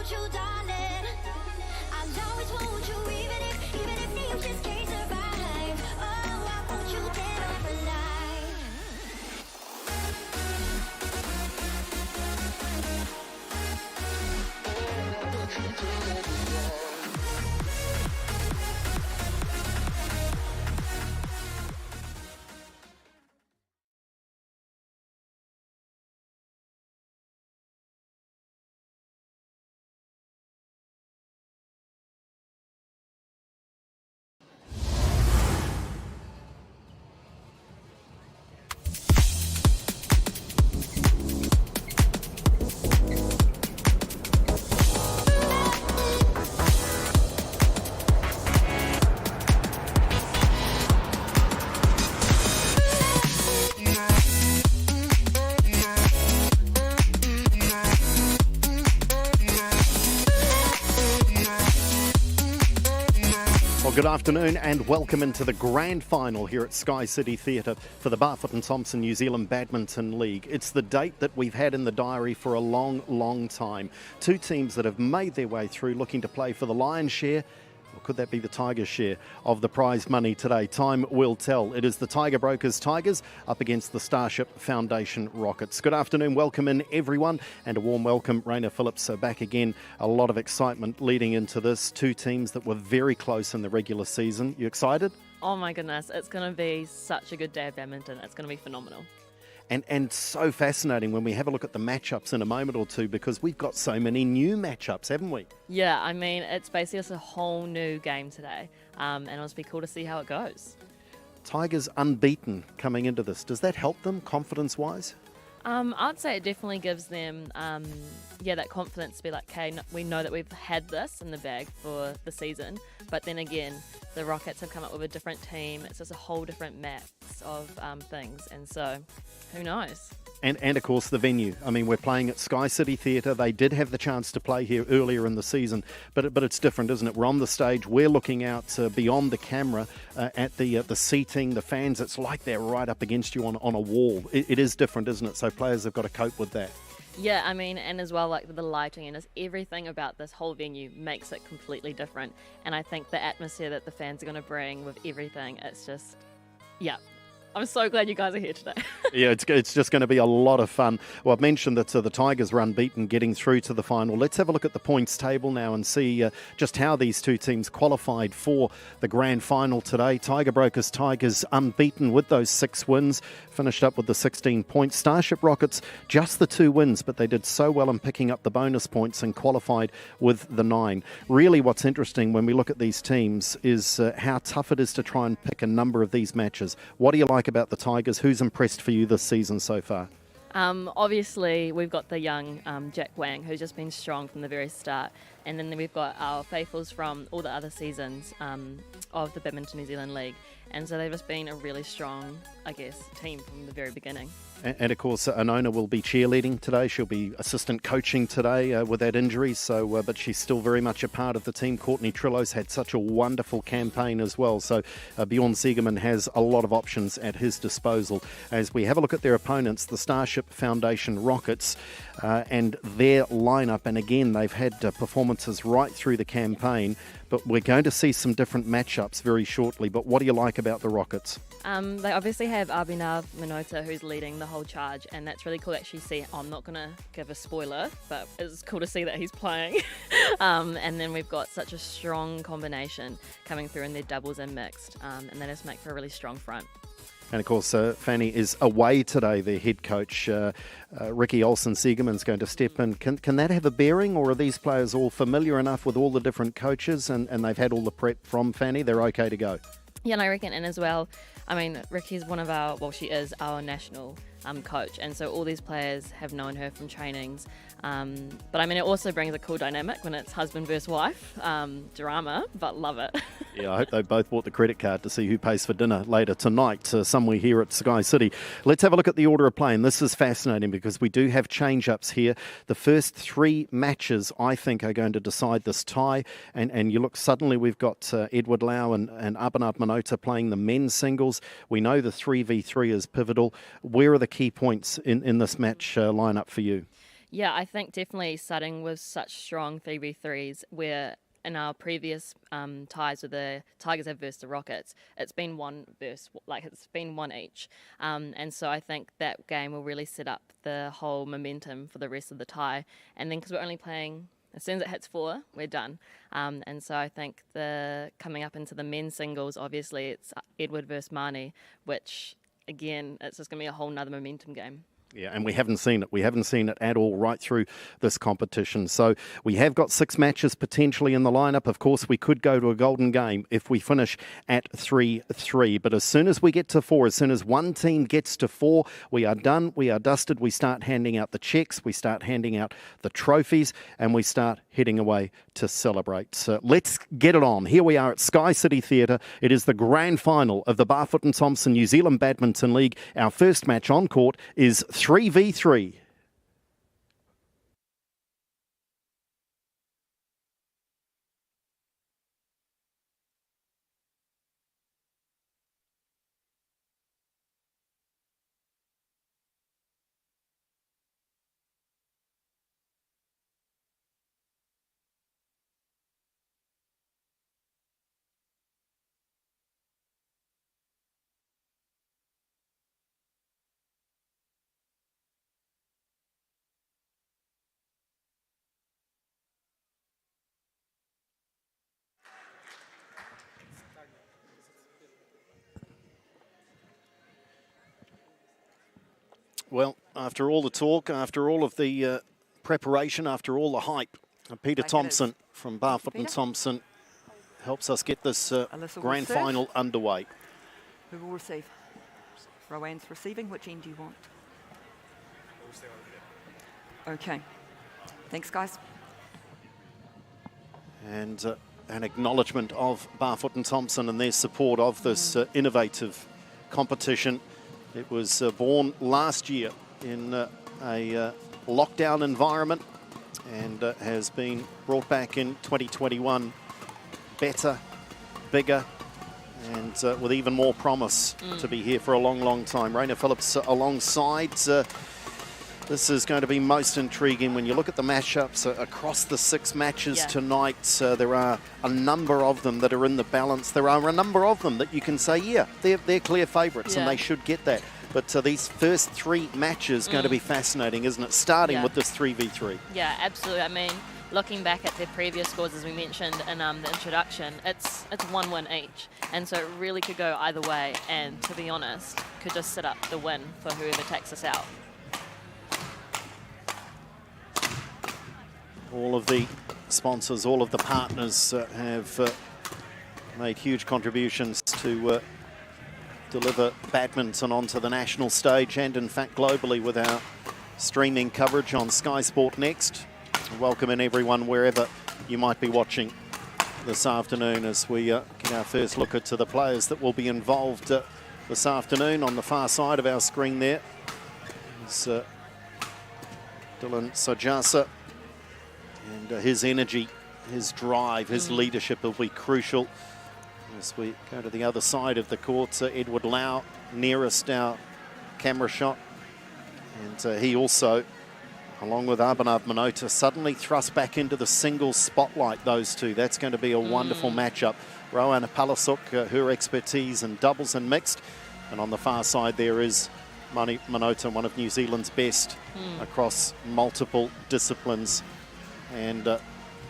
want you, darling. I'll always want you, even if you just can't survive. Oh, I want you dead or alive. Good afternoon and welcome into the grand final here at SKYCITY Theatre for the Barfoot and Thompson New Zealand Badminton League. It's the date that we've had in the diary for a long, long time. Two teams that have made their way through looking to play for the lion's share. Or could that be the Tigers' share of the prize money today? Time will tell. It is the Tiger Brokers Tigers up against the Starship Foundation Rockets. Good afternoon, welcome in everyone, and a warm welcome, Raina Phillips, back again. A lot of excitement leading into this. Two teams that were very close in the regular season. You excited? Oh my goodness, it's going to be such a good day of badminton. It's going to be phenomenal. And so fascinating when we have a look at the matchups in a moment or two, because we've got so many new matchups, haven't we? Yeah, I mean, it's basically just a whole new game today, and it'll be cool to see how it goes. Tigers unbeaten coming into this. Does that help them confidence-wise? I'd say it definitely gives them, that confidence to be like, okay, we know that we've had this in the bag for the season, but then again, the Rockets have come up with a different team. It's just a whole different mix of things, and so who knows? And of course the venue. I mean, we're playing at SKYCITY Theatre. They did have the chance to play here earlier in the season, but it's different, isn't it? We're on the stage. We're looking out beyond the camera at the seating, the fans. It's like they're right up against you on a wall. It is different, isn't it? So players have got to cope with that. Yeah, I mean, and as well, like the lighting and just everything about this whole venue makes it completely different. And I think the atmosphere that the fans are going to bring with everything, it's just, yeah. I'm so glad you guys are here today. Yeah, it's just going to be a lot of fun. Well, I've mentioned that the Tigers were unbeaten getting through to the final. Let's have a look at the points table now and see just how these two teams qualified for the grand final today. Tiger Brokers Tigers unbeaten with those 6 wins, finished up with the 16 points. Starship Rockets, just the 2 wins, but they did so well in picking up the bonus points and qualified with the 9. Really what's interesting when we look at these teams is how tough it is to try and pick a number of these matches. What do you like about the Tigers? Who's impressed for you this season so far? Obviously, we've got the young Jack Wang, who's just been strong from the very start. And then we've got our faithfuls from all the other seasons of the Badminton New Zealand League. And so they've just been a really strong, I guess, team from the very beginning. And of course, Manota will be cheerleading today. She'll be assistant coaching today with that injury. So, but she's still very much a part of the team. Courtney Trillo's had such a wonderful campaign as well. So Bjorn Siegerman has a lot of options at his disposal. As we have a look at their opponents, the Starship Foundation Rockets and their lineup. And again, they've had performances right through the campaign. But we're going to see some different matchups very shortly. But what do you like about the Rockets? They obviously have Abhinav Manota, who's leading the whole charge, and that's really cool to actually see. I'm not going to give a spoiler, but it's cool to see that he's playing. And then we've got such a strong combination coming through in their doubles and mixed, and they just make for a really strong front. And of course, Fanny is away today, their head coach. Ricky Olsen-Siegerman's going to step in. Can that have a bearing, or are these players all familiar enough with all the different coaches and they've had all the prep from Fanny? They're okay to go? Yeah, and I reckon, and as well, I mean, Ricky's she is our national coach, and so all these players have known her from trainings. But I mean, it also brings a cool dynamic when it's husband versus wife drama, but love it. Yeah, I hope they both bought the credit card to see who pays for dinner later tonight somewhere here at SkyCity. Let's have a look at the order of play, and this is fascinating because we do have change-ups here. The first 3 matches, I think, are going to decide this tie, and you look, suddenly we've got Edward Lau and Abhinav Manota playing the men's singles. We know the 3v3 is pivotal. Where are the key points in this match lineup for you? Yeah, I think definitely starting with such strong 3v3s where in our previous ties with the Tigers have versus the Rockets, it's been it's been one each. And so I think that game will really set up the whole momentum for the rest of the tie. And then because we're only playing, as soon as it hits 4, we're done. And so I think the coming up into the men's singles, obviously it's Edward versus Marnie, which again, it's just going to be a whole nother momentum game. Yeah, and we haven't seen it. We haven't seen it at all right through this competition. So we have got 6 matches potentially in the lineup. Of course, we could go to a golden game if we finish at 3-3. But as soon as we get to 4, as soon as one team gets to 4, we are done, we are dusted. We start handing out the checks, we start handing out the trophies, and we start heading away to celebrate. So let's get it on. Here we are at SkyCITY Theatre. It is the grand final of the Barfoot and Thompson New Zealand Badminton League. Our first match on court is 3v3. Well, after all the talk, after all of the preparation, after all the hype, Peter Thompson from Barfoot and Thompson helps us get this grand final underway. Who will receive? Rowan's receiving. Which end do you want? Okay. Thanks, guys. And an acknowledgement of Barfoot and Thompson and their support of this innovative competition. It was born last year in a lockdown environment and has been brought back in 2021 better, bigger, and with even more promise to be here for a long, long time. Raina Phillips alongside. This is going to be most intriguing when you look at the matchups across the 6 matches tonight. There are a number of them that are in the balance. There are a number of them that you can say, yeah, they're clear favourites and they should get that. But these first 3 matches are going to be fascinating, isn't it? Starting with this 3v3. Yeah, absolutely. I mean, looking back at their previous scores, as we mentioned in the introduction, it's 1 win each. And so it really could go either way. And to be honest, could just set up the win for whoever takes us out. All of the sponsors, all of the partners have made huge contributions to deliver badminton onto the national stage and, in fact, globally with our streaming coverage on Sky Sport Next. Welcome in everyone wherever you might be watching this afternoon as we get our first look at the players that will be involved this afternoon. On the far side of our screen there is Dylan Sajasa. And his energy, his drive, his leadership will be crucial as we go to the other side of the court. Edward Lau, nearest our camera shot. And he also, along with Abhinav Manota, suddenly thrust back into the singles spotlight, those two. That's going to be a wonderful matchup. Rowan Palasuk, her expertise in doubles and mixed. And on the far side there is Manota, one of New Zealand's best across multiple disciplines. And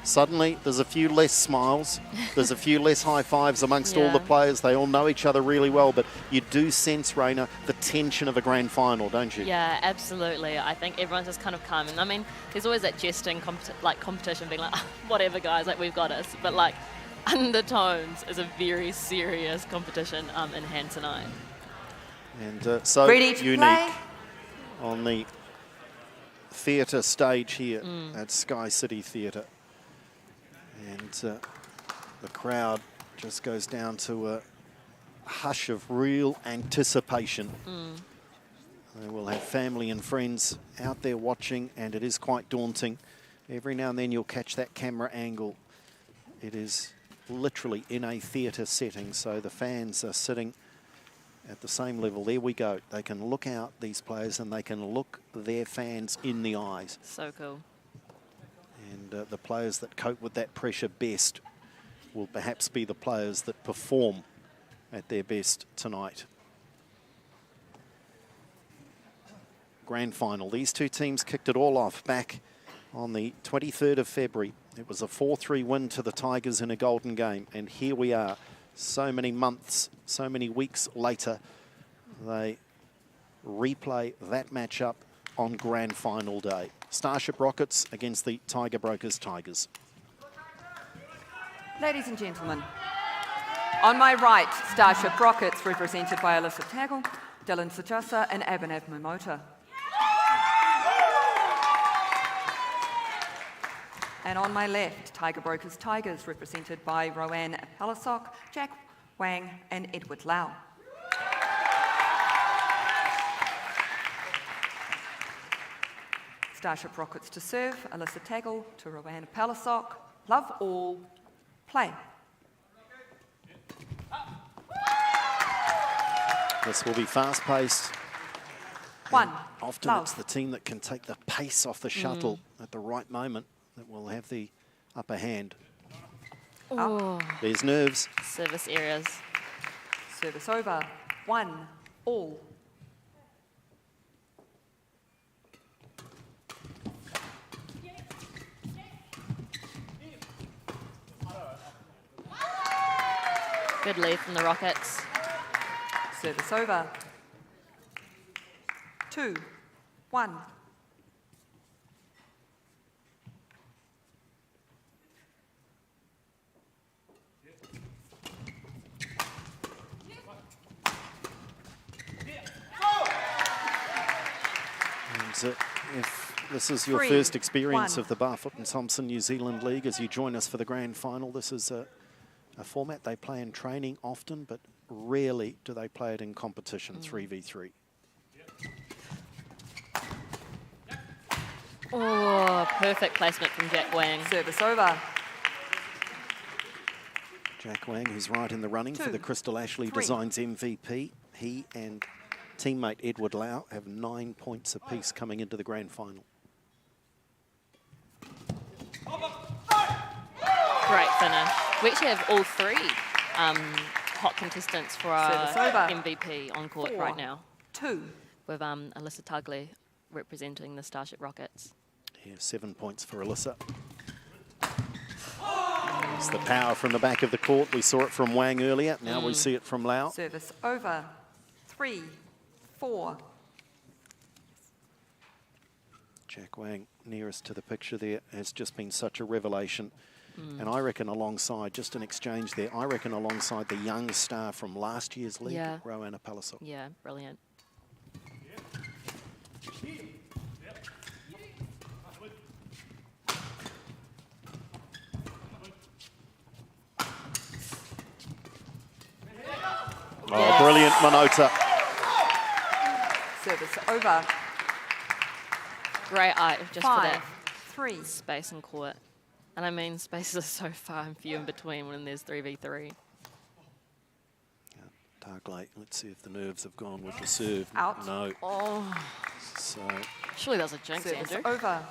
suddenly there's a few less smiles, there's a few less high fives amongst all the players. They all know each other really well, but you do sense, Raina, the tension of a grand final, don't you? Yeah, absolutely. I think everyone's just kind of calm. And I mean, there's always that jesting competition being like, oh, whatever guys, like we've got us. But like undertones is a very serious competition in hand tonight. And so unique on the theatre stage here at SkyCITY Theatre. And the crowd just goes down to a hush of real anticipation. They will have family and friends out there watching, and it is quite daunting. Every now and then you'll catch that camera angle. It is literally in a theatre setting, so the fans are sitting at the same level. There we go. They can look out, these players, and they can look their fans in the eyes. So cool. And the players that cope with that pressure best will perhaps be the players that perform at their best tonight. Grand final. These two teams kicked it all off back on the 23rd of February. It was a 4-3 win to the Tigers in a golden game. And here we are, so many months, so many weeks later, they replay that matchup on grand final day. Starship Rockets against the Tiger Brokers Tigers. Ladies and gentlemen, on my right, Starship Rockets, represented by Alyssa Taggle, Dylan Sajasa and Abhinav Manota. And on my left, Tiger Brokers Tigers, represented by Rowan Palasok, Jack Wang and Edward Lau. Starship Rockets to serve, Alyssa Taggle to Rowan Palasok. Love all, play. This will be fast-paced. One, Often love. it's the team that can take the pace off the shuttle at the right moment that will have the upper hand. Oh, There's nerves. service areas. Service over, 1 all. Good lead from the Rockets. Service over, 2 1. And if this is your 3, first experience 1. of the Barfoot and Thompson New Zealand League as you join us for the grand final, this is a format they play in training often, but rarely do they play it in competition, 3v3. Oh, perfect placement from Jack Wang. Service over, Jack Wang, who's right in the running for 2, the Crystal Ashley 3. Designs MVP. He and teammate Edward Lau have 9 points apiece coming into the grand final. Great finish. We actually have all three hot contestants for our Service over. MVP on court 4, right now, 2. with Alyssa Tugley representing the Starship Rockets. Yeah, 7 points for Alyssa. It's the power from the back of the court. We saw it from Wang earlier. Now we see it from Lau. Service over, 3 4. Jack Wang, nearest to the picture there, has just been such a revelation. And I reckon alongside, just an exchange there, I reckon alongside the young star from last year's league, Yeah. Rowan Palasok. Yeah, brilliant. Oh, brilliant, Manota. Service over, Great eye just for 5 that 3. space in court. And I mean, spaces are so far and few in between when there's 3v3. Dark late. Let's see if the nerves have gone with the serve. Out. No. Oh, So surely that was a jinx, Service Andrew. over,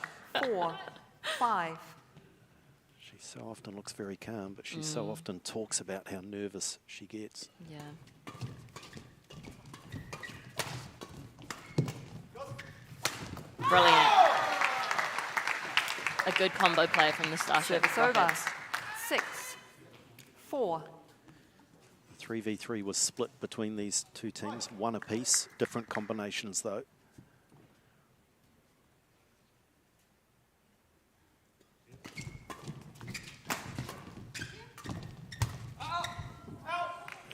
4 5. she so often looks very calm, but she so often talks about how nervous she gets. Yeah. Brilliant. A good combo play from the Starship Service over, Rockets. 6 4. 3v3 was split between these two teams, one apiece, different combinations though.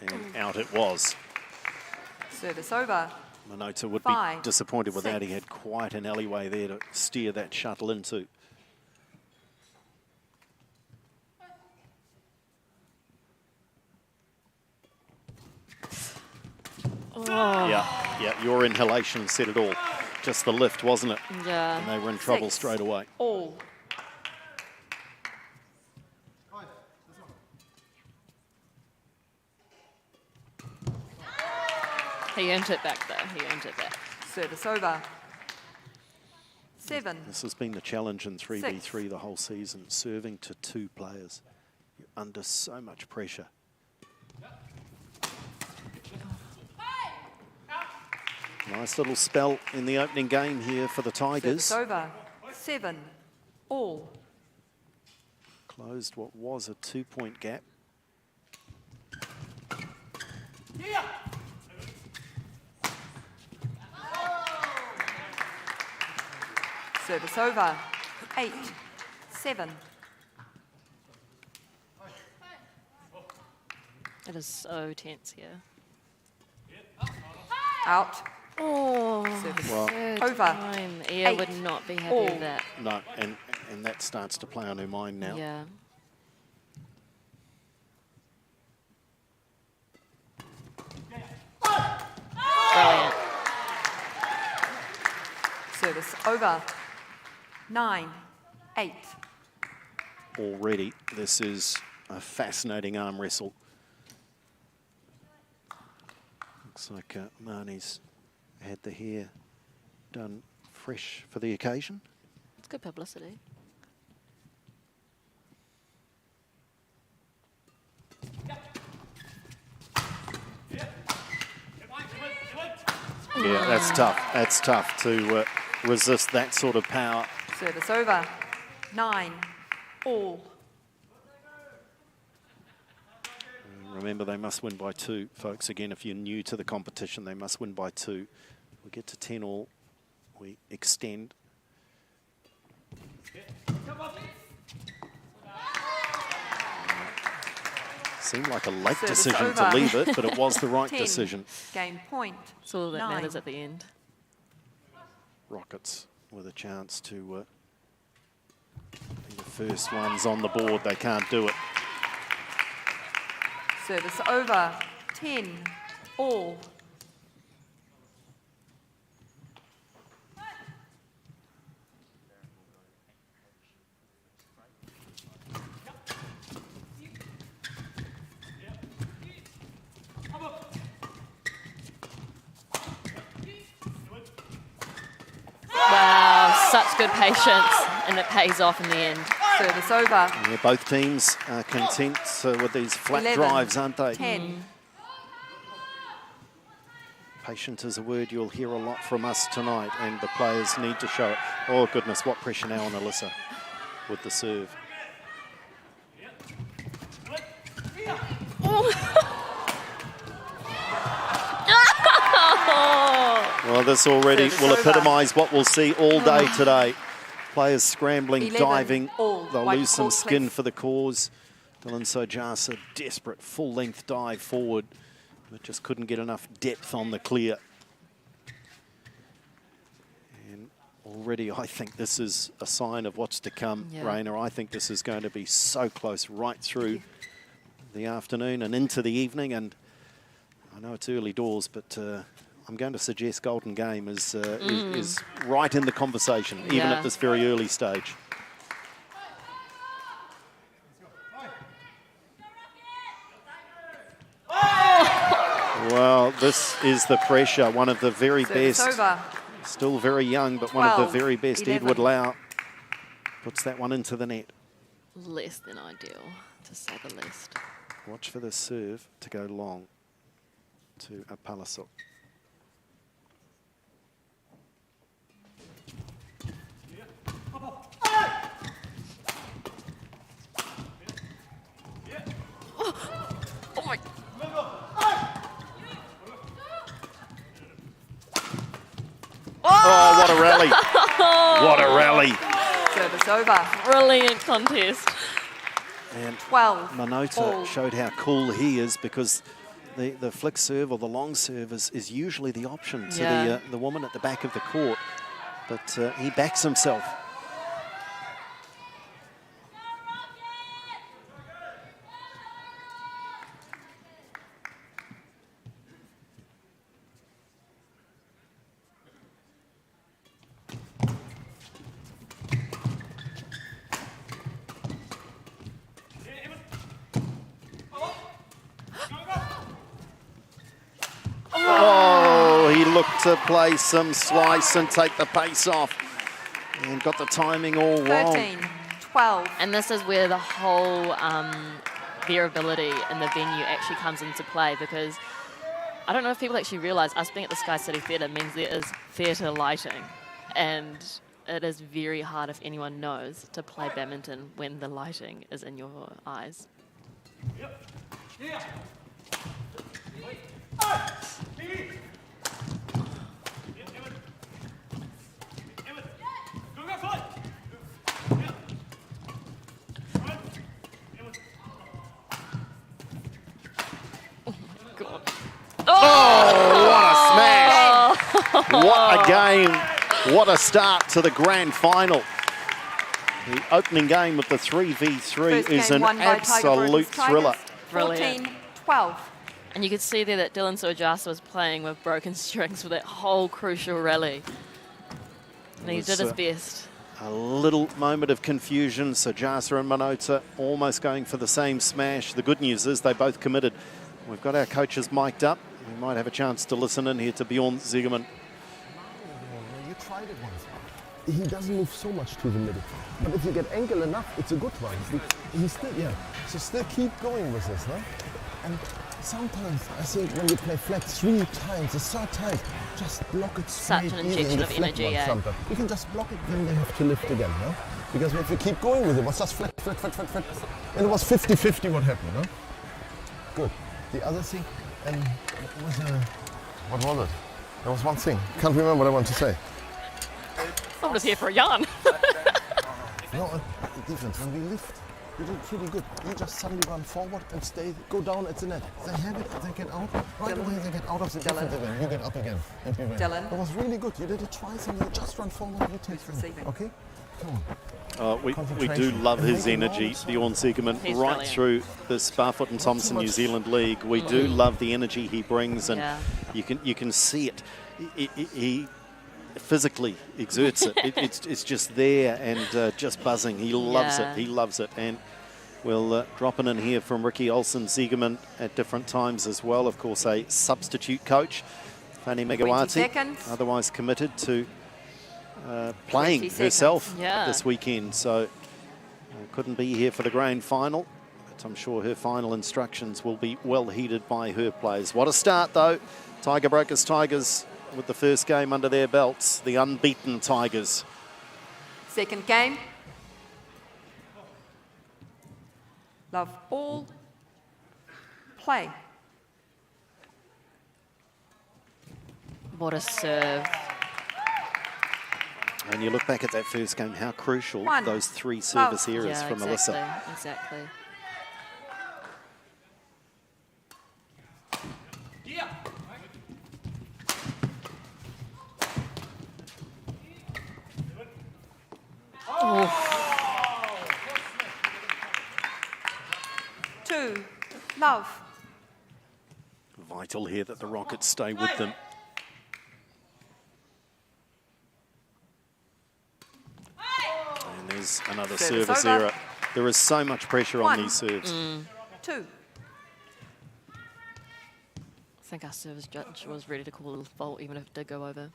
And out it was. Service over, Manota would 5, be disappointed with that. He 6. had quite an alleyway there to steer that shuttle into. Yeah, your inhalation said it all. Just the lift, wasn't it? Yeah. And they were in trouble 6 straight away. all. He earned it back, though. He earned it back. Service over. 7. This has been the challenge in 3v3 the whole season, serving to 2 players. You're under so much pressure. Nice little spell in the opening game here for the Tigers. Service over. 7. All. Closed what was a 2-point gap. Service over. 8. 7. It is so tense here. Out. Oh, Service third over. time. Ia 8. would not be happy All. with that. No, and that starts to play on her mind now. Yeah. Brilliant. Service over. 9. 8. Already, this is a fascinating arm wrestle. Looks like Marnie's had the hair done fresh for the occasion. It's good publicity. Yeah, that's tough. That's tough to resist that sort of power. Service over. 9. All. Remember, they must win by 2, folks. Again, if you're new to the competition, they must win by 2. We get to 10 all. We extend. Seemed like a late Service decision to over. leave it, but it was the right 10. decision. Game point. It's all that 9. matters at the end. Rockets with a chance to be the first ones on the board. They can't do it. Service over. 10. All. Wow, such good patience, and it pays off in the end. Service over. Yeah, both teams are content with these flat 11, drives, aren't they? 10. Patient is a word you'll hear a lot from us tonight, and the players need to show it. Oh, goodness, what pressure now on Alyssa with the serve. Well, this already Service will over. epitomise what we'll see all day today. Players scrambling, 11 diving. all. They'll White lose some court skin cliff. for the cause. Dylan Sojasa, desperate full-length dive forward, but just couldn't get enough depth on the clear. And already I think this is a sign of what's to come, Yeah. Raina. I think this is going to be so close right through the afternoon and into the evening. And I know it's early doors, but I'm going to suggest Golden Game is right in the conversation, even Yeah. at this very early stage. Well, this is the pressure. One of the very Service best, over. still very young, but one of 12, the very best. 11. Edward Lau puts that one into the net. Less than ideal, to say the least. Watch for the serve to go long to a Palasuk. Oh my! Oh, what a rally! What a rally! Service over. Brilliant contest. And 12. Manota all. showed how cool he is, because the flick serve or the long serve is usually the option to Yeah. the woman at the back of the court. But he backs himself. Oh, look to play some slice and take the pace off. And got the timing all wrong. 13-12. And this is where the whole variability in the venue actually comes into play, because I don't know if people actually realise us being at the SKYCITY Theatre means there is theatre lighting, and it is very hard, if anyone knows, to play badminton when the lighting is in your eyes. What a game. What a start to the grand final. The opening game of the 3v3 is an absolute thriller. Brilliant. 14-12. And you could see there that Dylan Sojasa was playing with broken strings for that whole crucial rally. And he did his best. A little moment of confusion. Sojasa and Manota almost going for the same smash. The good news is they both committed. We've got our coaches mic'd up. We might have a chance to listen in here to Bjorn Ziegerman. You tried it once. He doesn't move so much to the middle. But if you get ankle enough, it's a good one. He's still, yeah. So still keep going with this, huh? And sometimes, I think when you play flat 3 times, the third time, just block it straight. Such an injection of energy, yeah. Sometimes. You can just block it, then they have to lift again, huh? Because if you keep going with it, it was just flat. And it was 50-50 what happened, huh? Good. The other thing, and it was what was it? There was one thing. Can't remember what I want to say. I'm just here for a yarn. No, the defense, when we lift, you did pretty good. You just suddenly run forward and go down at the net. They have it, they get out. Right away, they get out of the defense again. You get up again. And we win. Dylan. That was really good. You did it twice and you just run forward and you take it. Okay? Come on. We do love his energy, Bjorn Ziegerman, right brilliant. through this Barfoot and Thompson New Zealand League. We do love the energy he brings, and you can see it. He physically exerts it. It's just there and just buzzing. He loves it. He loves it. And we'll drop in here from Ricky Olsen Ziegerman at different times as well. Of course, a substitute coach, Fanny Megawati, otherwise committed to playing herself this weekend, so couldn't be here for the grand final, but I'm sure her final instructions will be well heeded by her players. What a start though. Tiger Brokers Tigers with the first game under their belts, the unbeaten Tigers. Second game. Love all. Play. What a serve. And you look back at that first game, how crucial those 3 service errors from Alyssa. Exactly. Oh. 2, love. Vital here that the Rockets stay with them. And there's another service error. There is so much pressure on these serves. 2. I think our service judge was ready to call a fault even if it did go over.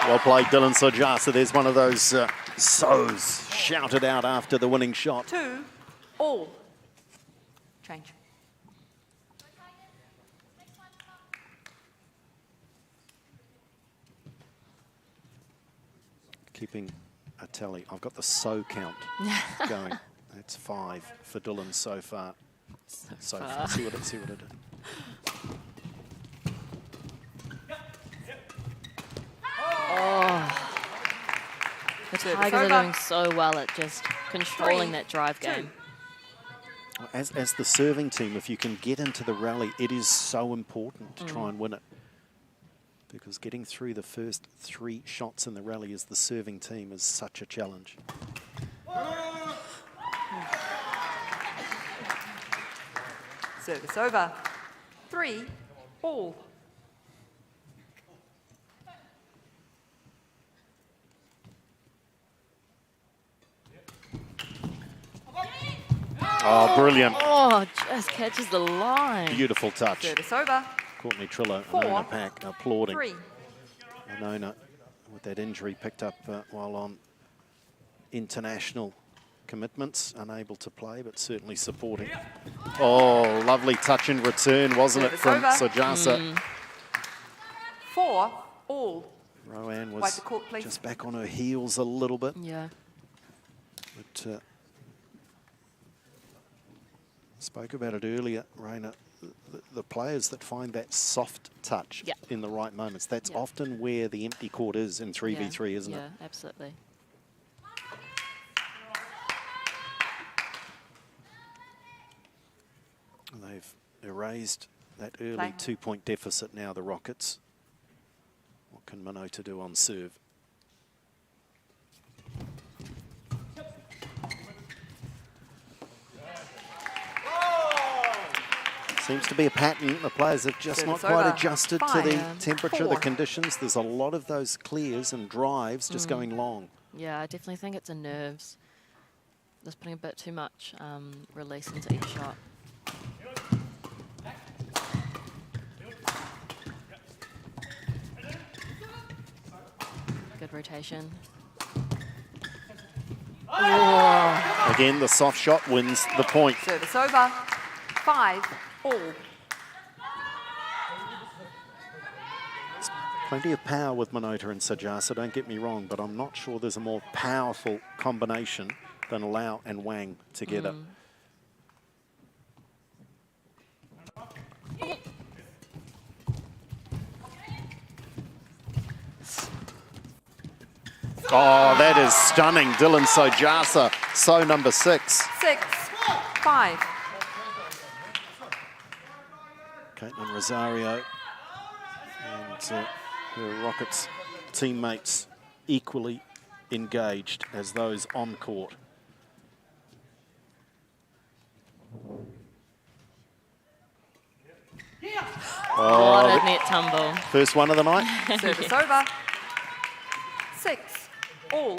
Well played, Dylan Sojasa. There's one of those so's shouted out after the winning shot. 2, all. Change. Keeping a tally. I've got the so count going. That's 5 for Dylan so far. So far. See what it did. The Tigers are doing so well at just controlling that drive game. As the serving team, if you can get into the rally, it is so important to try and win it. Because getting through the first 3 shots in the rally as the serving team is such a challenge. Service over. 3, all. Oh, brilliant. Oh, just catches the line. Beautiful touch. Service over. Courtney Trillo, 4, Manota Pack applauding. 3. Manota with that injury picked up while on international commitments, unable to play, but certainly supporting. Oh, lovely touch in return, wasn't it, Service from over. Sojasa? 4 all. Rowan Wipe was the court, please. just back on her heels a little bit. Yeah. But spoke about it earlier, Raina. The players that find that soft touch Yeah. in the right moments, that's Yeah. often where the empty court is in 3v3, isn't it? Yeah, absolutely. They've erased that early Play. 2-point deficit now, the Rockets. What can Manota do on serve? Seems to be a pattern. The players have just not Service quite over. adjusted to 5, the temperature, the 4. conditions. There's a lot of those clears and drives just going long. Yeah, I definitely think it's a nerves. Just putting a bit too much release into each shot. Good rotation. Again, the soft shot wins the point. Service over. 5 all. Plenty of power with Manota and Sojasa, don't get me wrong, but I'm not sure there's a more powerful combination than Lau and Wang together. Oh, that is stunning. Dylan Sojasa, so number 6. 6 5. Caitlin Rosario and her Rockets teammates equally engaged as those on court. What a net tumble. First one of the night. Service over. 6 all.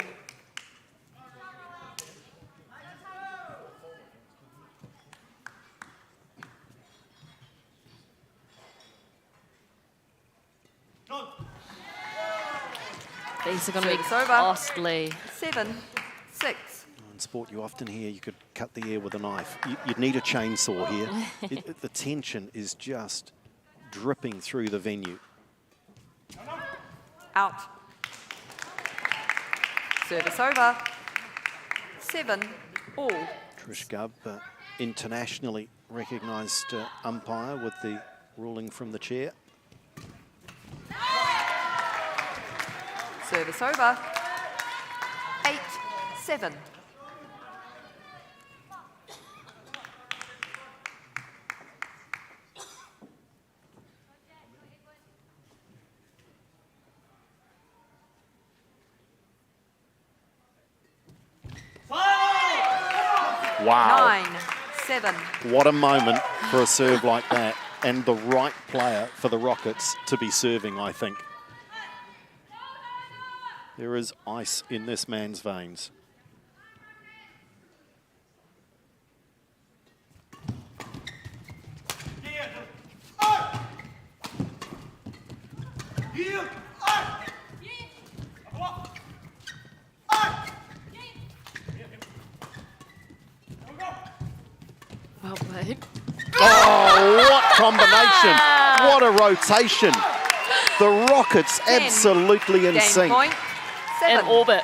These are going to be Service over. costly. 7 6. In sport, you often hear you could cut the air with a knife. You'd need a chainsaw here. The tension is just dripping through the venue. Out. Service over. 7 all. Trish Gubb, internationally recognised umpire with the ruling from the chair. Service over. 8 7. Wow. 9 7. What a moment for a serve like that, and the right player for the Rockets to be serving, I think. There is ice in this man's veins. Well played. Oh, what combination! What a rotation! The Rockets 10. absolutely in Game sync. point. In 7. orbit.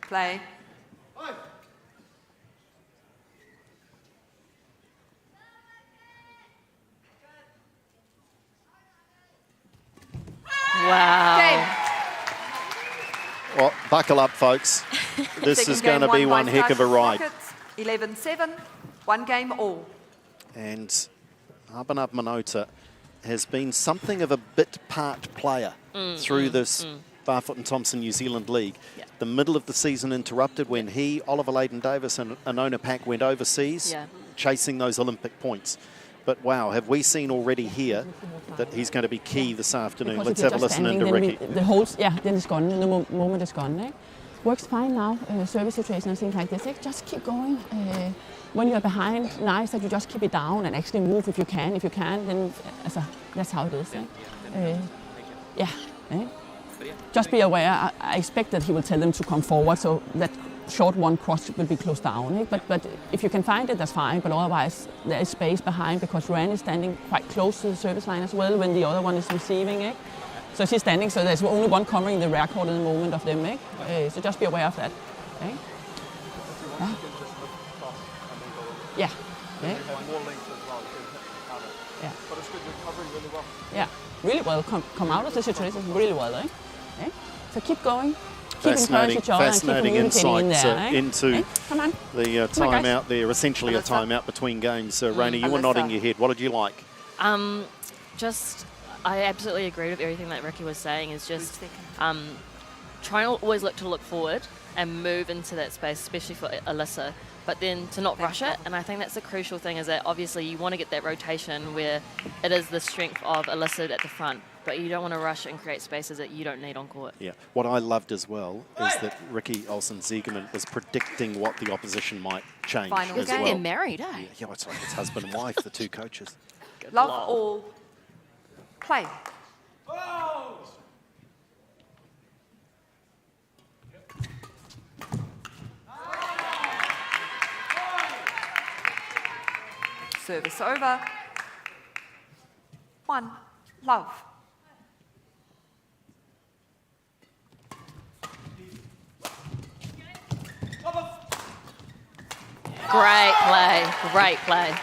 Play. Wow. Game. Well, buckle up, folks. This Second is going to game be won one by heck of a Starship ride. Rockets, 11-7. 1 game all. And Abhinav Manota has been something of a bit-part player through this Barfoot and Thompson New Zealand League. Yeah. The middle of the season interrupted when he, Oliver Leighton-Davis and Anona Pack went overseas Yeah. chasing those Olympic points. But wow, have we seen already here that he's going to be key this afternoon? Because Let's if have a you're just listen into standing, Ricky. then the whole, then it's gone. The moment is gone. Eh? Works fine now. Service situation and things like this. Eh? Just keep going. When you're behind, nice that you just keep it down and actually move if you can. If you can, then that's how it is. Eh? Yeah. Eh? Just be aware. I expect that he will tell them to come forward, so that short one cross will be closed down. Eh? But if you can find it, that's fine. But otherwise, there is space behind because Ran is standing quite close to the service line as well when the other one is receiving. Eh? So she's standing, so there's only one covering the rear court at the moment of them. Eh? So just be aware of that. Eh? Yeah. Yeah. Yeah. But it's good, you're covering really well. Yeah, really well. Come out of the situation really well. Eh? Eh? So keep going. Keep encouraging each other and keep Fascinating communicating in insights there. Eh? into Eh? Come on. the Come on, guys. timeout there, essentially a timeout between games. Rainey, you were nodding your head. What did you like? I absolutely agree with everything that Ricky was saying. Is just trying to always look forward and move into that space, especially for Alyssa, but then to not rush it. And I think that's the crucial thing, is that obviously you want to get that rotation where it is the strength of Alyssa at the front, but you don't want to rush and create spaces that you don't need on court. Yeah. What I loved as well is that Ricky Olsen-Ziegerman was predicting what the opposition might change Final as game. well. They're married, eh? Yeah, it's like it's husband and wife, the two coaches. Love all. Play. Service over. 1, love. Great play, great play.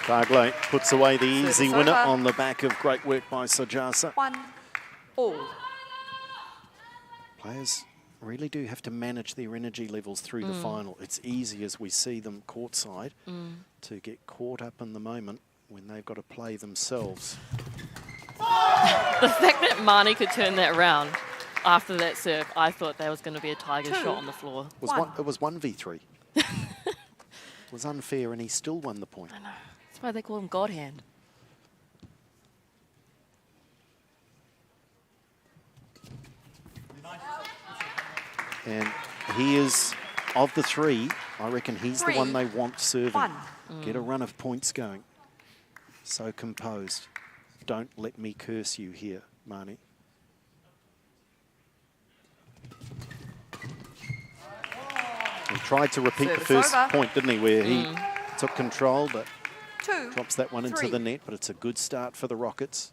Cargley puts away the easy Service winner over. on the back of great work by Sajasa. 1, all. Players really do have to manage their energy levels through the final. It's easy, as we see them courtside, to get caught up in the moment when they've got to play themselves. The fact that Marnie could turn that around after that serve, I thought there was going to be a tiger 2, shot on the floor. It was 1v3. It was unfair, and he still won the point. I know. That's why they call him God Hand. And he is, of the three, I reckon he's the 3, one they want serving. 1. Get a run of points going. So composed. Don't let me curse you here, Marnie. He tried to repeat the Service first over. point, didn't he, where he took control, but 2, drops that one into 3. the net, but it's a good start for the Rockets.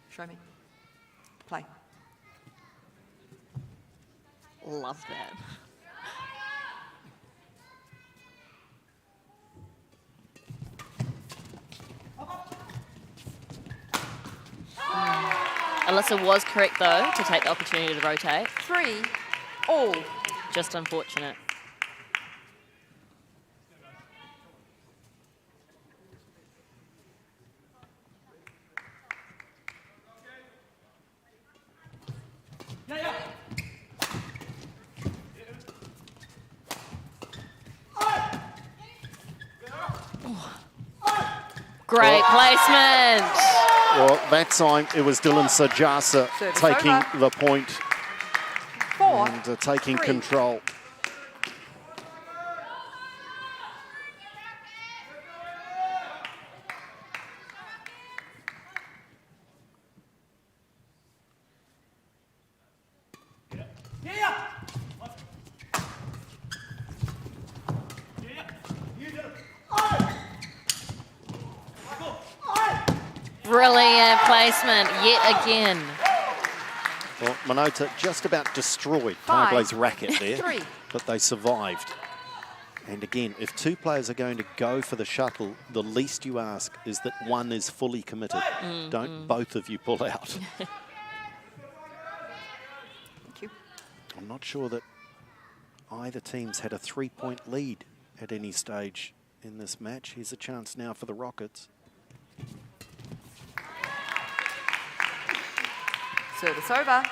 Show me. Play. Love that. Alyssa was correct, though, to take the opportunity to rotate. 3, all. Just unfortunate. Great placement. Well, that time it was Dylan Sajasa Service taking over. the point 4, and taking 3. control. Brilliant placement yet again. Well, Manota just about destroyed 5, Carglay's racket there, 3. but they survived. And again, if two players are going to go for the shuttle, the least you ask is that one is fully committed. Don't both of you pull out. Thank you. I'm not sure that either team's had a 3-point lead at any stage in this match. Here's a chance now for the Rockets. Service over.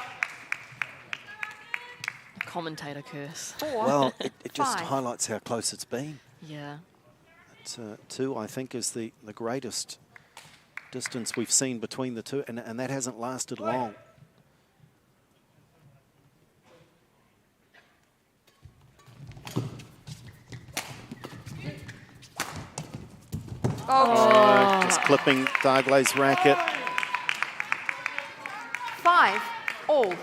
Commentator curse. 4, Well, it just 5. highlights how close it's been. Yeah. But, 2, I think, is the greatest distance we've seen between the two, and that hasn't lasted long. Oh, Just clipping Dargley's racket. 5 all.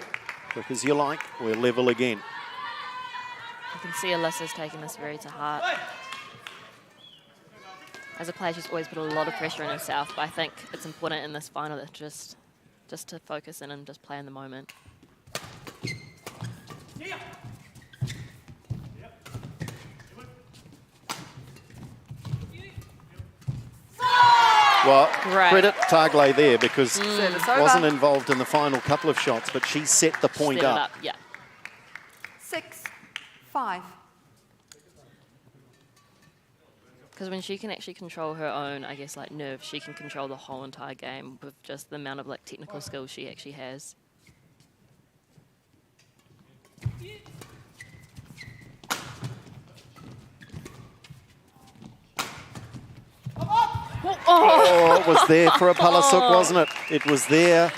Quick as you like, we're level again. You can see Alyssa's taking this very to heart. As a player, she's always put a lot of pressure on herself, but I think it's important in this final that just to focus in and just play in the moment. Well, Great. credit Dargley there because Service over. wasn't involved in the final couple of shots, but she set the point Set it up. Yeah. 6 5. Because when she can actually control her own, I guess, like nerves, she can control the whole entire game with just the amount of like technical skills she actually has. Oh, it was there for a Palasuk, wasn't it? It was there.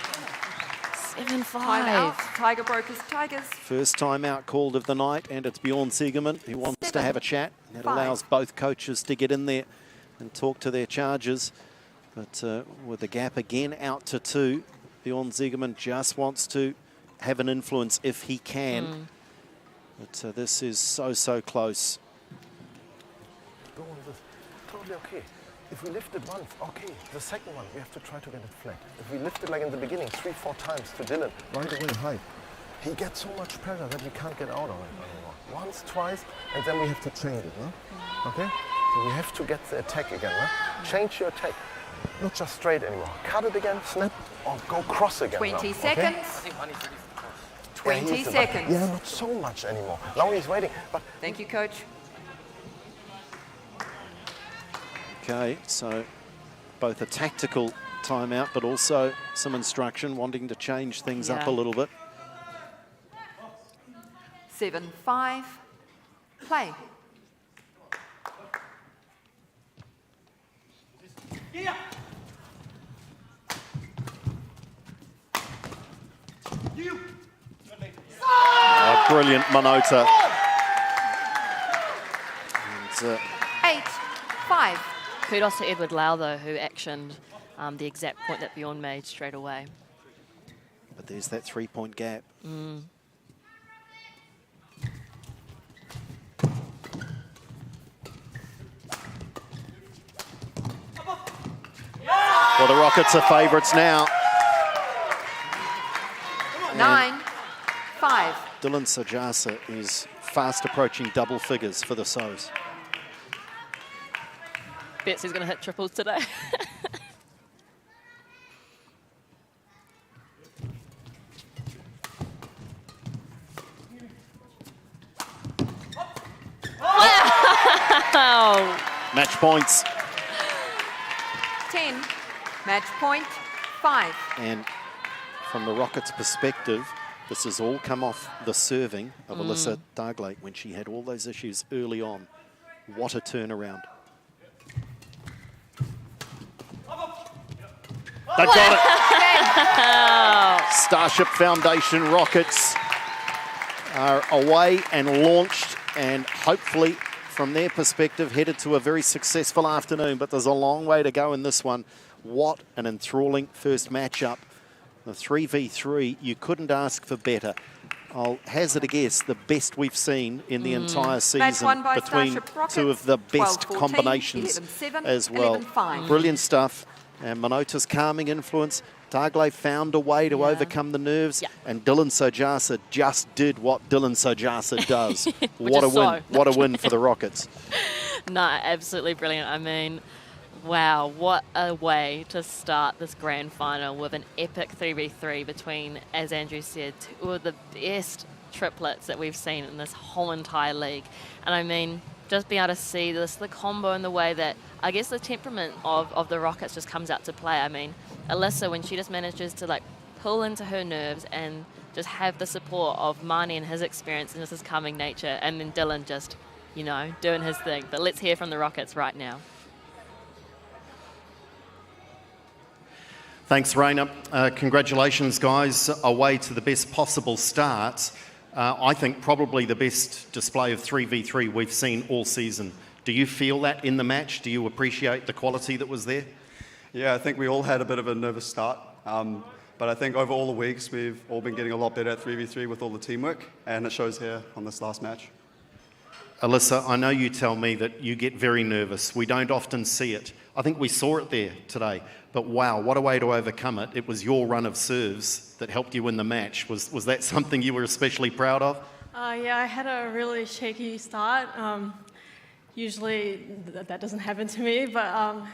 7-5. Time out. Tiger Brokers Tigers. First time out called of the night, and it's Bjorn Siegerman who wants to have a chat. That 5. allows both coaches to get in there and talk to their charges. But with the gap again out to 2, Bjorn Siegerman just wants to have an influence if he can. But this is so close. Go on this. Totally okay. If we lift it once, okay. The second one, we have to try to get it flat. If we lift it like in the beginning, 3-4 times to Dylan, right away high, he gets so much pressure that we can't get out of it anymore. Once, twice, and then we have to change it, no? Okay? So we have to get the attack again, no? Change your attack. Not just straight anymore. Cut it again, snap, or go cross again. 20 now, okay? seconds. Yeah, 20 he's- seconds. Yeah, not so much anymore. Now he's waiting, but Thank you, Coach. Okay, so both a tactical timeout, but also some instruction, wanting to change things up a Yeah. little bit. 7 5. Play. Oh, brilliant, Manota. And, 8 5. Kudos to Edward Lau, though, who actioned the exact point that Bjorn made straight away. but there's that 3-point gap. Well, the Rockets are favourites now. 9 5. Dylan Sajasa is fast approaching double figures for the Sows. Betsy's going to hit triples today. Wow. Match points. 10. Match point 5. And from the Rockets' perspective, this has all come off the serving of Alyssa Dargley when she had all those issues early on. What a turnaround. They've got it. Starship Foundation Rockets are away and launched, and hopefully from their perspective headed to a very successful afternoon, but there's a long way to go in this one. What an enthralling first matchup. The 3v3, you couldn't ask for better. I'll hazard a guess, the best we've seen in the entire season won by between Starship Rockets, two of the best 12-14, combinations 11-7, as well. 11-5. Brilliant stuff. And Manota's calming influence. Dargley found a way to overcome the nerves, Yeah. and Dylan Sajasa just did what Dylan Sajasa does. Which What a is win. so. What a win for the Rockets. No, absolutely brilliant. I mean, wow, what a way to start this grand final with an epic 3v3 between, as Andrew said, two of the best triplets that we've seen in this whole entire league. And I mean, just being able to see this, the combo and the way that, I guess the temperament of the Rockets just comes out to play. I mean, Alyssa, when she just manages to like pull into her nerves and just have the support of Marnie and his experience and just his calming nature, and then Dylan just you know, doing his thing. But let's hear from the Rockets right now. Thanks, Raina. Congratulations, guys. Away to the best possible start. I think probably the best display of 3v3 we've seen all season. Do you feel that in the match? Do you appreciate the quality that was there? Yeah, I think we all had a bit of a nervous start. But I think over all the weeks, we've all been getting a lot better at 3v3 with all the teamwork, and it shows here on this last match. Alyssa, I know you tell me that you get very nervous. We don't often see it. I think we saw it there today. But wow, what a way to overcome it. It was your run of serves that helped you win the match. Was that something you were especially proud of? Yeah, I had a really shaky start. Usually that doesn't happen to me, but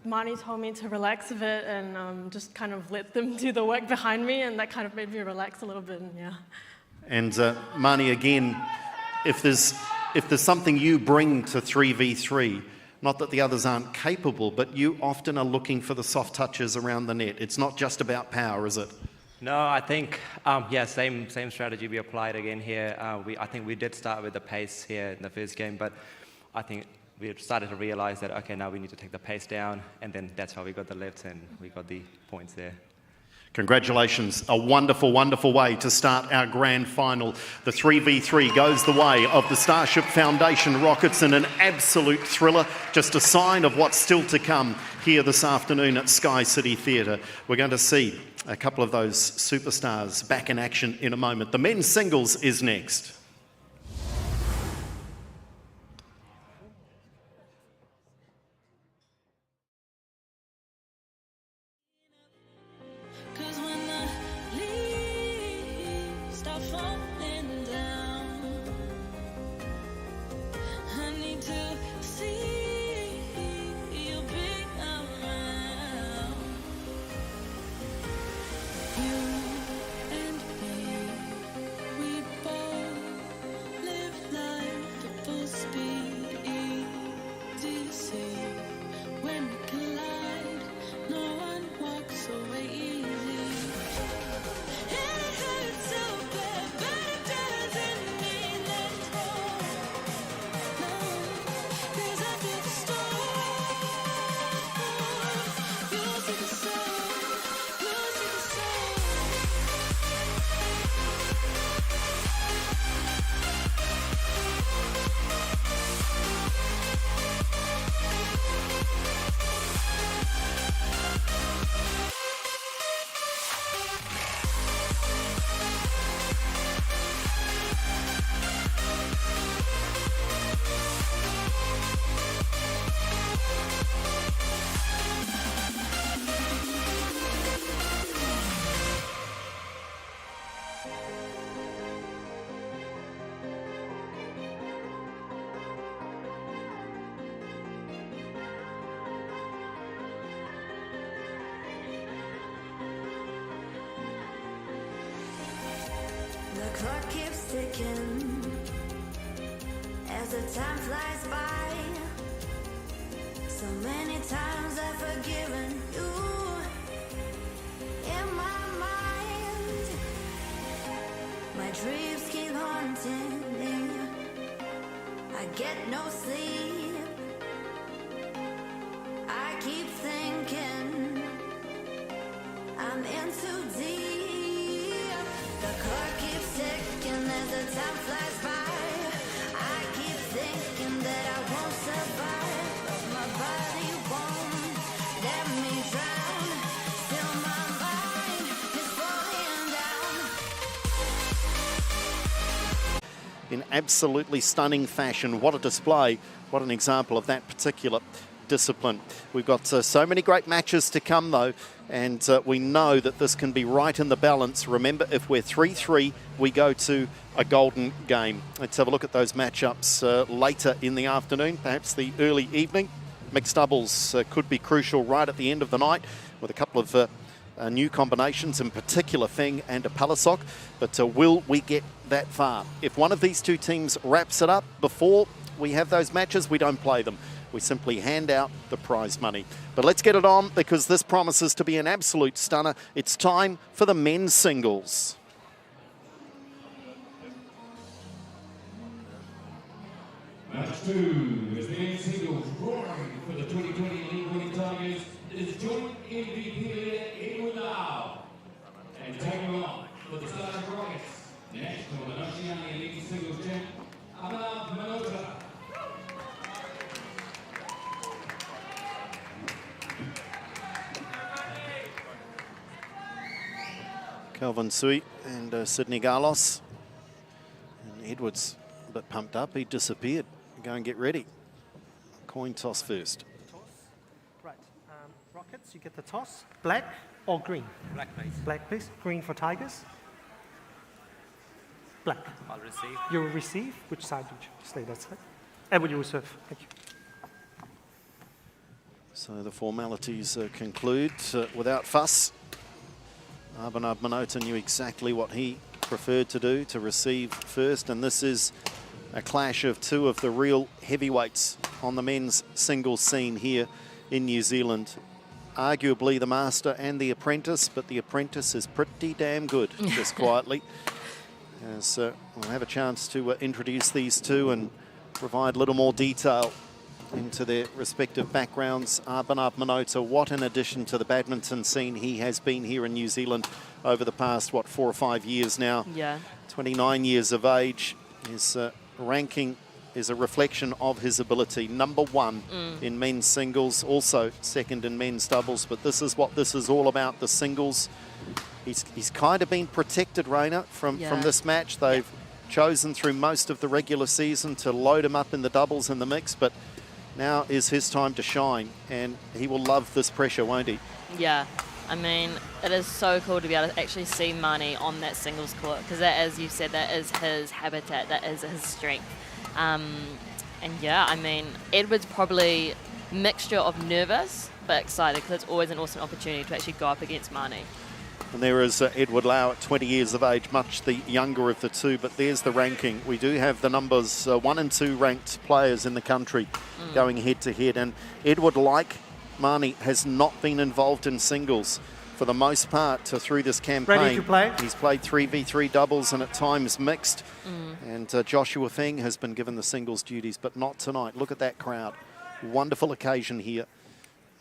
Marnie told me to relax a bit and just kind of let them do the work behind me, and that kind of made me relax a little bit, and yeah. And Marnie, again, if there's something you bring to 3v3, not that the others aren't capable, but you often are looking for the soft touches around the net. It's not just about power, is it? No, I think, same strategy we applied again here. I think we did start with the pace here in the first game, but I think we started to realize that, okay, now we need to take the pace down, and then that's how we got the lifts and we got the points there. Congratulations. A wonderful, wonderful way to start our grand final. The 3v3 goes the way of the Starship Foundation Rockets in an absolute thriller. Just a sign of what's still to come here this afternoon at SkyCITY Theatre. We're going to see a couple of those superstars back in action in a moment. The men's singles is next. The clock keeps ticking as the time flies by. So many times I've forgiven you in my mind. My dreams keep haunting me. I get no sleep. I keep thinking I'm in too deep. The clock keeps ticking as the time flies by. I keep thinking that I won't survive, but my body won't let me drown. Still my mind is falling down. In absolutely stunning fashion. What a display. What an example of that particular discipline. We've got so many great matches to come though, and we know that this can be right in the balance. Remember, if we're 3-3, we go to a golden game. Let's have a look at those matchups later in the afternoon, perhaps the early evening. Mixed doubles could be crucial right at the end of the night with a couple of new combinations, in particular Feng and a Palasok, but will we get that far? If one of these two teams wraps it up before we have those matches, we don't play them. We simply hand out the prize money. But let's get it on, because this promises to be an absolute stunner. It's time for the men's singles. Match 2 is the men's singles roaring for the 2020 League winning Tigers is joint MVP leader Edward Lau. And taking on for the Starship Rockets, National and Oceania League singles champ, Manota. Kelvin Sui and Sydney Garlos. And Edwards a bit pumped up. He disappeared. Go and get ready. Coin toss first. Right. Rockets, you get the toss. Black or green? Black, please. Black, please. Green for Tigers. Black. I'll receive. You will receive. Which side would you stay? That side. Edward, you will serve. Thank you. So the formalities conclude without fuss. Abhinav Manota knew exactly what he preferred to do, to receive first, and this is a clash of two of the real heavyweights on the men's singles scene here in New Zealand. Arguably the master and the apprentice, but the apprentice is pretty damn good, just quietly. As we'll have a chance to introduce these two and provide a little more detail into their respective backgrounds. Abhinav Manota, what an addition to the badminton scene he has been here in New Zealand over the past, 4 or 5 years now. Yeah. 29 years of age. His ranking is a reflection of his ability. Number 1 in men's singles, also second in men's doubles, but this is what this is all about, the singles. He's kind of been protected, Raina, from this match. They've chosen through most of the regular season to load him up in the doubles in the mix, but now is his time to shine, and he will love this pressure, won't he? Yeah. I mean, it is so cool to be able to actually see Mani on that singles court, because that, as you said, that is his habitat, that is his strength. And yeah, I mean, Edward's probably mixture of nervous but excited, because it's always an awesome opportunity to actually go up against Mani. And there is Edward Lau at 20 years of age, much the younger of the two, but there's the ranking. We do have the numbers 1 and 2 ranked players in the country going head to head, and Edward, like Mani, has not been involved in singles for the most part through this campaign. Ready to play? He's played 3v3 doubles and at times mixed, and Joshua Feng has been given the singles duties, but not tonight. Look at that crowd. Wonderful occasion here.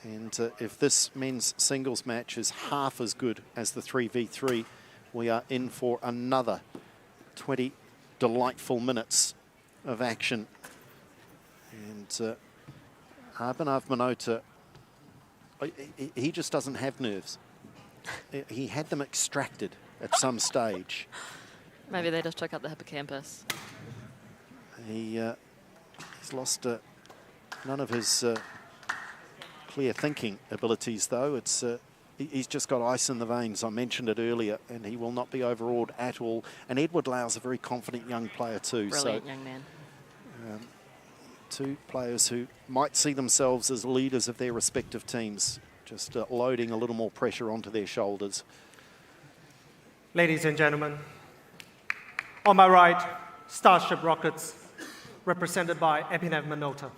And if this men's singles match is half as good as the 3v3, we are in for another 20 delightful minutes of action. And Abhinav Manota, he just doesn't have nerves. He had them extracted at some stage. Maybe they just took out the hippocampus. He's lost none of his clear thinking abilities, though. It's he's just got ice in the veins. I mentioned it earlier, and he will not be overawed at all. And Edward Lau's a very confident young player too. Brilliant young man. Two players who might see themselves as leaders of their respective teams, just loading a little more pressure onto their shoulders. Ladies and gentlemen, on my right, Starship Rockets, represented by Abhinav Manota.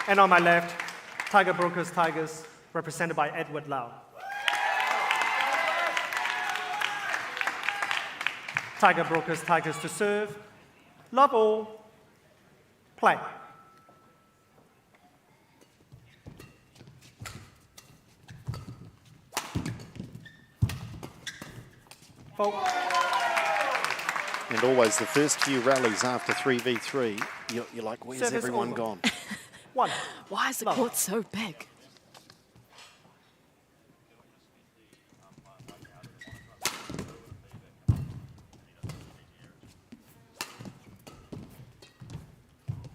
And on my left, Tiger Brokers Tigers, represented by Edward Lau. Tiger Brokers Tigers to serve. Love all. Play. Fault. And always the first few rallies after 3v3, you're like, where's Service everyone over. gone? One. Why is the Love. court so big?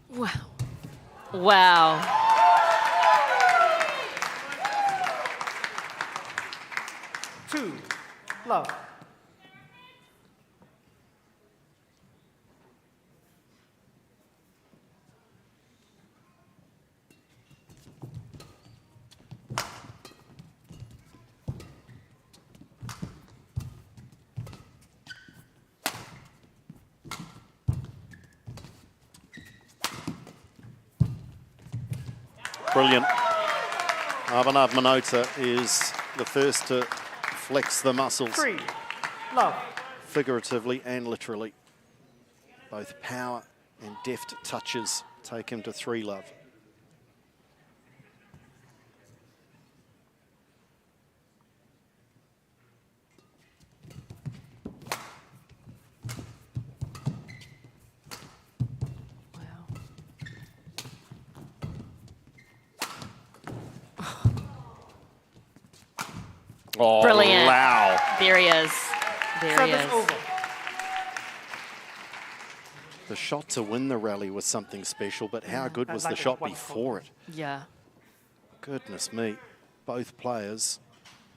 Wow. Wow. Two. Love. Brilliant. Abhinav Manota is the first to flex the muscles. Three. Love. figuratively and literally. Both power and deft touches take him to 3-love. Oh, Brilliant. wow. There he is. There he is. Over. The shot to win the rally was something special, but how good was the shot before it? Yeah. Goodness me. Both players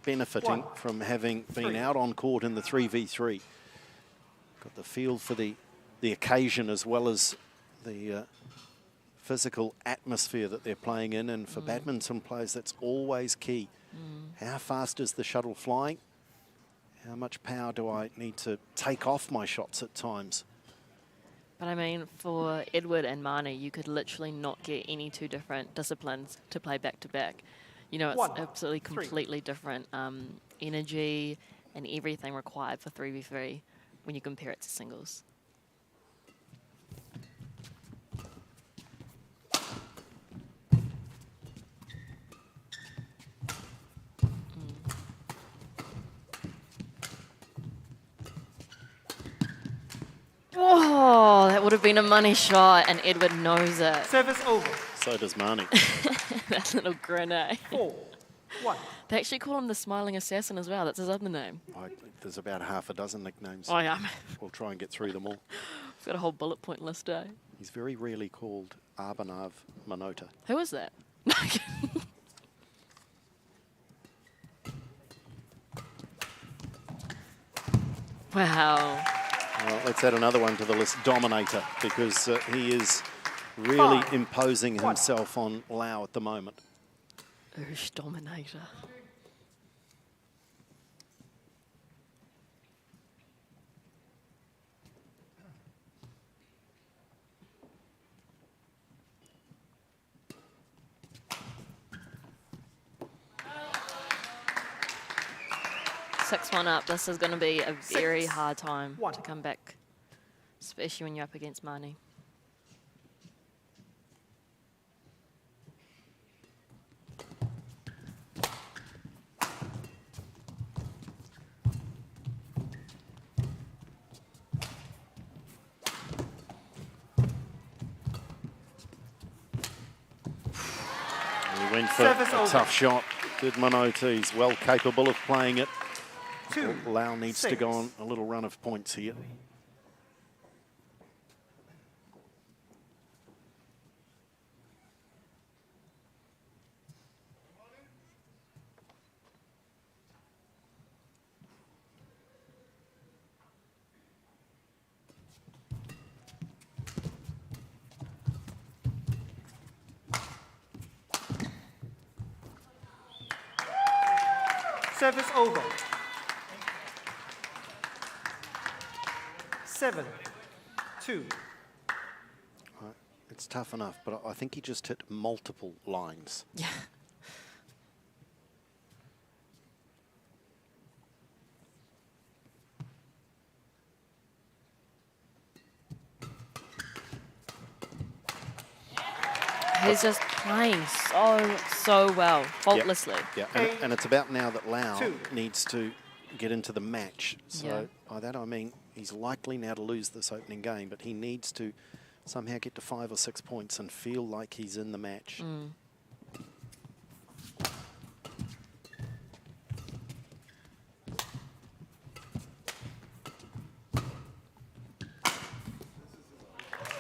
benefiting from having been out on court in the 3v3. Got the feel for the occasion as well as the physical atmosphere that they're playing in, and for badminton players that's always key. How fast is the shuttle flying? How much power do I need to take off my shots at times? But I mean, for Edward and Marnie, you could literally not get any two different disciplines to play back to back. You know, it's absolutely completely different energy and everything required for 3v3 when you compare it to singles. Oh, that would have been a money shot, and Edward knows it. Service over. So does Marnie. That little grin, eh? 4-1. They actually call him the Smiling Assassin as well. That's his other name. There's about half a dozen nicknames. Oh, yeah. We'll try and get through them all. We've got a whole bullet point list, eh? He's very rarely called Abhinav Manota. Who is that? Wow. Well, let's add another one to the list, Dominator, because he is really imposing himself on Lau at the moment. Ursh Dominator. Six one up. This is going to be a very hard time to come back, especially when you're up against Marnie. He went for a tough shot. Did Manota. He's well capable of playing it. Lau needs to go on a little run of points here. Service over. 7-2. It's tough enough, but I think he just hit multiple lines. Yeah. He's just playing so well, faultlessly. Yeah, and it's about now that Lau needs to get into the match. So by that I mean he's likely now to lose this opening game, but he needs to somehow get to 5 or 6 points and feel like he's in the match.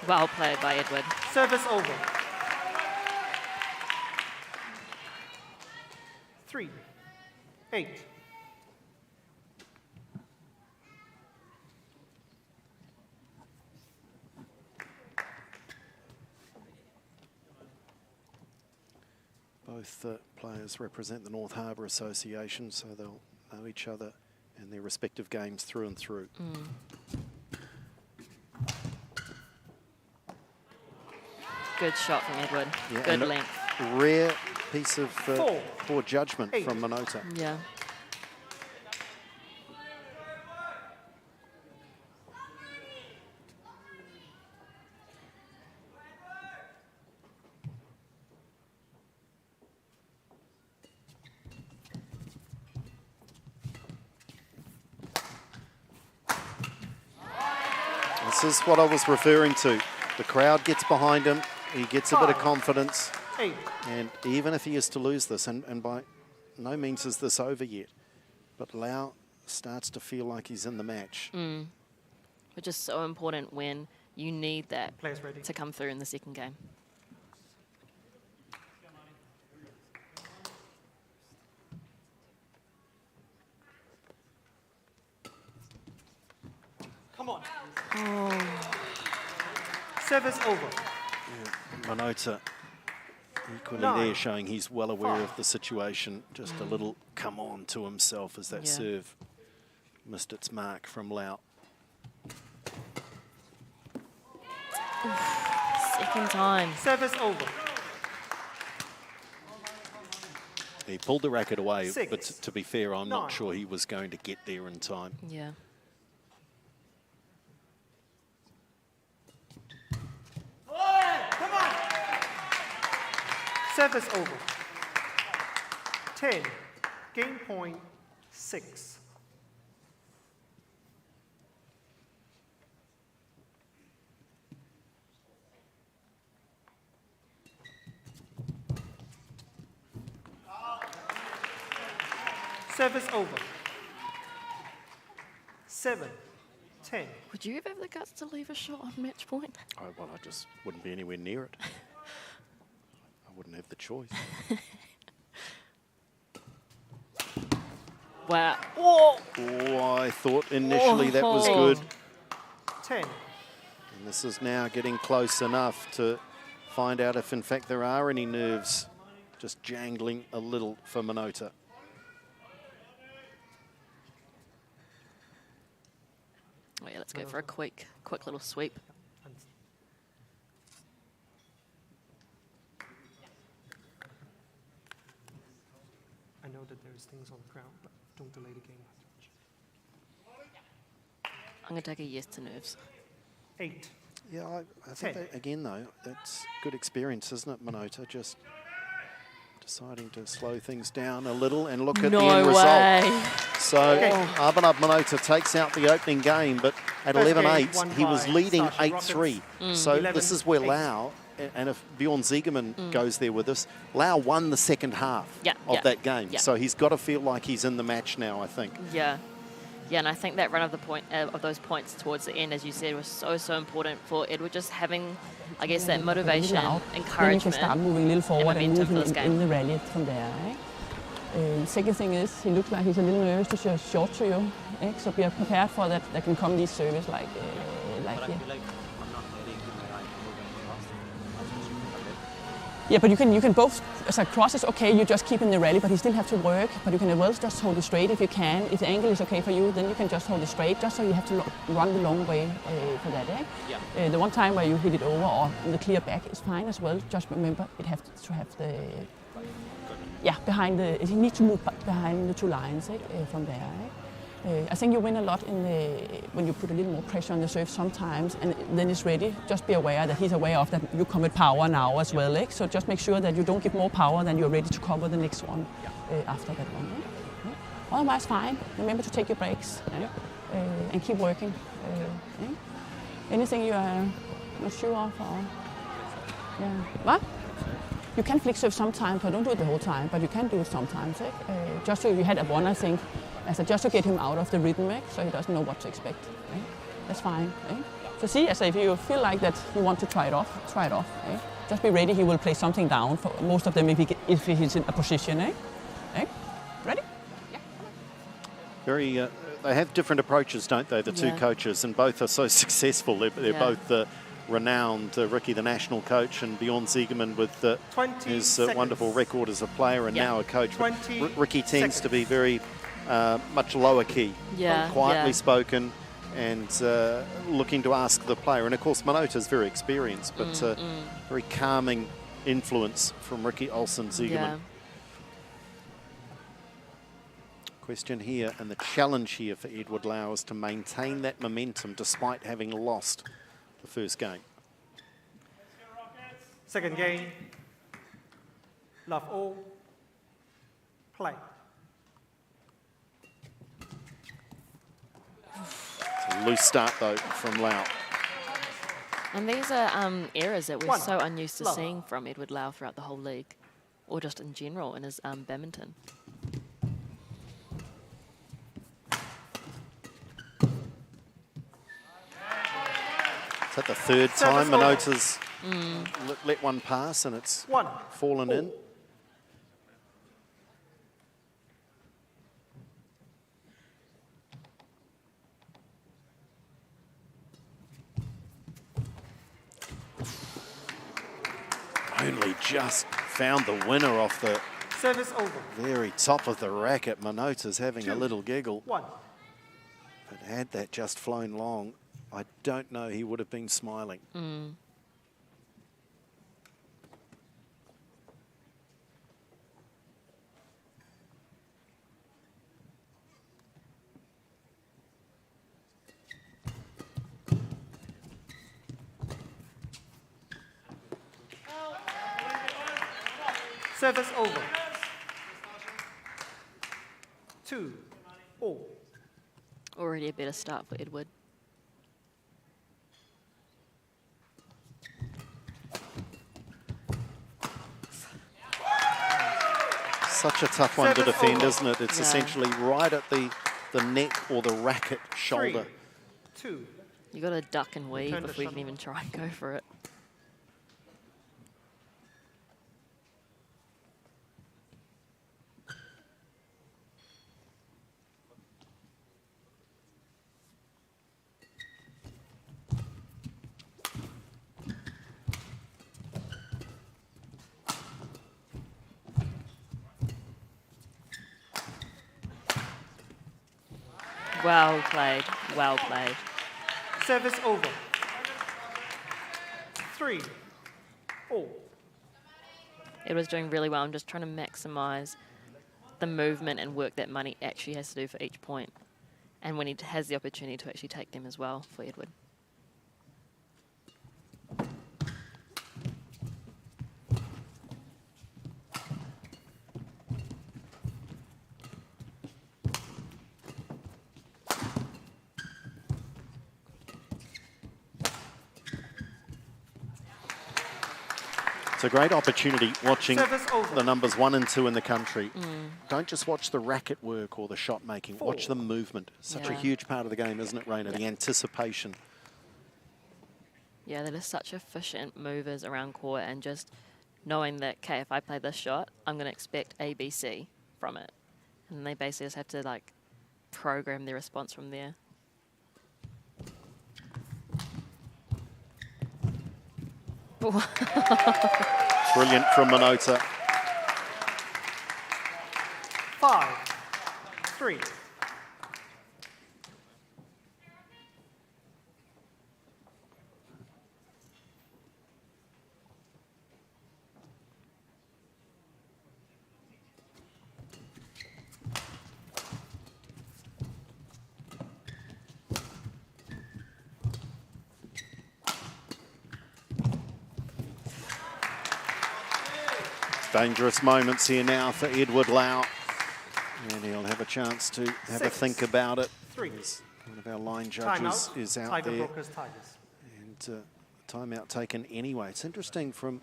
Well played by Edward. Service over. 3-8. Both players represent the North Harbour Association, so they'll know each other and their respective games through and through. Good shot from Edward. Yeah, Good and length. a rare piece of poor judgment from Manota. Yeah. This is what I was referring to. The crowd gets behind him. He gets a bit of confidence. 8. And even if he is to lose this, and by no means is this over yet, but Lau starts to feel like he's in the match. Which is so important when you need that Players ready. to come through in the second game. Come on. Oh. Service over. Yeah, Manota equally 9. there, showing he's well aware 5. of the situation. Just a little come on to himself as that serve missed its mark from Lau. Second time. Service over. He pulled the racket away, 6. but to be fair, I'm 9. not sure he was going to get there in time. Yeah. Come on. Service over. 10. Game point 6. Service over. 7. 10. Would you ever have the guts to leave a shot on match point? Oh, well, I just wouldn't be anywhere near it. I wouldn't have the choice. Wow. Whoa. Oh, I thought initially that was good. 10. And this is now getting close enough to find out if, in fact, there are any nerves just jangling a little for Manota. Oh yeah, let's go for a quick little sweep. I know that there's things on the ground, but don't delay the game. I'm going to take a yes to nerves. 8. Yeah, I think, 10. that, again, though, that's good experience, isn't it, Manota? Just deciding to slow things down a little and look at the end result. So Abhinav Manota takes out the opening game, but at 11-8, he was leading 8-3. So this is where Lau, and if Bjorn Ziegerman goes there with us, Lau won the second half of that game. So he's got to feel like he's in the match now, I think. Yeah. Yeah, and I think that run of those points towards the end, as you said, was so important for Edward, just having, I guess, that motivation, encouragement, then you can start moving a little forward and momentum moving in the rally from there. Second thing is, he looks like he's a little nervous to show short to you. So be prepared for that. There can come these service like here. Yeah, but you can both, as a cross is okay, you just keep in the rally, but you still have to work, but you can as well just hold it straight if you can. If the angle is okay for you, then you can just hold it straight, just so you have to run the long way for that. The one time where you hit it over or in the clear back is fine as well. Just remember, it has to have the, behind the, you need to move behind the two lines from there. I think you win a lot when you put a little more pressure on the serve sometimes, and then it's ready. Just be aware that he's aware of that you come with power now as well. So just make sure that you don't give more power than you're ready to cover the next one after that one. Otherwise, fine. Remember to take your breaks and keep working. Anything you are not sure of? What? You can flick serve sometimes, but don't do it the whole time. But you can do it sometimes. Just so you had a one, I think. Just to get him out of the rhythm, so he doesn't know what to expect. That's fine. So see, if you feel like that you want to try it off, try it off. Just be ready, he will play something down for most of them if he's in a position. Ready? Yeah. Very, they have different approaches, don't they, the two coaches, and both are so successful. They're both renowned, Ricky, the national coach, and Bjorn Ziegerman with his wonderful record as a player and now a coach. But Ricky tends to be very much lower key, quietly spoken, and looking to ask the player. And of course, Manota is very experienced, but very calming influence from Ricky Olsen Ziegerman. Question here, and the challenge here for Edward Lau is to maintain that momentum despite having lost the first game. Second game. Love all. Play. It's a loose start though from Lau. And these are errors that we're One. so unused to Love. seeing from Edward Lau throughout the whole league, or just in general in his badminton. Is that the third time Manota's let one pass and it's One. fallen in? Only just found the winner off the Service over. very top of the racket. Manota's having a 2. little giggle. 1. But had that just flown long, I don't know he would have been smiling. Service over. 2. All. Already a better start for Edward. Such a tough one to Service defend, over. isn't it? It's Yeah. essentially right at the neck or the racket shoulder. 3. 2. You got to duck and weave Turn the before you can shuttle. even try and go for it. Well played, well played. Service over. 3. All. Edward's doing really well. I'm just trying to maximise the movement and work that Money actually has to do for each point. And when he has the opportunity to actually take them as well for Edward. It's a great opportunity watching Service over. the numbers 1 and 2 in the country. Don't just watch the racket work or the shot making. 4. Watch the movement. Such a Yeah. huge part of the game, isn't it, Raina? The anticipation. Yeah, they're just such efficient movers around court and just knowing that, okay, if I play this shot, I'm going to expect A, B, C from it. And they basically just have to, like, program their response from there. Brilliant from Manota. 5. 3. Dangerous moments here now for Edward Lau. And he'll have a chance to have a 6. think about it. 3. One of our line judges Timeout. is out Tiger there. Brokers Tigers. And timeout taken anyway. It's interesting from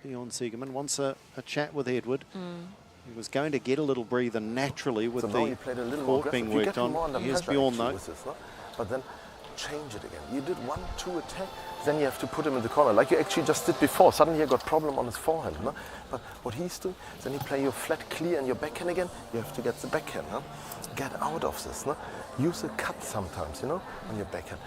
Bjorn Siegerman. Wants a chat with Edward. He was going to get a little breather naturally with So now the you played a little more court being aggressive. You worked get him more on. under Here's pressure Bjorn actually though. with this, no? But then change it again. You did 1-2 attack, then you have to put him in the corner, like you actually just did before. Suddenly you got problem on his forehand, no? But what he's doing, then you play your flat clear and your backhand again, you have to get the backhand, no? Get out of this, no? Use a cut sometimes, you know, on your backhand.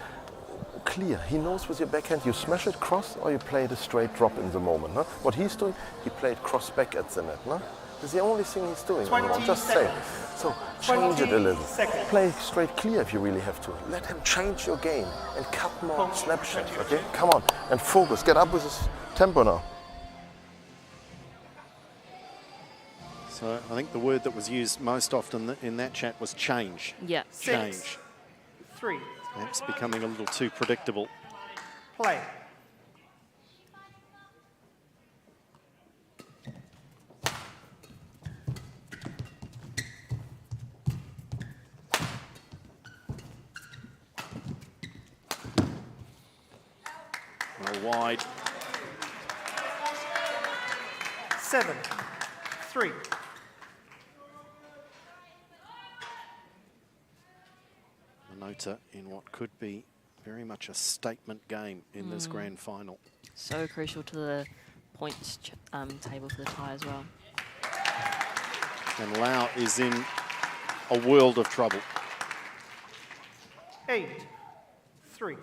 Clear, he knows with your backhand you smash it cross or you play it a straight drop in the moment, no? What he's doing, he played cross back at the net, no? It's the only thing he's doing. 20 I'm just saying. seconds. So change it a little. 20 seconds. Play straight clear if you really have to. Let him change your game and cut more snapshots, okay? Come on, and focus. Get up with his tempo now. So I think the word that was used most often in that chat was change. Yeah. Change. 3. Perhaps becoming a little too predictable. Play. wide. 7-3. Manota in what could be very much a statement game in this grand final. So crucial to the points table for the tie as well. And Lau is in a world of trouble. 8-3.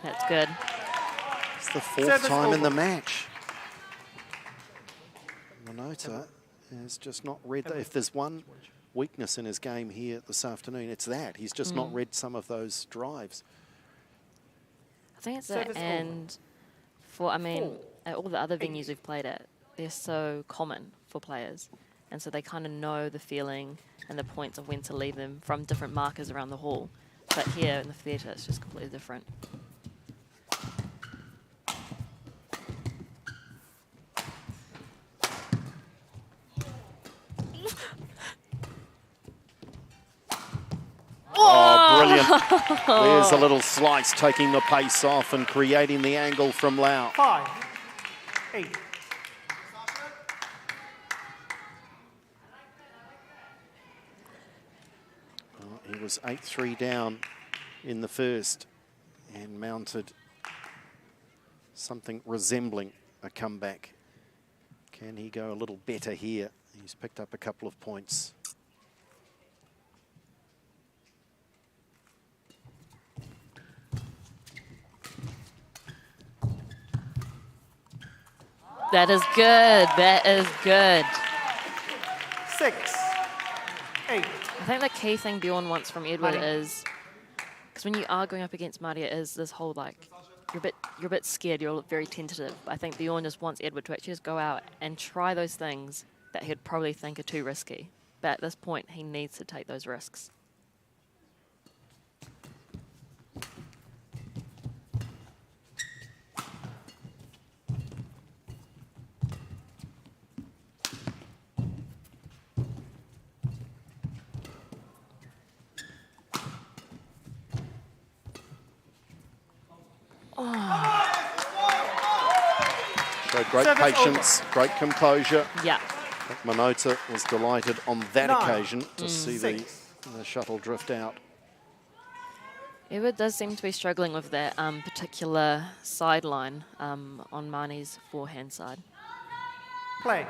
That's good. It's the fourth Service time in over. the match. Manota has just not read that. If there's one weakness in his game here this afternoon, it's that. He's just not read some of those drives. I think it's Service that, over. and for, I mean, at all the other venues we've played at, they're so common for players. And so they kind of know the feeling and the points of when to leave them from different markers around the hall. But here in the theatre, it's just completely different. Oh, brilliant. There's a little slice taking the pace off and creating the angle from Lau. 5-8. Well, he was 8-3 down in the first and mounted something resembling a comeback. Can he go a little better here? He's picked up a couple of points. That is good. That is good. 6-8. I think the key thing Bjorn wants from Edward Marty. is, because when you are going up against Maria, is this whole like, you're a bit scared, you're very tentative. I think Bjorn just wants Edward to actually just go out and try those things that he'd probably think are too risky. But at this point, he needs to take those risks. Showed great Service patience, great composure. Yeah. Manota was delighted on that 9, occasion to see 6. the shuttle drift out. Edward does seem to be struggling with that particular sideline on Marnie's forehand side. Play.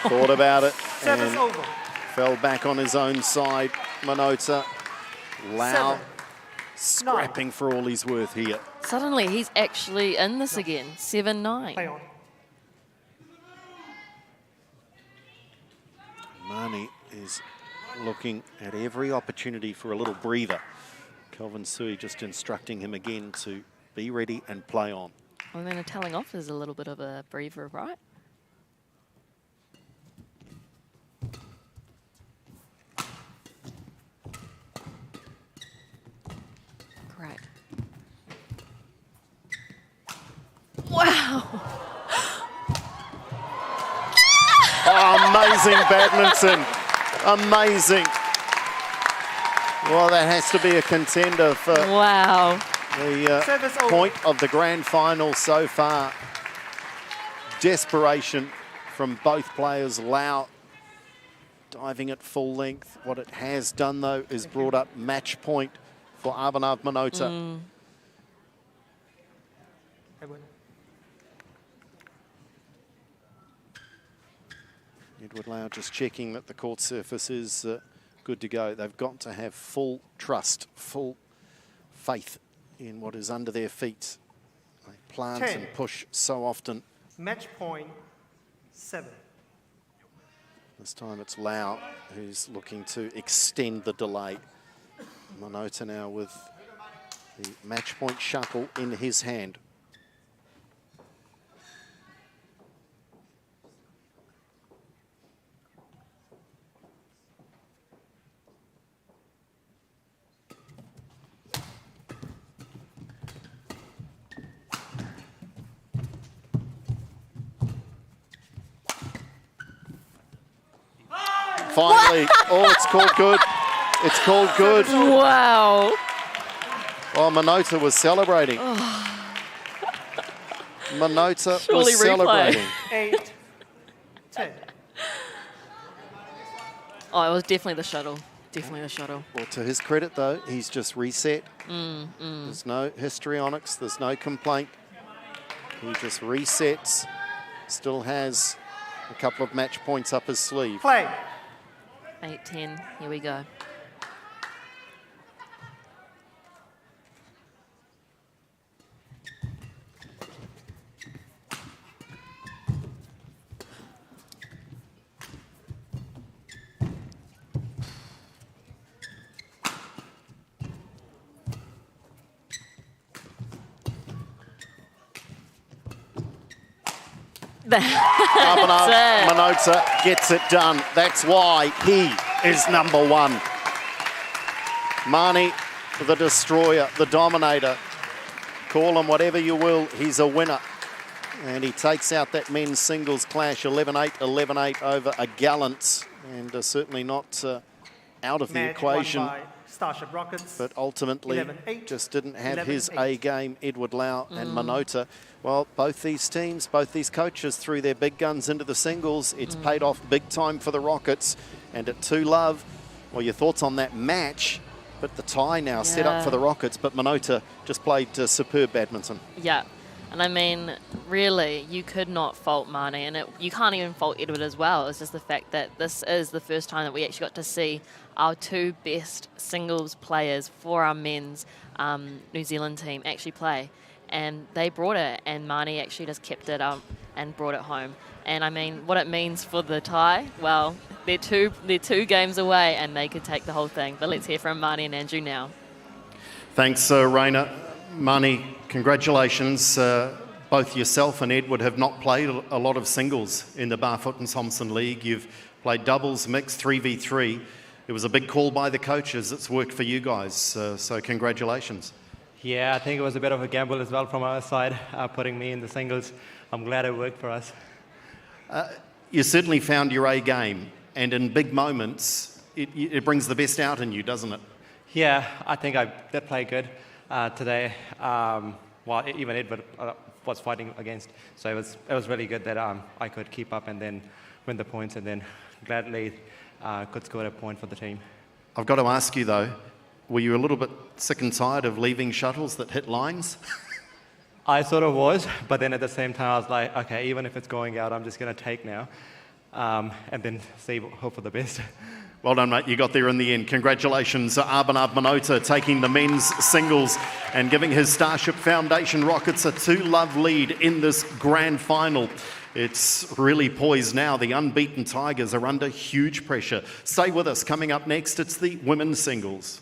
Thought about it Service and over. fell back on his own side. Manota, Lau, 7, scrapping for all he's worth here. Suddenly, he's actually in this again. 7-9. Play on. Marnie is looking at every opportunity for a little breather. Kelvin Sui just instructing him again to be ready and play on. And then a telling off is a little bit of a breather, right? Great. Wow. Oh, amazing badminton. Amazing. Well, that has to be a contender for Wow. the Service over. point of the grand final so far. Desperation from both players. Lau diving at full length. What it has done, though, is brought up match point for Abhinav Manota. Edward. Edward Lau just checking that the court surface is good to go. They've got to have full trust, full faith in what is under their feet. They plant 10. and push so often. Match point 7. This time it's Lau who's looking to extend the delay. Manota now with the match point shuttle in his hand. Finally, oh, it's called good. It's called good. Wow. Oh, Manota was celebrating. Manota Surely was replay. celebrating. 8-10. Oh, it was definitely the shuttle. Definitely the shuttle. Well, to his credit, though, he's just reset. There's no histrionics. There's no complaint. He just resets. Still has a couple of match points up his sleeve. Play. 8-10. Here we go. Manota gets it done. That's why he is number one. Mani, the destroyer, the dominator. Call him whatever you will, he's a winner. And he takes out that men's singles clash, 11-8, 11-8 over a Gallant. And certainly not out of the Match equation. won by Starship Rockets. But ultimately 11-8, just didn't have his 11-8. A game, Edward Lau and Manota. Well, both these teams, both these coaches threw their big guns into the singles. It's paid off big time for the Rockets. And at 2-love, well, your thoughts on that match, but the tie now set up for the Rockets, but Manota just played superb badminton. Yeah. And I mean, really, you could not fault Mani, and you can't even fault Edward as well. It's just the fact that this is the first time that we actually got to see our two best singles players for our men's New Zealand team actually play. And they brought it, and Mani actually just kept it up and brought it home. And I mean, what it means for the tie, well, they're two games away, and they could take the whole thing. But let's hear from Mani and Andrew now. Thanks, Raina. Mani, congratulations. Both yourself and Edward have not played a lot of singles in the Barfoot and Thompson League. You've played doubles, mixed, 3v3. It was a big call by the coaches. It's worked for you guys, so congratulations. Yeah, I think it was a bit of a gamble as well from our side, putting me in the singles. I'm glad it worked for us. You certainly found your A game, and in big moments, it brings the best out in you, doesn't it? Yeah, I think I did play good today. Well, even Edward was fighting against, so it was really good that I could keep up and then win the points, and then gladly could score a point for the team. I've got to ask you though, were you a little bit sick and tired of leaving shuttles that hit lines? I sort of was, but then at the same time I was like, okay, even if it's going out, I'm just going to take now, and then hope for the best. Well done, mate. You got there in the end. Congratulations, Abhinav Manota taking the men's singles and giving his Starship Foundation Rockets a 2-love lead in this grand final. It's really poised now. The unbeaten Tigers are under huge pressure. Stay with us. Coming up next, it's the women's singles.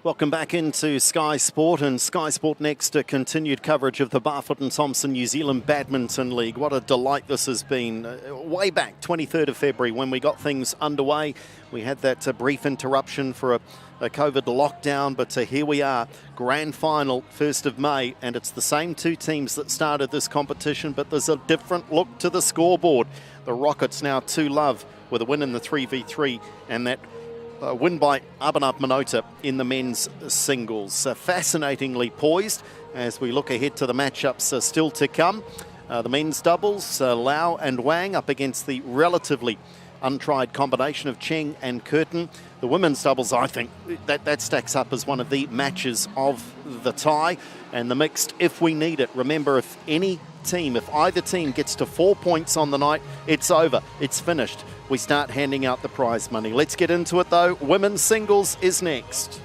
Welcome back into Sky Sport and Sky Sport Next, continued coverage of the Barfoot and Thompson New Zealand Badminton League. What a delight this has been. Way back, 23rd of February, when we got things underway. We had that brief interruption for a COVID lockdown, but here we are, grand final, 1st of May, and it's the same two teams that started this competition, but there's a different look to the scoreboard. The Rockets now 2-love with a win in the 3v3, and that win by Manota in the men's singles. Fascinatingly poised as we look ahead to the matchups still to come. The men's doubles, Lau and Wang up against the relatively untried combination of Cheng and Curtin. The women's doubles, I think, that stacks up as one of the matches of the tie. And the mixed, if we need it. Remember, if either team gets to 4 points on the night, it's over. It's finished. We start handing out the prize money. Let's get into it, though. Women's singles is next.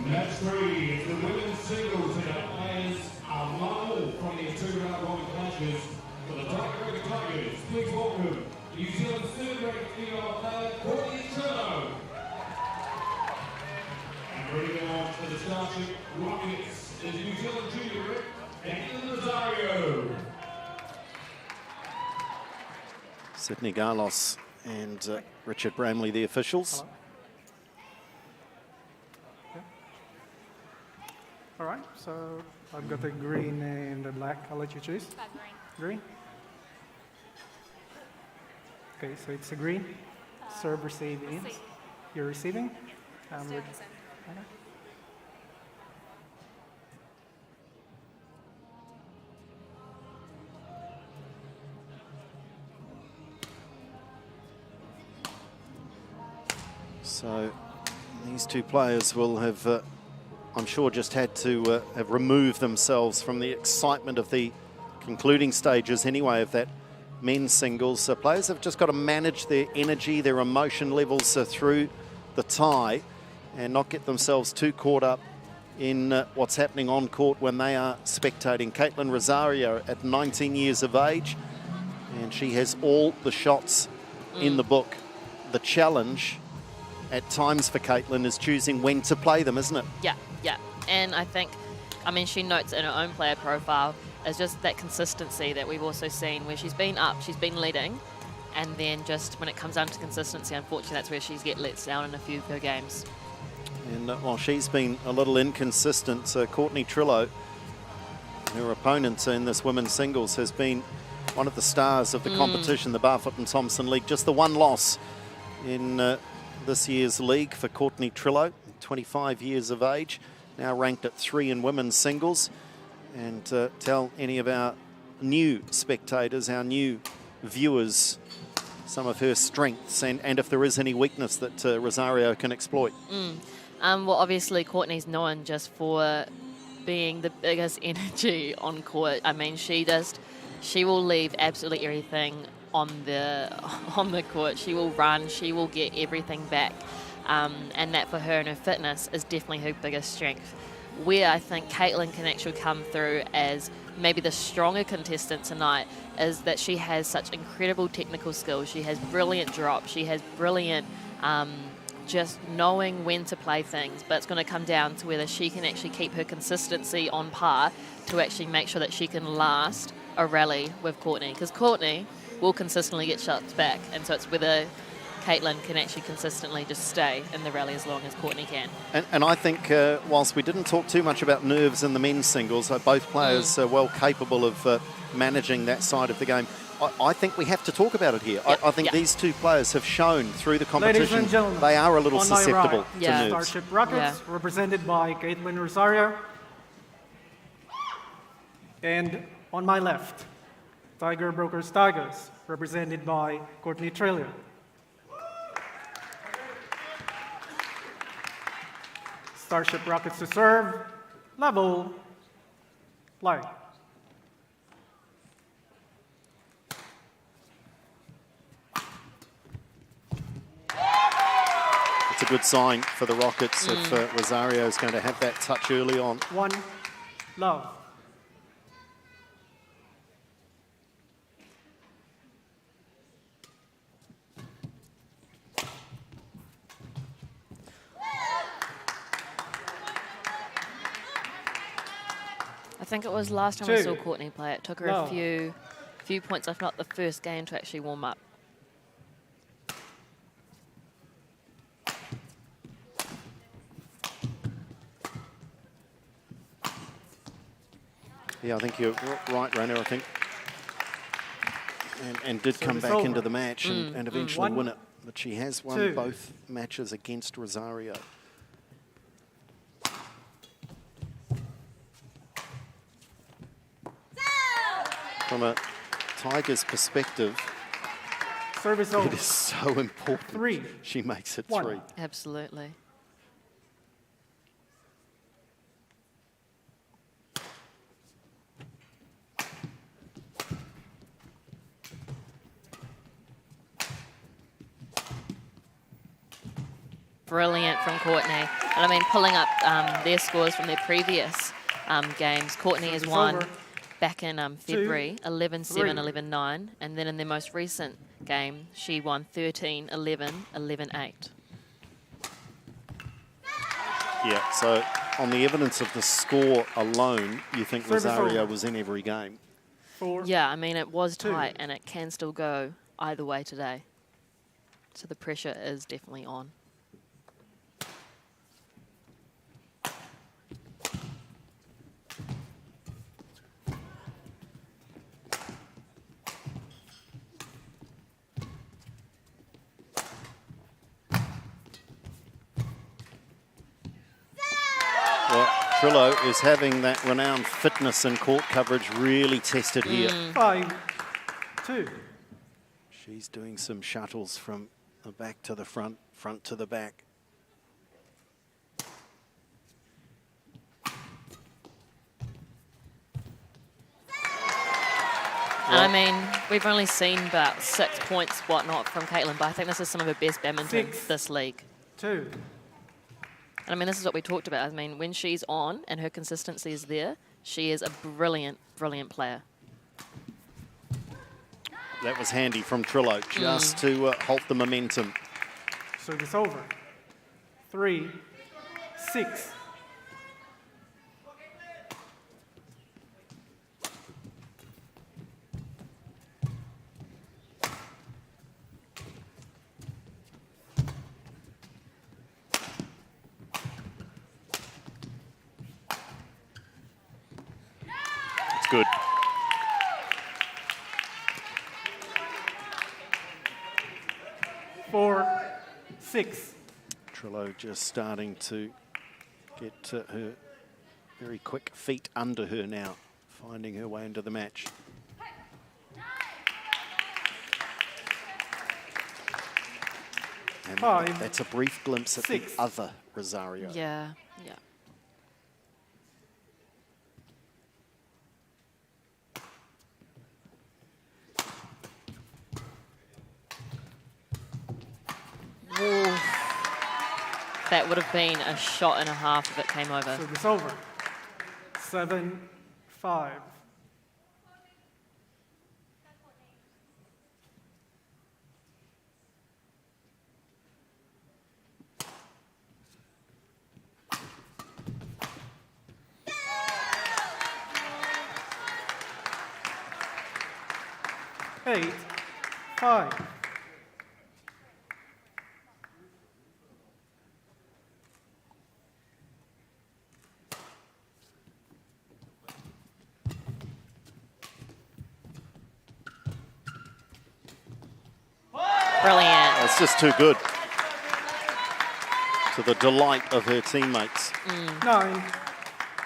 Match 3 is the women's singles, and our players are 1-1 from these two-round robin clashes. For the Tigers, please welcome New Zealand's third-ranked female player, Courtney Trillo. And bringing on to the Starship Rockets is New Zealand junior rep, Anthony Rosario. Sydney Garlos and Richard Bramley, the officials. Yeah. All right, so I've got the green and the black. I'll let you choose. Green. Okay, so it's a green. Serve, receive, in. You're receiving. Okay. So these two players will have, I'm sure, just had to have removed themselves from the excitement of the concluding stages anyway of that men's singles. Players have just got to manage their energy, their emotion levels through the tie and not get themselves too caught up in what's happening on court when they are spectating. Caitlin Rosario at 19 years of age, and she has all the shots in the book. The challenge at times for Caitlin is choosing when to play them, isn't it? Yeah. And I think, she notes in her own player profile is just that consistency that we've also seen where she's been up, she's been leading, and then just when it comes down to consistency, unfortunately, that's where she's get let down in a few of her games. And while she's been a little inconsistent, Courtney Trillo, her opponent in this women's singles, has been one of the stars of the competition, the Barfoot and Thompson League. Just the one loss in this year's league for Courtney Trillo, 25 years of age, now ranked at 3 in women's singles. And tell any of our new spectators, our new viewers, some of her strengths and if there is any weakness that Rosario can exploit. Well, obviously, Courtney's known just for being the biggest energy on court. She will leave absolutely everything on the court. She will run, she will get everything back. And that for her and her fitness is definitely her biggest strength. Where I think Caitlin can actually come through as maybe the stronger contestant tonight is that she has such incredible technical skills. She has brilliant drop. She has brilliant just knowing when to play things. But it's going to come down to whether she can actually keep her consistency on par to actually make sure that she can last a rally with Courtney. Because Courtney will consistently get shots back. And so it's whether Caitlin can actually consistently just stay in the rally as long as Courtney can. And I think whilst we didn't talk too much about nerves in the men's singles, both players are well capable of managing that side of the game. I think we have to talk about it here. I think these two players have shown through the competition Ladies and gentlemen, they are a little susceptible right, to nerves. Starship Rockets, represented by Caitlin Rosario. And on my left, Tiger Brokers Tigers, represented by Courtney Trillo. Starship Rockets to serve, level, play. It's a good sign for the Rockets if Rosario is going to have that touch early on. 1-love. think it was last time we 2. saw Courtney play. It took her No. a few points, if not the first game, to actually warm up. Yeah, I think you're right, Rainer. I think, and did come Service back over. into the match and eventually 1, win it. But she has won 2. both matches against Rosario. From a Tigers perspective, Service over. it is so important 3. she makes it 1. 3. Absolutely. Brilliant from Courtney. And I mean, pulling up their scores from their previous games, Courtney has won over. back in February, 11-7, 3. 11-9. And then in their most recent game, she won 13-11, 11-8. Yeah, so on the evidence of the score alone, you think Service Rosario over. was in every game. 4. Yeah, I mean, it was 2. tight and it can still go either way today. So the pressure is definitely on. Well, Trillo is having that renowned fitness and court coverage really tested here. 5. 2. She's doing some shuttles from the back to the front, front to the back. And I mean, we've only seen about 6 points, whatnot, from Caitlin, but I think this is some of her best badminton 6. this league. 2. And I mean, this is what we talked about. I mean, when she's on and her consistency is there, she is a brilliant, brilliant player. That was handy from Trillo, just to halt the momentum. Service over. 3. 6. It's good. Four. 6. Trillo just starting to get her very quick feet under her now, finding her way into the match. And 5. that's a brief glimpse at 6. the other Rosario. Yeah, yeah. Whoa. That would have been a shot and a half if it came over. Service over. 7. 5. Eight. 5. Brilliant. It's just too good. To the delight of her teammates. 9.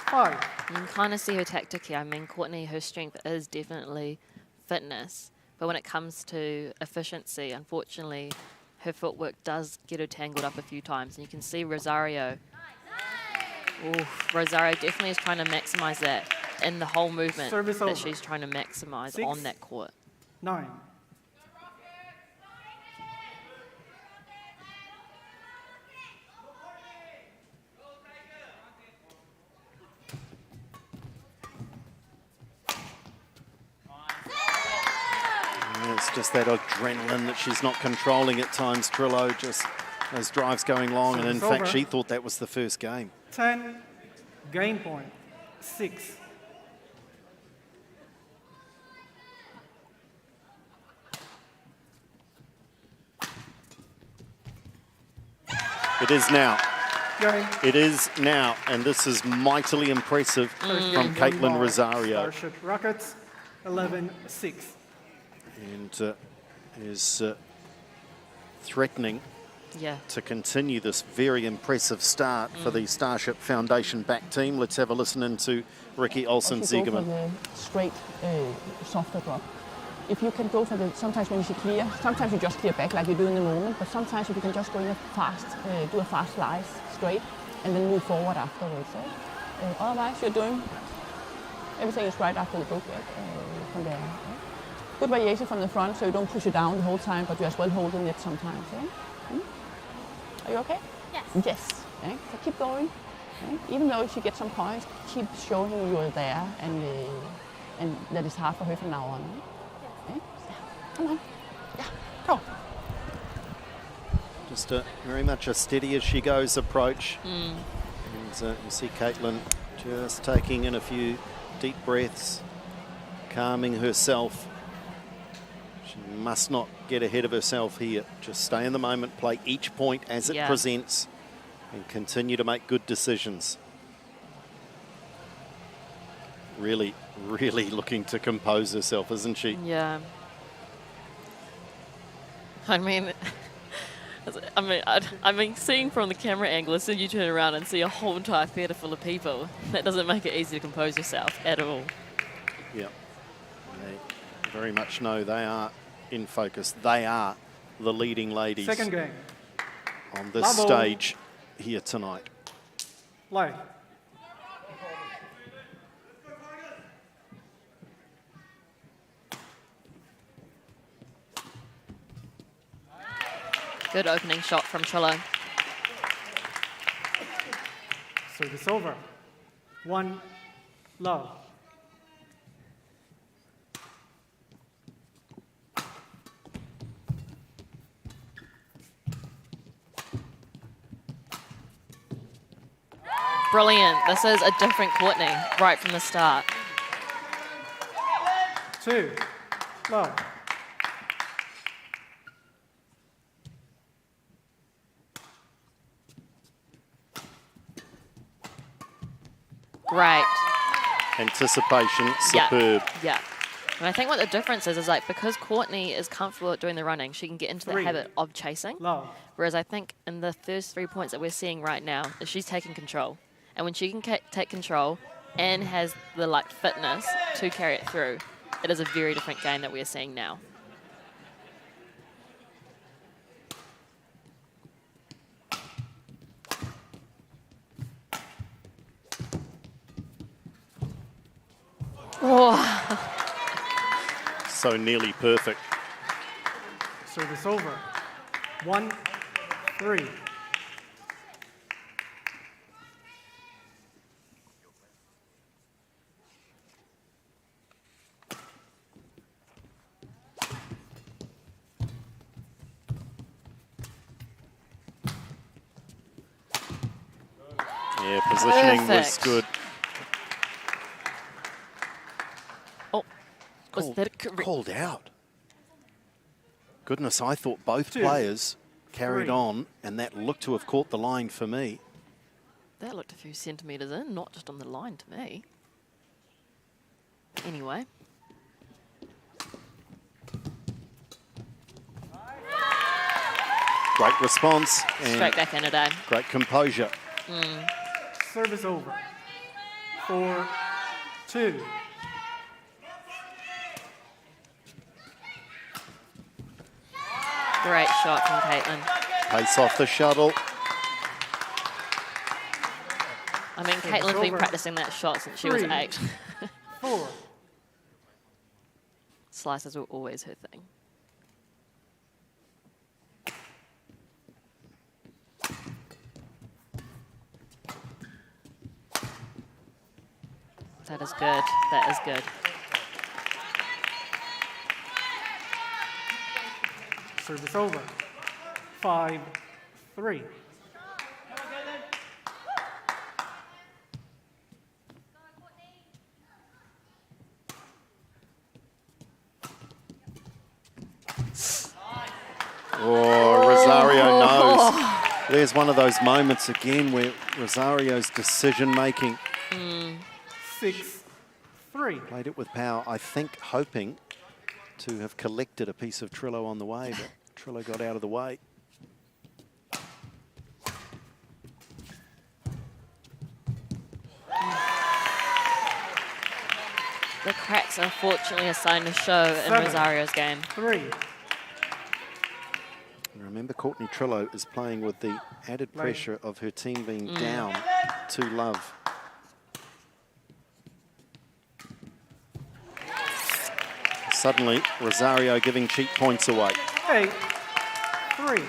5. You can kind of see her tactic here. I mean, Courtney, her strength is definitely fitness. But when it comes to efficiency, unfortunately, her footwork does get her tangled up a few times. And you can see Rosario. Oof, Rosario definitely is trying to maximize that in the whole movement Service that over. she's trying to maximize 6. on that court. 9. It's just that adrenaline that she's not controlling at times, Trillo, just those drives going long. And in It's fact, over. she thought that was the first game. 10. Game point. 6. It is now. Going. It is now, and this is mightily impressive from Caitlin Rosario. Starship Rockets, 11-6. And is threatening to continue this very impressive start for the Starship Foundation back team. Let's have a listen into Ricky Olsen-Ziegerman. Go for the straight, softer drop. If you can go for the, sometimes when you see clear, sometimes you just clear back like you do in the moment, but sometimes if you can just go in a fast, do a fast slice straight, and then move forward afterwards. Otherwise, you're doing everything is right after the book from there. Good variation from the front, so you don't push it down the whole time, but you're as well holding it sometimes. Are you okay? Yes. Yes. So keep going. Even though she gets some points, keep showing you're there, and that is hard for her from now on. Come on. Yeah, go. Just very much a steady as she goes approach. And you see Caitlin just taking in a few deep breaths, calming herself. She must not get ahead of herself here. Just stay in the moment, play each point as it presents, and continue to make good decisions. Really, really looking to compose herself, isn't she? Yeah. I mean, seeing from the camera angle, as soon as you turn around and see a whole entire theatre full of people, that doesn't make it easy to compose yourself at all. Yeah. They very much know they are in focus. They are the leading ladies Second game. on this stage here tonight. Play. Good opening shot from Trillo. Service over. 1 love. Brilliant. This is a different Courtney right from the start. 2 love. Great. Anticipation, superb. Yeah. And I think what the difference is like because Courtney is comfortable at doing the running, she can get into the habit of chasing. Love. Whereas I think in the first 3 points that we're seeing right now, is she's taking control. And when she can take control and has the fitness to carry it through, it is a very different game that we're seeing now. Oh. So nearly perfect. Service over. 1-3. Yeah, positioning was good. Oh, was that called out? Goodness, I thought both players carried on, and that looked to have caught the line for me. That looked a few centimetres in, not just on the line to me. Anyway. Great response. And straight back in today. Great composure. Service over. 4-2. Great shot from Caitlin. Pace off the shuttle. I mean, Caitlin's been practicing that shot since she was 8. 4. Slices were always her thing. That is good. That is good. Service over. 5-3. Oh, Rosario knows. There's one of those moments again where Rosario's decision-making 6-3. played it with power, I think hoping to have collected a piece of Trillo on the way, but Trillo got out of the way. The cracks, unfortunately, are starting to show in Rosario's game. 3. And remember, Courtney Trillo is playing with the added pressure of her team being down 2-love. Suddenly, Rosario giving cheap points away. 8-3.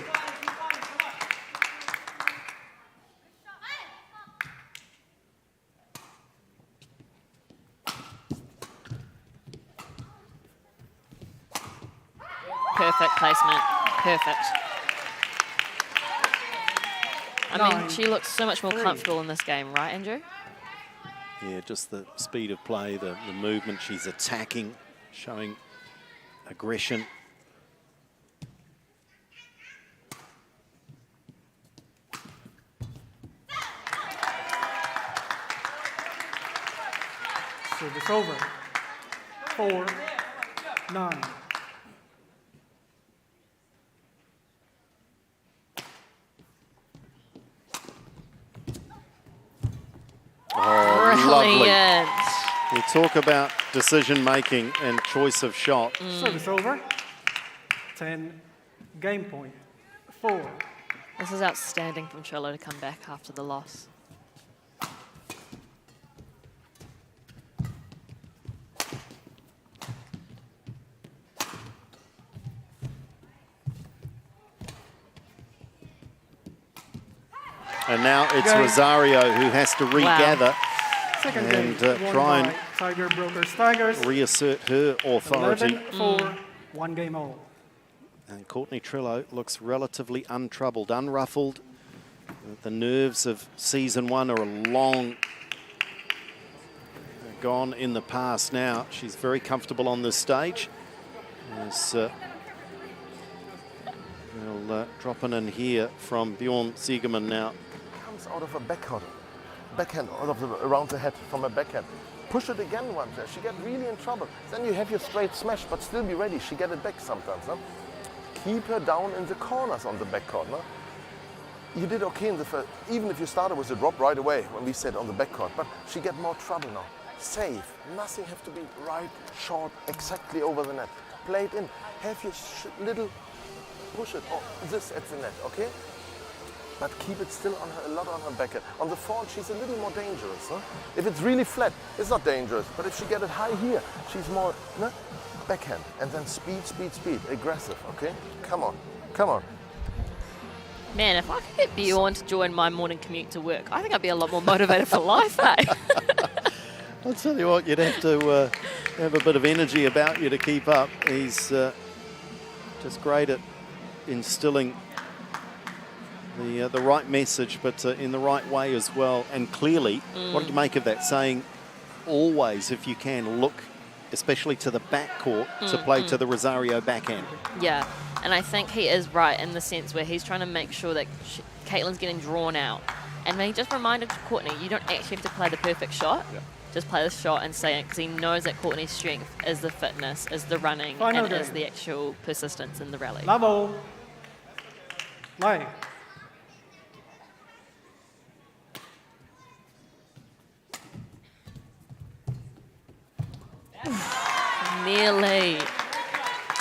Perfect placement. Perfect. I mean, she looks so much more comfortable in this game, right, Andrew? Yeah, just the speed of play, the movement. She's attacking, showing aggression. Service over. 4-9. Brilliant. We talk about decision-making and choice of shot. Service over. 10. Game point. 4. This is outstanding from Trillo to come back after the loss. And now it's Rosario who has to regather and try and Tiger Brokers Tigers. reassert her authority. 11-4. 1 game all. And Courtney Trillo looks relatively untroubled, unruffled. The nerves of season 1 are gone in the past now. She's very comfortable on this stage. As we'll drop in here from Bjorn Siegerman now. Comes out of a backhand out of around the head from a backhand. Push it again once. She get really in trouble. Then you have your straight smash, but still be ready. She get it back sometimes. Huh? Keep her down in the corners on the back corner. You did okay in the first, even if you started with a drop right away when we said on the back court, but she get more trouble now. Safe. Nothing have to be right, short, exactly over the net. Play it in. Have your little push it, or this at the net, okay? But keep it still on her, a lot on her backhand. On the forehand, she's a little more dangerous. Huh? If it's really flat, it's not dangerous. But if she get it high here, she's more backhand. And then speed, speed, speed. Aggressive, okay? Come on, come on. Man, if I could get Bjorn to join my morning commute to work, I think I'd be a lot more motivated for life, eh? I'll tell you what, you'd have to have a bit of energy about you to keep up. He's just great at instilling the right message, but in the right way as well. And clearly, what do you make of that? Saying always, if you can, look especially to the back court to play to the Rosario backhand. Yeah, and I think he is right in the sense where he's trying to make sure that Caitlin's getting drawn out. And he just reminded Courtney, you don't actually have to play the perfect shot. Yeah. Just play the shot and say it, because he knows that Courtney's strength is the fitness, is the running, and is the actual persistence in the rally. Level. Play. Nearly.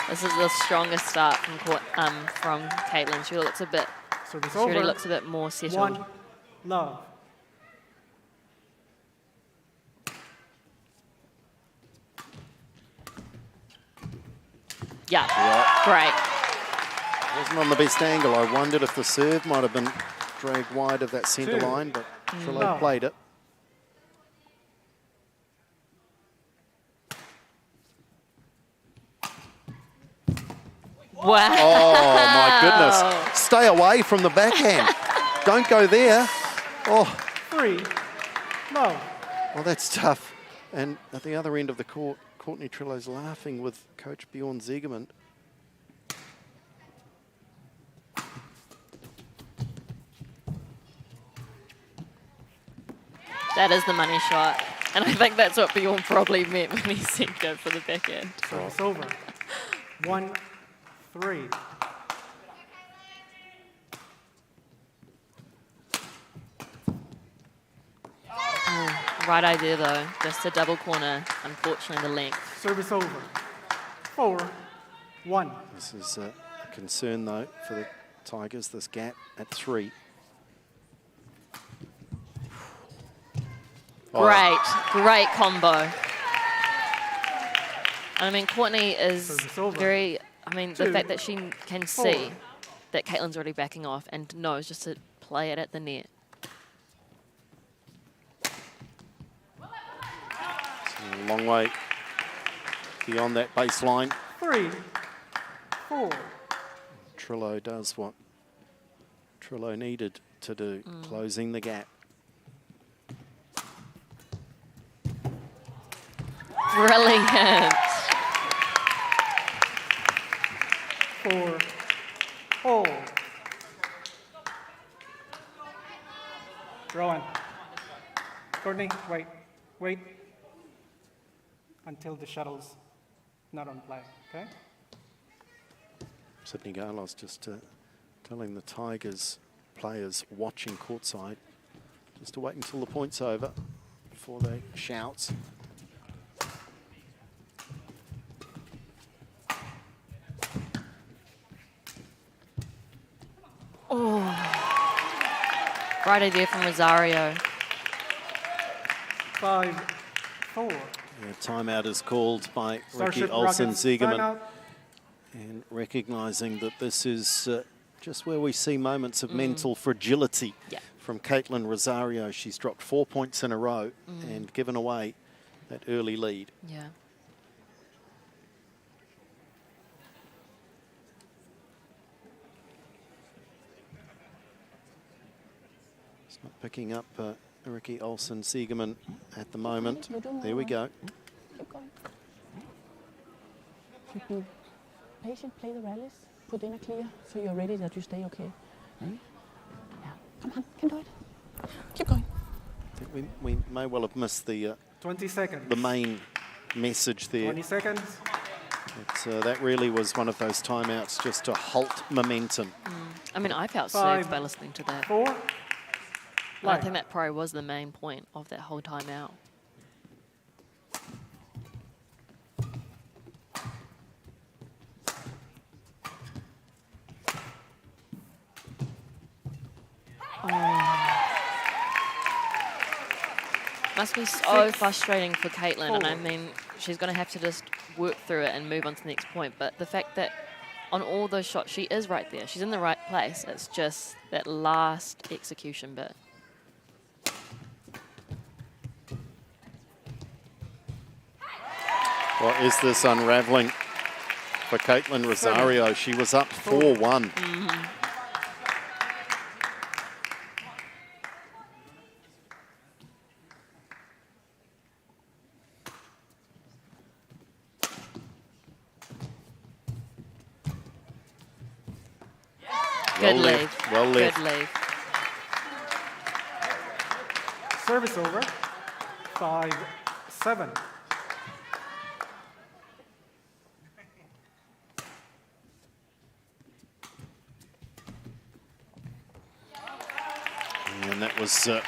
This is the strongest start from Caitlin. She looks a bit. She really looks a bit more settled. 1-love. Yeah. Great. Wasn't on the best angle. I wondered if the serve might have been dragged wide of that centre line, but Trillo played it. Wow. Oh, my goodness. Stay away from the backhand. Don't go there. Oh. 3-love. Well, that's tough. And at the other end of the court, Courtney Trillo's laughing with Coach Bjorn Siegerman. That is the money shot. And I think that's what Bjorn probably meant when he said go for the backhand. Service over. 1-3. Right idea though, just a double corner, unfortunately the length. Service over. 4-1. This is a concern though for the Tigers, this gap at 3. Great combo. I mean, Courtney is very, the fact that she can see that Caitlin's already backing off and knows just to play it at the net. A long way beyond that baseline. 3-4. Trillo does what Trillo needed to do, closing the gap. Brilliant. 4-all. Rowan. Courtney, wait. Until the shuttle's not on play, okay? Sydney Garlos just telling the Tigers players watching courtside just to wait until the point's over before they shout. Right idea from Rosario. 5-4. Yeah, timeout is called by Ricky Starship Olsen Rockets, Siegerman. timeout. And recognising that this is just where we see moments of mental fragility from Caitlin Rosario. She's dropped 4 points in a row and given away that early lead. Yeah. It's not picking up Ricky Olsen Siegerman at the moment. There we go. Keep going. Keep being patient, play the rallies, put in a clear so you're ready that you stay okay. Yeah, come on, can do it. Keep going. I think we may well have missed the 20 seconds. the main message there. 20 seconds. That really was one of those timeouts just to halt momentum. I mean, I felt soothed by listening to that. 4. And I think that probably was the main point of that whole timeout. Must be so frustrating for Caitlin, and I mean, she's going to have to just work through it and move on to the next point. But the fact that on all those shots, she is right there. She's in the right place. It's just that last execution bit. What is this unravelling for Caitlin Rosario? She was up 4-1. Good leave. Well left. Good leave. Service over. 5-7. And that was a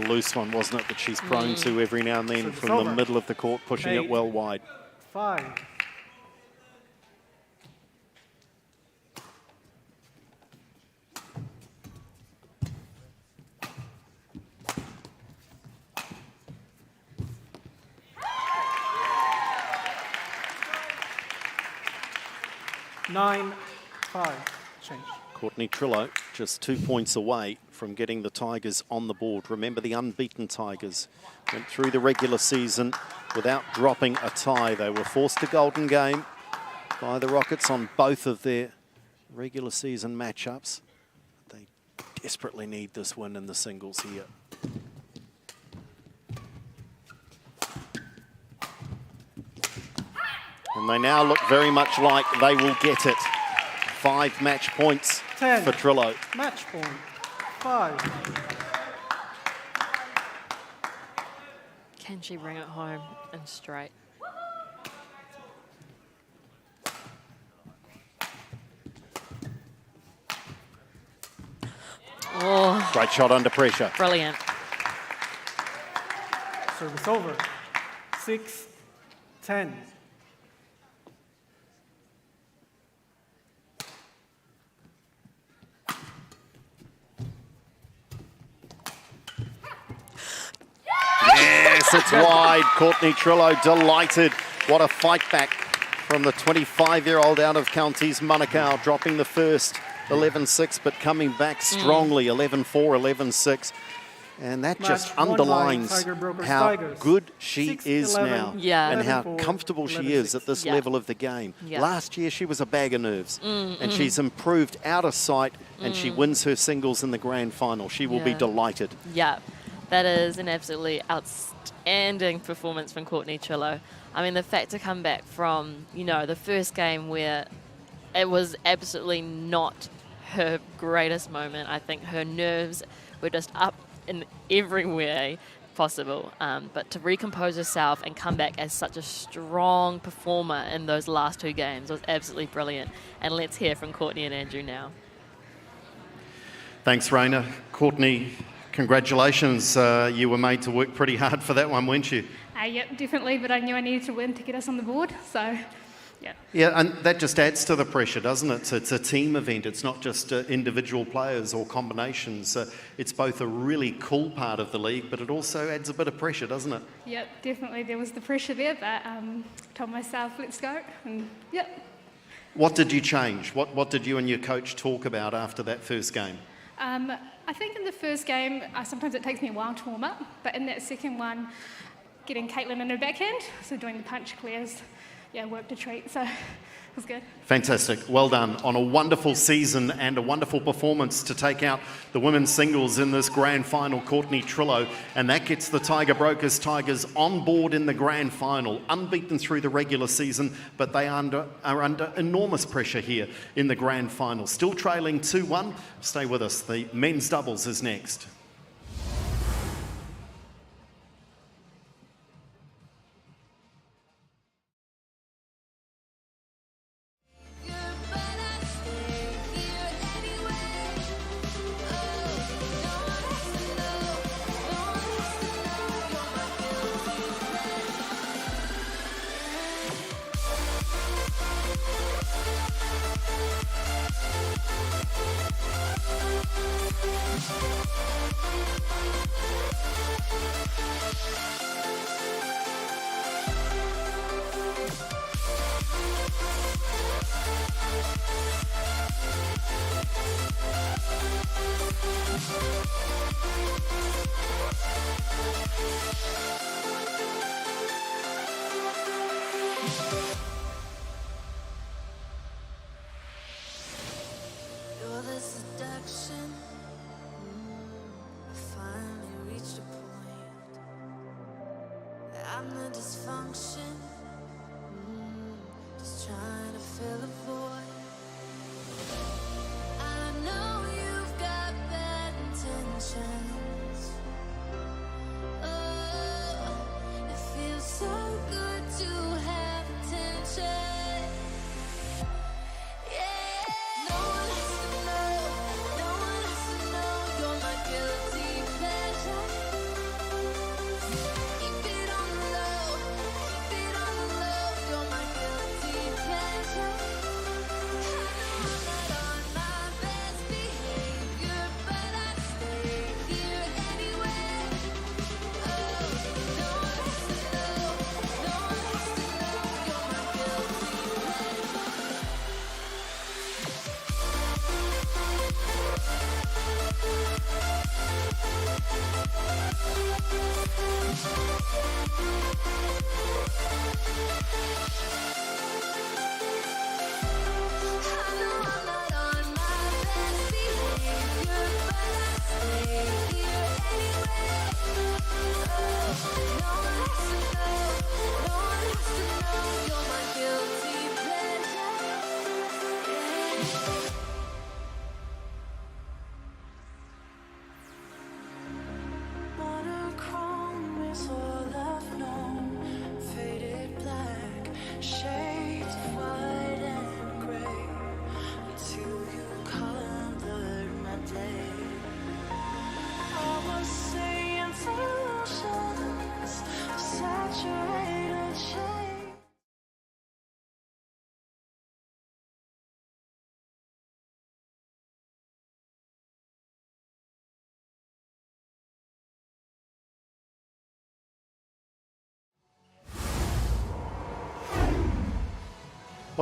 loose one, wasn't it, that she's prone to every now and then from the middle of the court, pushing it well wide. 5. Nine, 5. Change. Courtney Trillo just 2 points away from getting the Tigers on the board. Remember, the unbeaten Tigers went through the regular season without dropping a tie. They were forced to golden game by the Rockets on both of their regular season matchups. They desperately need this win in the singles here. And they now look very much like they will get it. 5 match points 10. for Trillo. Match point. 5. Can she bring it home and straight? Oh, Great shot under pressure. brilliant. Service over. 6-10. Yes, it's wide. Courtney Trillo delighted. What a fight back from the 25-year-old out of Counties Manukau, dropping the first 11-6, but coming back strongly, 11-4, 11-6. And that just Match won by underlines Tiger Brokers how Tigers. good she 6, is 11, now, Yeah. and how 11-4, comfortable she 11-6. is at this Yeah. level of the game. Yeah. Last year she was a bag of nerves, and she's improved out of sight, and she wins her singles in the grand final. She will be Yeah. delighted. Yeah, that is an absolutely outstanding performance from Courtney Trillo. I mean, the fact to come back from, you know, the first game where it was absolutely not her greatest moment. I think her nerves were just up in every way possible. But to recompose herself and come back as such a strong performer in those last two games was absolutely brilliant. And let's hear from Courtney and Andrew now. Thanks, Raina. Courtney, congratulations. You were made to work pretty hard for that one, weren't you? Yep, definitely, but I knew I needed to win to get us on the board, so yeah. Yeah, and that just adds to the pressure, doesn't it? It's a team event. It's not just individual players or combinations. It's both a really cool part of the league, but it also adds a bit of pressure, doesn't it? Yep, definitely there was the pressure there, but told myself, let's go, and yep. What did you change? What did you and your coach talk about after that first game? I think in the first game, sometimes it takes me a while to warm up, but in that second one, getting Caitlin in her backhand, so doing the punch clears, yeah, worked a treat, so it was good. Fantastic. Well done on a wonderful season and a wonderful performance to take out the women's singles in this grand final, Courtney Trillo, and that gets the Tiger Brokers Tigers on board in the grand final, unbeaten through the regular season, but they are under enormous pressure here in the grand final. Still trailing 2-1. Stay with us. The men's doubles is next. You're the seduction. I finally reached a point. I'm the dysfunction. Just trying to fill a void. I know you've got bad intentions. Oh, it feels so good to have attention. Keep it on the low, keep it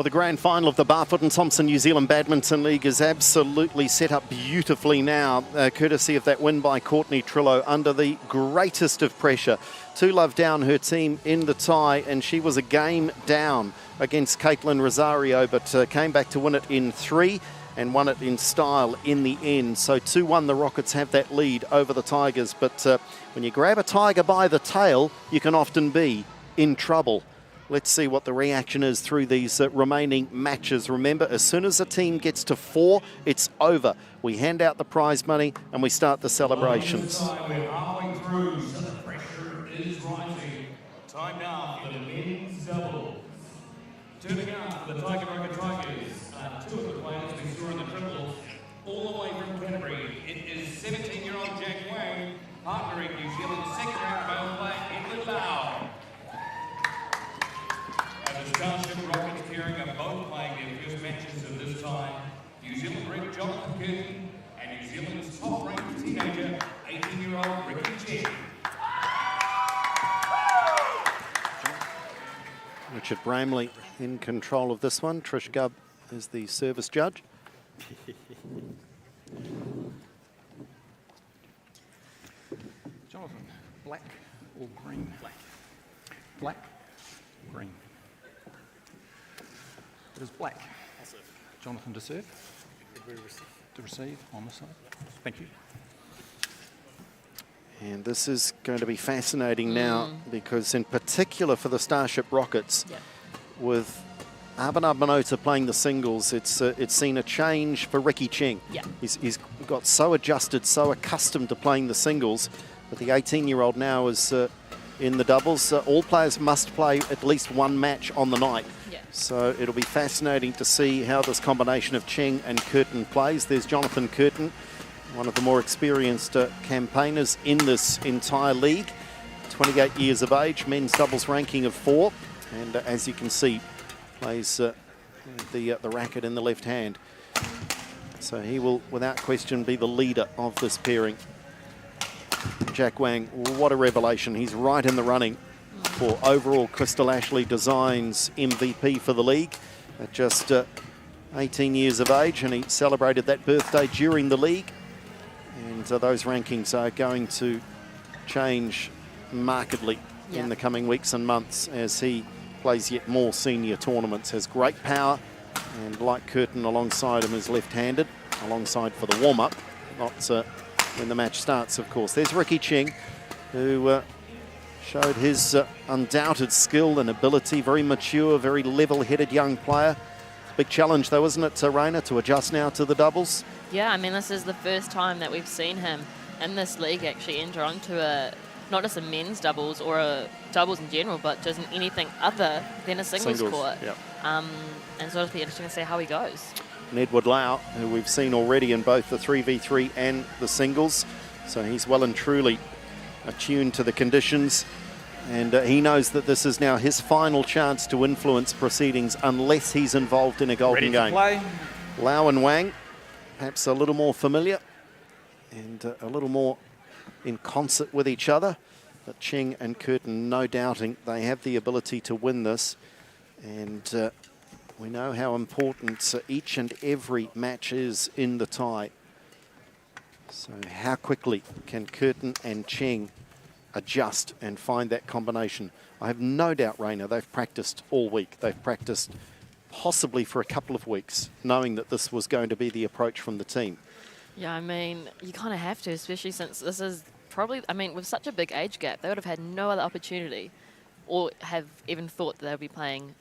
Well, the grand final of the Barfoot and Thompson New Zealand Badminton League is absolutely set up beautifully now, courtesy of that win by Courtney Trillo under the greatest of pressure. 2-love down her team in the tie, and she was a game down against Caitlin Rosario, but came back to win it in 3 and won it in style in the end. So 2-1, the Rockets have that lead over the Tigers, but when you grab a tiger by the tail, you can often be in trouble. Let's see what the reaction is through these remaining matches. Remember, as soon as a team gets to 4, it's over. We hand out the prize money and we start the celebrations. We're halfway through, so the pressure is rising. Time now for the men's doubles. Turning out for the Tiger Rocket Tigers, 2 of the players we saw in the triples, all the way from Canterbury. It is 17-year-old Jack Wang, partnering New Zealand's second-round male player Edward Lau. The Starship Rockets pairing are both playing their first matches of this time. New Zealand bred Jonathan Curtin and New Zealand's top-ranked teenager, 18-year-old Ricky Chen. Richard Bramley in control of this one. Trish Gubb is the service judge. Jonathan, black or green? Black. Black, green. It is black. Jonathan to serve. To receive on the side. Thank you. And this is going to be fascinating now, because in particular for the Starship Rockets, with Abhinav Manota playing the singles, it's seen a change for Ricky Cheng. He's got so adjusted, so accustomed to playing the singles, but the 18-year-old now is in the doubles. All players must play at least one match on the night. So it'll be fascinating to see how this combination of Cheng and Curtin plays. There's Jonathan Curtin, one of the more experienced campaigners in this entire league. 28 years of age, men's doubles ranking of 4. And as you can see, plays the racket in the left hand. So he will, without question, be the leader of this pairing. Jack Wang, what a revelation. He's right in the running for overall Crystal Ashley Designs MVP for the league at just 18 years of age, and he celebrated that birthday during the league. And those rankings are going to change markedly in the coming weeks and months as he plays yet more senior tournaments. Has great power, and like Curtin alongside him is left-handed, alongside for the warm-up, not when the match starts, of course. There's Ricky Cheng, who showed his undoubted skill and ability. Very mature, very level-headed young player. Big challenge though, isn't it, Raina, to adjust now to the doubles? Yeah, I mean, this is the first time that we've seen him in this league actually enter onto not just a men's doubles or a doubles in general, but just anything other than a singles court. Yep. And so it'll be interesting to see how he goes. And Edward Lau, who we've seen already in both the 3v3 and the singles. So he's well and truly attuned to the conditions. And he knows that this is now his final chance to influence proceedings unless he's involved in a golden game. Play. Lau and Wang, perhaps a little more familiar and a little more in concert with each other. But Cheng and Curtin, no doubting, they have the ability to win this. And we know how important each and every match is in the tie. So how quickly can Curtin and Cheng adjust and find that combination? I have no doubt, Raina, they've practiced all week. They've practiced possibly for a couple of weeks, knowing that this was going to be the approach from the team. Yeah, I mean, you kind of have to, especially since this is probably, I mean, with such a big age gap, they would have had no other opportunity or have even thought that they would be playing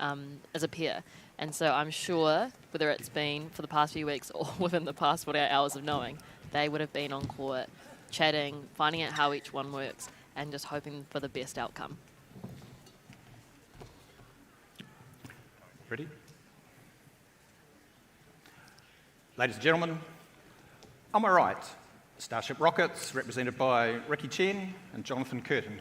as a pair. And so I'm sure, whether it's been for the past few weeks or within the past 48 hours of knowing, they would have been on court, chatting, finding out how each one works, and just hoping for the best outcome. Ready? Ladies and gentlemen, on my right, Starship Rockets, represented by Ricky Chen and Jonathan Curtin.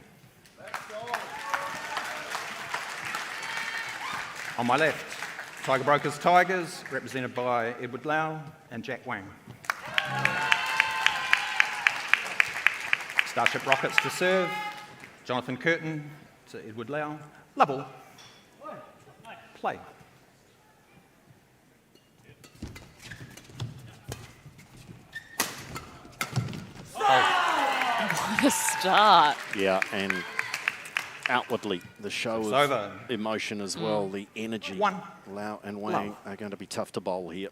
On my left, Tiger Brokers Tigers, represented by Edward Lau and Jack Wang. Starship Rockets to serve, Jonathan Curtin to Edward Lau. Level. Play. What a start. Yeah, and outwardly, the show It's of over. emotion as well, the energy. Lau and Wang are going to be tough to bowl here.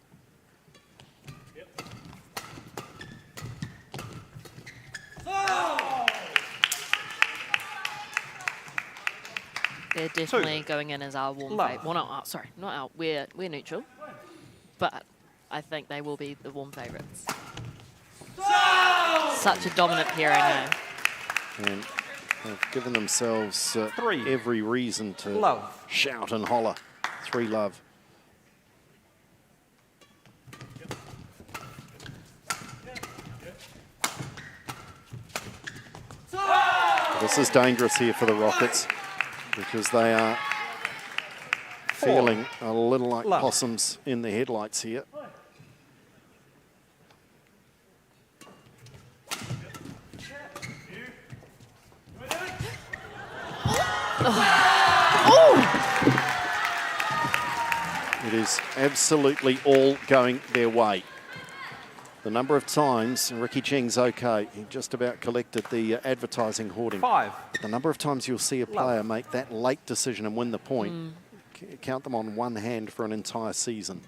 They're definitely going in as our warm favourite. Well, no, sorry, not our. We're neutral, but I think they will be the warm favourites. Such a dominant pairing, eh? And they've given themselves every reason to shout and holler. 3 love. This is dangerous here for the Rockets because they are feeling a little like possums in the headlights here. It is absolutely all going their way. The number of times, and Ricky Cheng's okay, he just about collected the advertising hoarding. 5. But the number of times you'll see a player make that late decision and win the point, count them on one hand for an entire season.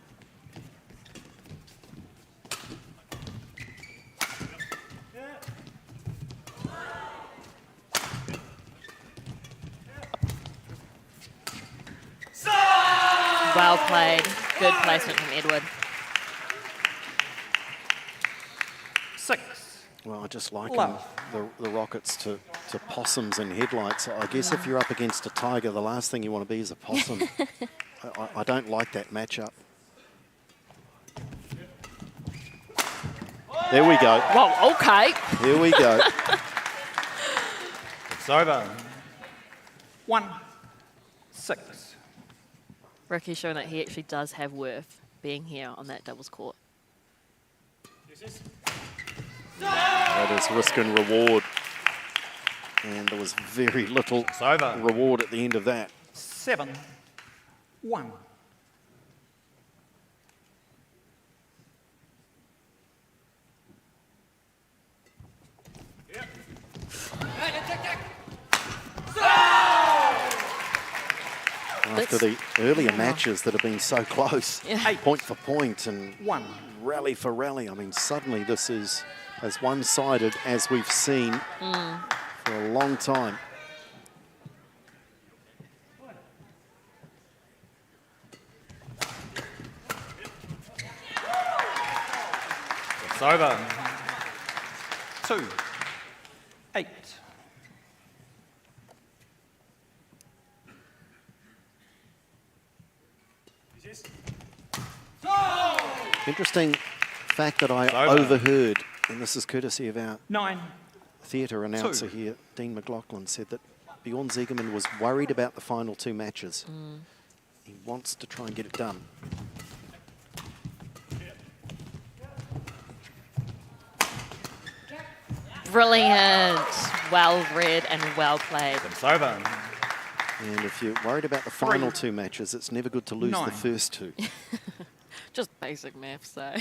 Well played. Good placement from Edward. 6. Well, I just liken the Rockets to possums in headlights. I guess if you're up against a tiger, the last thing you want to be is a possum. I don't like that matchup. There we go. Whoa, okay. Here we go. It's over. 1, 6. Ricky's showing that he actually does have worth being here on that doubles court. That is risk and reward. And there was very little reward at the end of that. 7, 1. After the earlier matches that have been so close, point for point and 1. rally for rally. I mean, suddenly this is as one-sided as we've seen for a long time. It's over. 2, 8. Interesting fact that I overheard, and this is courtesy of our 9. theatre announcer here, Dean McLaughlin, said that Bjorn Ziegerman was worried about the final 2 matches. He wants to try and get it done. Brilliant. Well read and well played. It's over. And if you're worried about the final 2 matches, it's never good to lose the first 2. Just basic maths, though.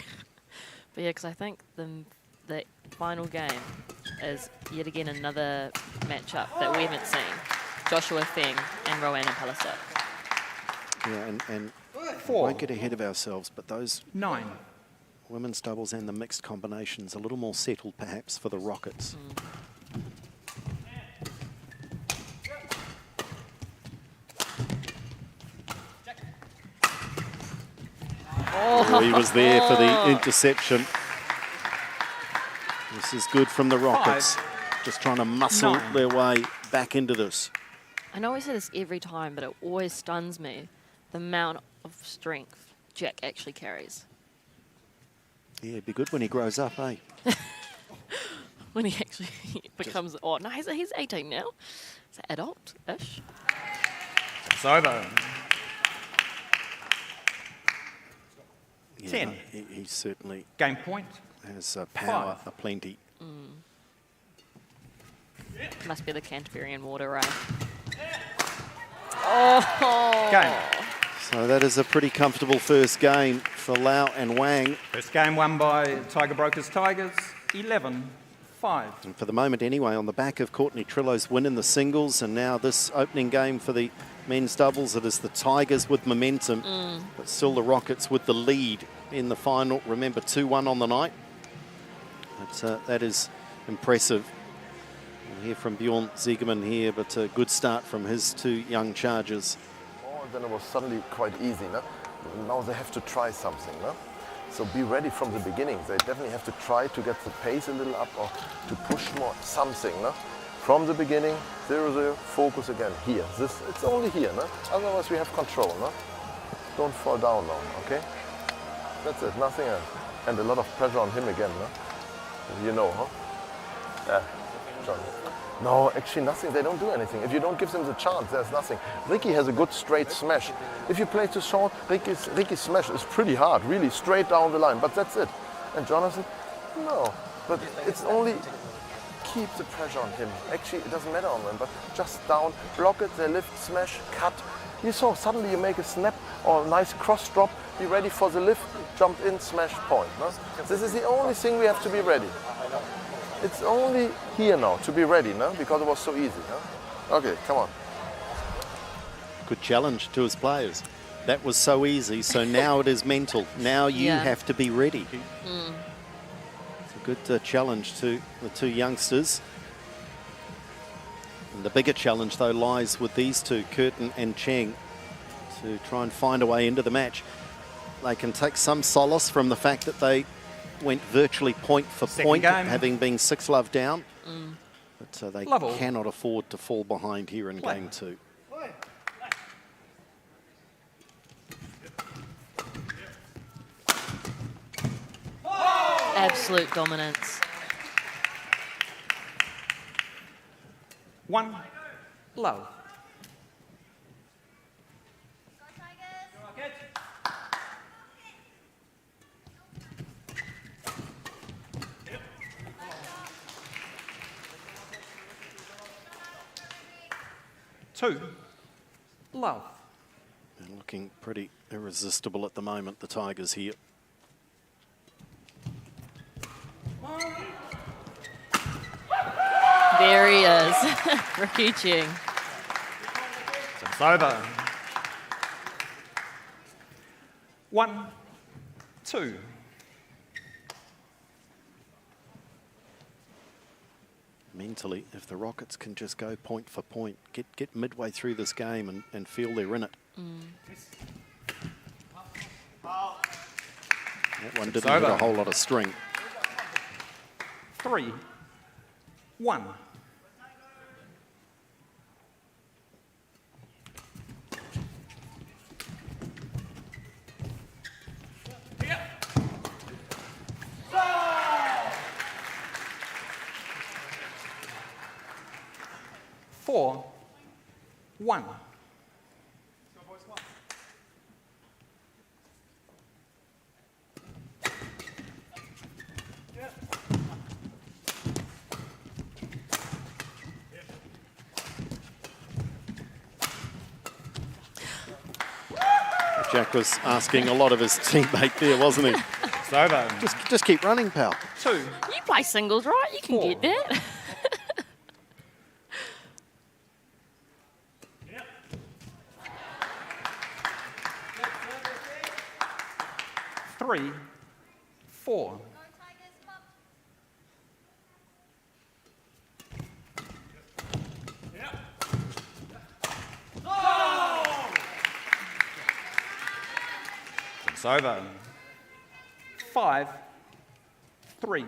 But yeah, because I think the final game is yet again another matchup that we haven't seen. Joshua Feng and Rowan and Palliser. Yeah, and 4. won't get ahead of ourselves, but those 9. women's doubles and the mixed combinations a little more settled perhaps for the Rockets. Oh, he was there for the interception. This is good from the Rockets. 5. Just trying to muscle 9. their way back into this. I know I say this every time, but it always stuns me the amount of strength Jack actually carries. Yeah, it'd be good when he grows up, eh? When he actually becomes... Oh, no, he's 18 now. He's an adult-ish. It's over. Yeah, 10. He certainly Game point. has power 5. aplenty. Must be the Canterbury water, right? Oh! Game. So that is a pretty comfortable first game for Lau and Wang. First game won by Tiger Brokers Tigers, 11-4. 5. And for the moment anyway, on the back of Courtney Trillo's win in the singles, and now this opening game for the men's doubles, it is the Tigers with momentum, but still the Rockets with the lead in the final. Remember, 2-1 on the night. But, that is impressive. We'll hear from Bjorn Ziegerman here, but a good start from his two young chargers. Oh, and then it was suddenly quite easy, no? Now they have to try something, no? So be ready from the beginning. They definitely have to try to get the pace a little up or to push more something, no? From the beginning, 0-0, focus again here. It's only here, no? Otherwise we have control, no? Don't fall down now, okay? That's it, nothing else. And a lot of pressure on him again, no? You know, huh? Yeah, John. No, actually nothing. They don't do anything. If you don't give them the chance, there's nothing. Ricky has a good straight smash. If you play too short, Ricky's smash is pretty hard, really straight down the line. But that's it. And Jonathan, no. But it's only keep the pressure on him. Actually, it doesn't matter on them, but just down, block it, they lift, smash, cut. You saw suddenly you make a snap or a nice cross drop, be ready for the lift, jump in, smash, point. No? This is the only thing we have to be ready. It's only here now to be ready, no? Because it was so easy. No? Okay, come on. Good challenge to his players. That was so easy, so now it is mental. Now you have to be ready. It's a good challenge to the two youngsters. And the bigger challenge, though, lies with these two, Curtin and Cheng, to try and find a way into the match. They can take some solace from the fact that they went virtually point for point, having been 6-love down. But they cannot afford to fall behind here in game 2. Absolute dominance. 1 low. Two low. They're looking pretty irresistible at the moment, the Tigers here. There he is, Ricky Cheng. It's over. 1, 2. Mentally, if the Rockets can just go point for point, get midway through this game and feel they're in it. That one didn't hit a whole lot of string. 3, 1. Four, 1. Jack was asking a lot of his teammate there, wasn't he? It's over. Just keep running, pal. 2. You play singles, right? You can get that. 3, 4. It's over. 5, 3.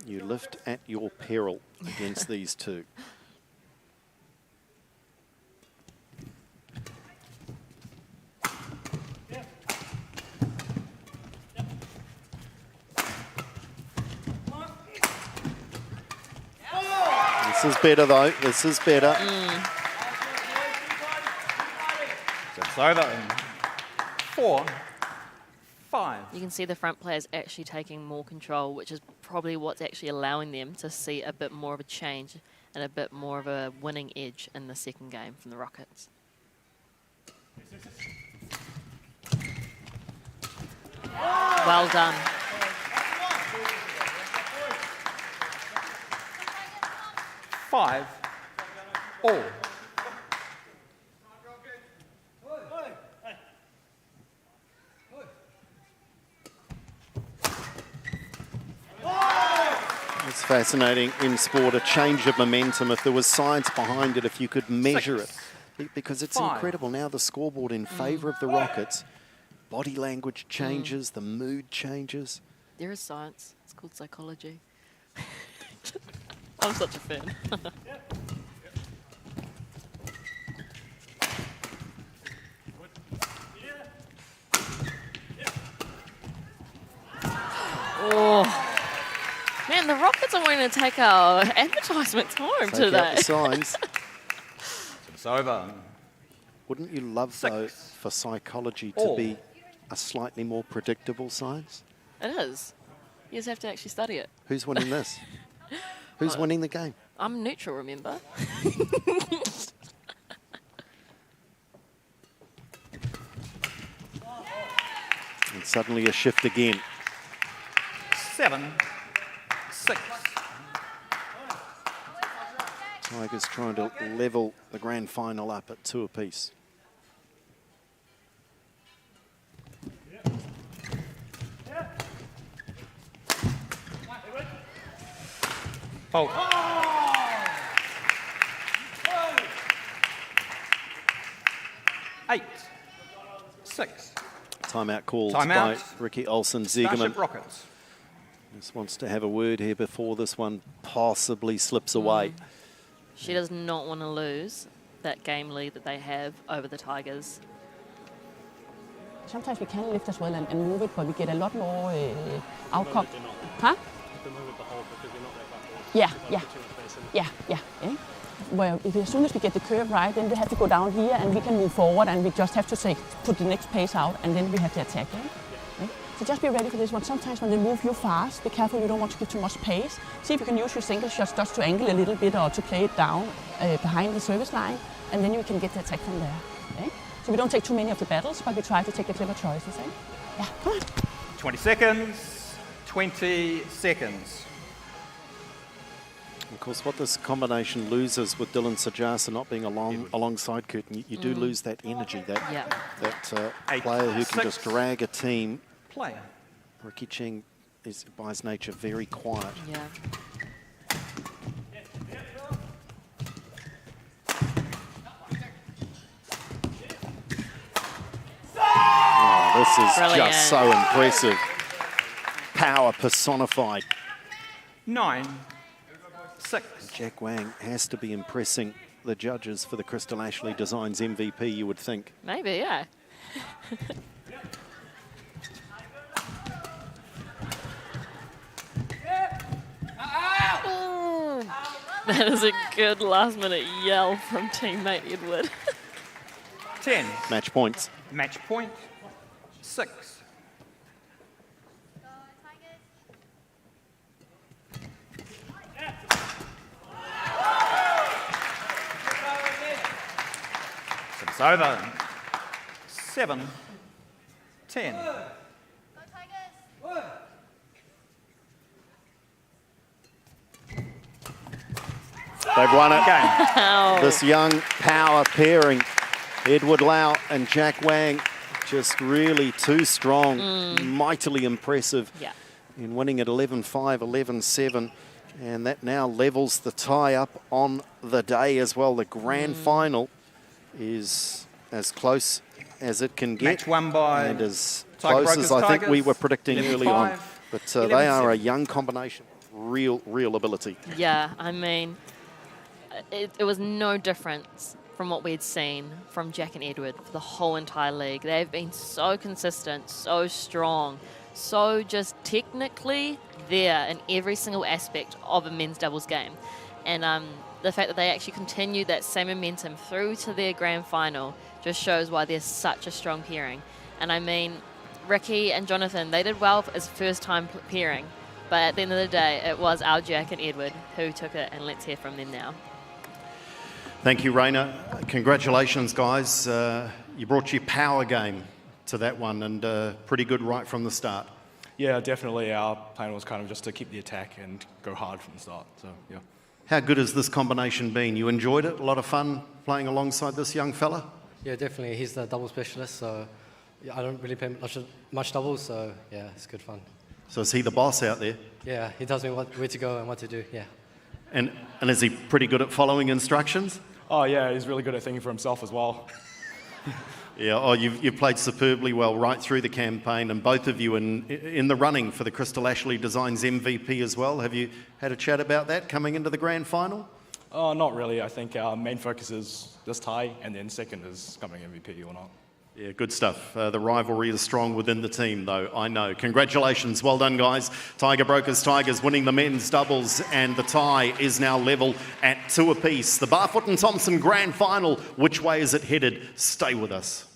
You lift at your peril against these two. This is better, though. This is better. It's over. 4, 5. You can see the front players actually taking more control, which is probably what's actually allowing them to see a bit more of a change and a bit more of a winning edge in the second game from the Rockets. Well done. 5 all. It's fascinating in sport, a change of momentum. If there was science behind it, if you could measure it, because it's 5. incredible. Now the scoreboard in favour of the Rockets. Body language changes, the mood changes. There is science. It's called psychology. I'm such a fan. Oh. Man, the Rockets are going to take our advertisements home Take today. out the signs. It's over. Wouldn't you love, though, for psychology to be a slightly more predictable science? It is. You just have to actually study it. Who's winning this? Who's winning the game? I'm neutral, remember? And suddenly a shift again. 7, 6. Tigers trying to level the grand final up at 2 apiece. Oh. 8, 6. Timeout called Timeout. by Ricky Olsen. Starship Ziegerman Rockets. just wants to have a word here before this one possibly slips away. She does not want to lose that game lead that they have over the Tigers. Sometimes we can lift as well and move it, but we get a lot more outcome. Huh? Yeah. Well, as soon as we get the curve right, then we have to go down here and we can move forward and we just have to say, put the next pace out and then we have to attack. So just be ready for this one. Sometimes when they move you fast, be careful you don't want to give too much pace. See if you can use your single shots just to angle a little bit or to play it down behind the service line, and then you can get the attack from there. So we don't take too many of the battles, but we try to take the clever choices. Yeah, come on. 20 seconds. 20 seconds. Of course, what this combination loses with Dylan Sajasa not being alongside Curtin, you do lose that energy, that player who can just drag a team. Player. Ricky Cheng is, by his nature, very quiet. Yeah. Oh, this is Brilliant. just so impressive. Power personified. 9, 6. Jack Wang has to be impressing the judges for the Crystal Ashley Designs MVP, you would think. Maybe, yeah. That is a good last-minute yell from teammate Edward. 10. Match points. Match point. 6. It's over. 7, 10. They've won it. Wow. This young power pairing, Edward Lau and Jack Wang, just really too strong, mightily impressive in winning at 11-5, 11-7. And that now levels the tie up on the day as well. The grand final is as close as it can get. Match won by and as Tiger close as Brokers I think we Tigers, were predicting early on. 11-5, But they are a 11-7. young combination, real ability. Yeah, I mean, it was no difference from what we'd seen from Jack and Edward for the whole entire league. They've been so consistent, so strong, so just technically there in every single aspect of a men's doubles game. And the fact that they actually continued that same momentum through to their grand final just shows why they're such a strong pairing. And I mean, Ricky and Jonathan, they did well as first time pairing, but at the end of the day, it was our Jack and Edward who took it, and let's hear from them now. Thank you, Raina. Congratulations, guys. You brought your power game to that one, and pretty good right from the start. Yeah, definitely. Our plan was kind of just to keep the attack and go hard from the start. So, yeah. How good has this combination been? You enjoyed it? A lot of fun playing alongside this young fella? Yeah, definitely. He's the double specialist, so yeah, I don't really play much doubles, so yeah, it's good fun. So is he the boss out there? Yeah, he tells me where to go and what to do, yeah. And is he pretty good at following instructions? Oh yeah, he's really good at thinking for himself as well. Yeah, oh, you've played superbly well right through the campaign, and both of you in the running for the Crystal Ashley Designs MVP as well. Have you had a chat about that coming into the grand final? Not really. I think our main focus is this tie, and then second is coming MVP or not. Yeah, good stuff. The rivalry is strong within the team, though, I know. Congratulations. Well done, guys. Tiger Brokers Tigers winning the men's doubles, and the tie is now level at 2 apiece. The Barfoot and Thompson grand final. Which way is it headed? Stay with us.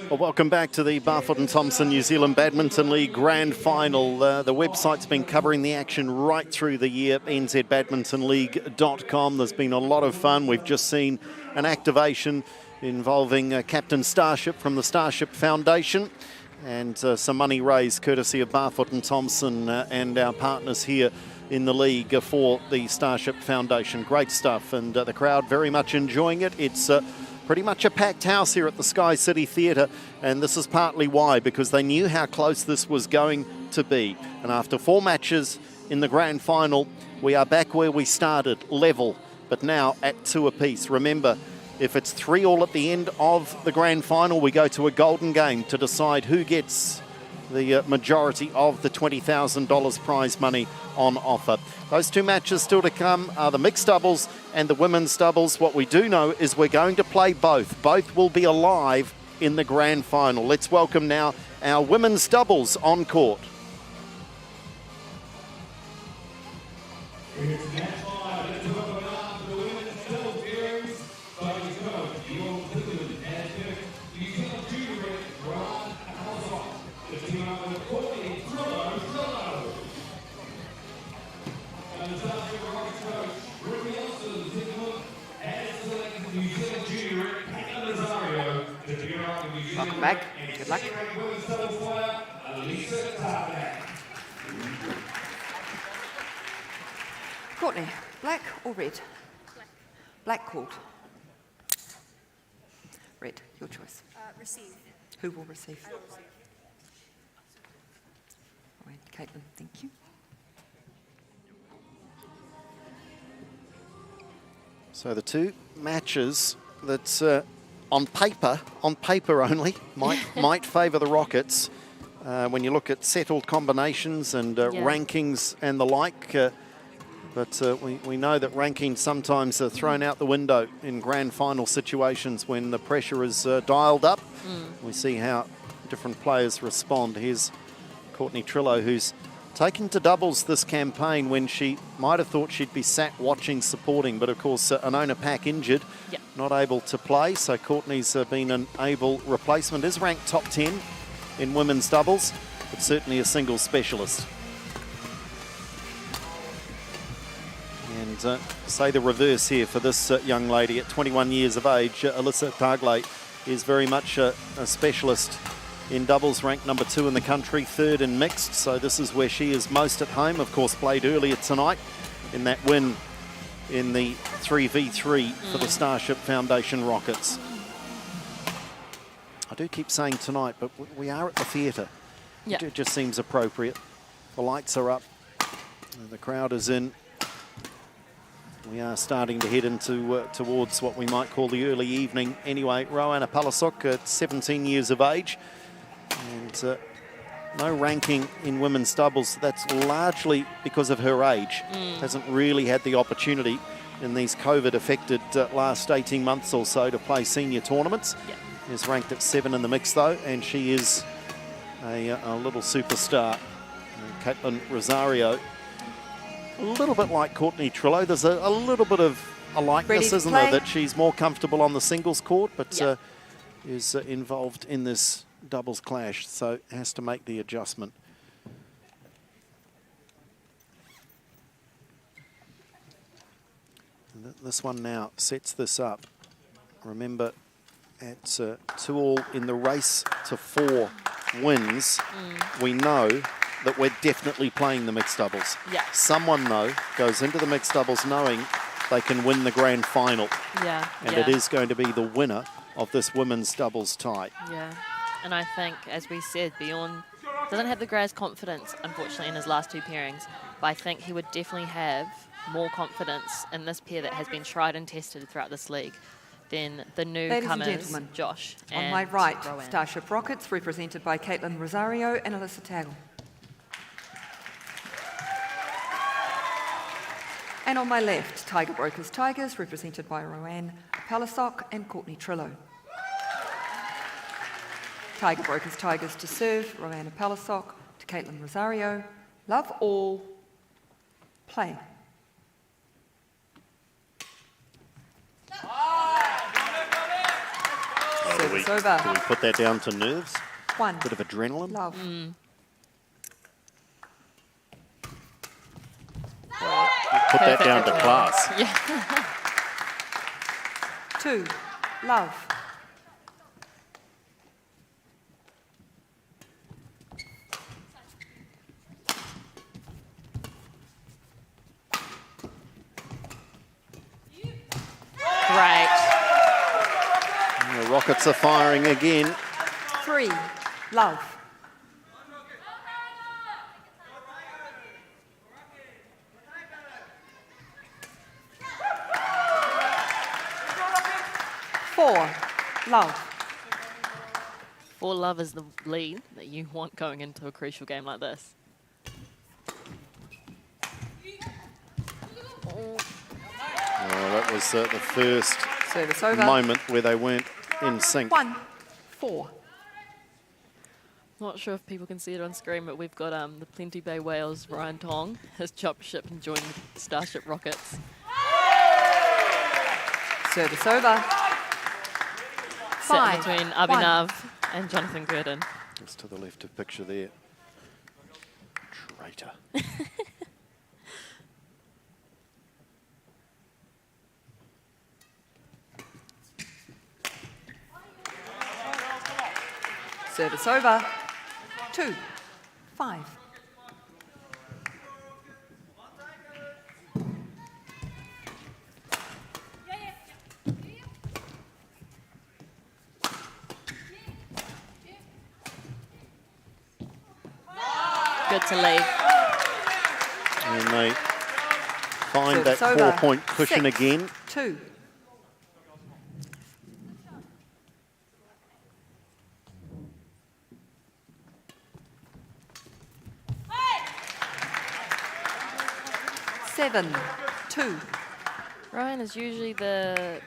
Well, welcome back to the Barfoot and Thompson New Zealand Badminton League Grand Final. The website's been covering the action right through the year, nzbadmintonleague.com. There's been a lot of fun. We've just seen an activation involving Captain Starship from the Starship Foundation, and some money raised courtesy of Barfoot and Thompson and our partners here in the league for the Starship Foundation. Great stuff, and the crowd very much enjoying it. It's pretty much a packed house here at the SKYCITY Theatre, and this is partly why, because they knew how close this was going to be. And after 4 matches in the grand final, we are back where we started, level, but now at 2 apiece. Remember, if it's 3-3 at the end of the grand final, we go to a golden game to decide who gets the majority of the $20,000 prize money on offer. Those 2 matches still to come are the mixed doubles and the women's doubles. What we do know is we're going to play both. Both will be alive in the grand final. Let's welcome now our women's doubles on court. It's match 5. Let's welcome now the women's doubles pairings. Fighters coach, York Cleveland, as New Zealand junior Ron Alsop. The team up with Courtney Trillo. And the South Rockets coach, Ricky Elson, Zigmund, as selected New Zealand junior Caitlin Rosario. The team up with New Zealand. Welcome back. Good luck. Women's doubles player, Elisa Tarmac. Courtney, black or red? Black called. Red, your choice. Receive. Who will receive? Right, Caitlin, thank you. So the two matches that on paper only, might favour the Rockets. When you look at settled combinations and rankings and the like. But we know that rankings sometimes are thrown out the window in grand final situations when the pressure is dialed up. We see how different players respond. Here's Courtney Trillo, who's taken to doubles this campaign when she might have thought she'd be sat watching, supporting. But, of course, Anona Pack injured, not able to play. So Courtney's been an able replacement. Is ranked top 10 in women's doubles, but certainly a singles specialist. And say the reverse here for this young lady at 21 years of age. Alyssa Tagle is very much a specialist in doubles, ranked number 2 in the country, 3rd in mixed. So this is where she is most at home. Of course, played earlier tonight in that win in the 3v3 for the Starship Foundation Rockets. I do keep saying tonight, but we are at the theatre. It just seems appropriate. The lights are up, and the crowd is in. We are starting to head into towards what we might call the early evening. Anyway, Roanna Palasok at 17 years of age. And no ranking in women's doubles. That's largely because of her age. Hasn't really had the opportunity in these COVID-affected last 18 months or so to play senior tournaments. Is ranked at 7 in the mix, though, and she is a little superstar. Caitlin Rosario. A little bit like Courtney Trillo. There's a little bit of a likeness, isn't there? That she's more comfortable on the singles court, but is involved in this doubles clash, so has to make the adjustment. And this one now sets this up. Remember, at 2-2 in the race to 4 wins, we know that we're definitely playing the mixed doubles. Someone, though, goes into the mixed doubles knowing they can win the grand final. And it is going to be the winner of this women's doubles tie. And I think, as we said, Bjorn doesn't have the greatest confidence, unfortunately, in his last 2 pairings. But I think he would definitely have more confidence in this pair that has been tried and tested throughout this league than the newcomers, Ladies and gentlemen, Josh. On my right, Starship Rockets, represented by Caitlin Rosario and Alyssa Tagle. And on my left, Tiger Brokers Tigers, represented by Roanne Palasok and Courtney Trillo. Tiger Brokers Tigers to serve, Roanne Palasok to Caitlin Rosario. Love all, play. Do we put that down to nerves? 1. Bit of adrenaline? Love. Put that down to class. 2. Love. Great. And the Rockets are firing again. 3. Love. Love. 4 love is the lead that you want going into a crucial game like this. That was the first Service over. moment where they weren't in sync. 1. 4. Not sure if people can see it on screen, but we've got the Plenty Bay Whales, Ryan Tong, has jumped ship and joined the Starship Rockets. Service over. Set between Abhinav and Jonathan Gurdon. Just to the left of picture there. Traitor. Service over. 2, 5. Good to lead. And they find that Service over. 4-point cushion 6, again. 2. Seven, 2. Ryan is usually the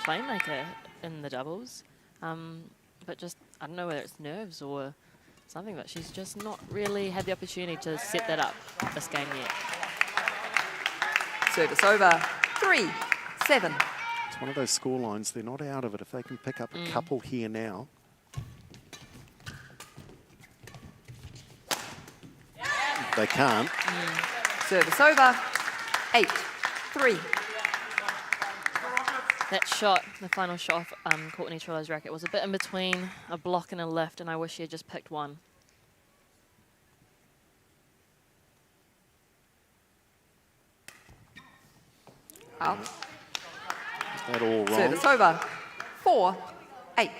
playmaker in the doubles, but just, I don't know whether it's nerves or something, but she's just not really had the opportunity to set that up this game yet. Service over. 3, 7. It's one of those score lines, they're not out of it. If they can pick up a couple here now. They can't. Service over. 8, 3. That shot, the final shot off Courtney Trillo's racket, was a bit in between a block and a lift, and I wish she had just picked one. Out. Is that all wrong? Service over. 4, 8.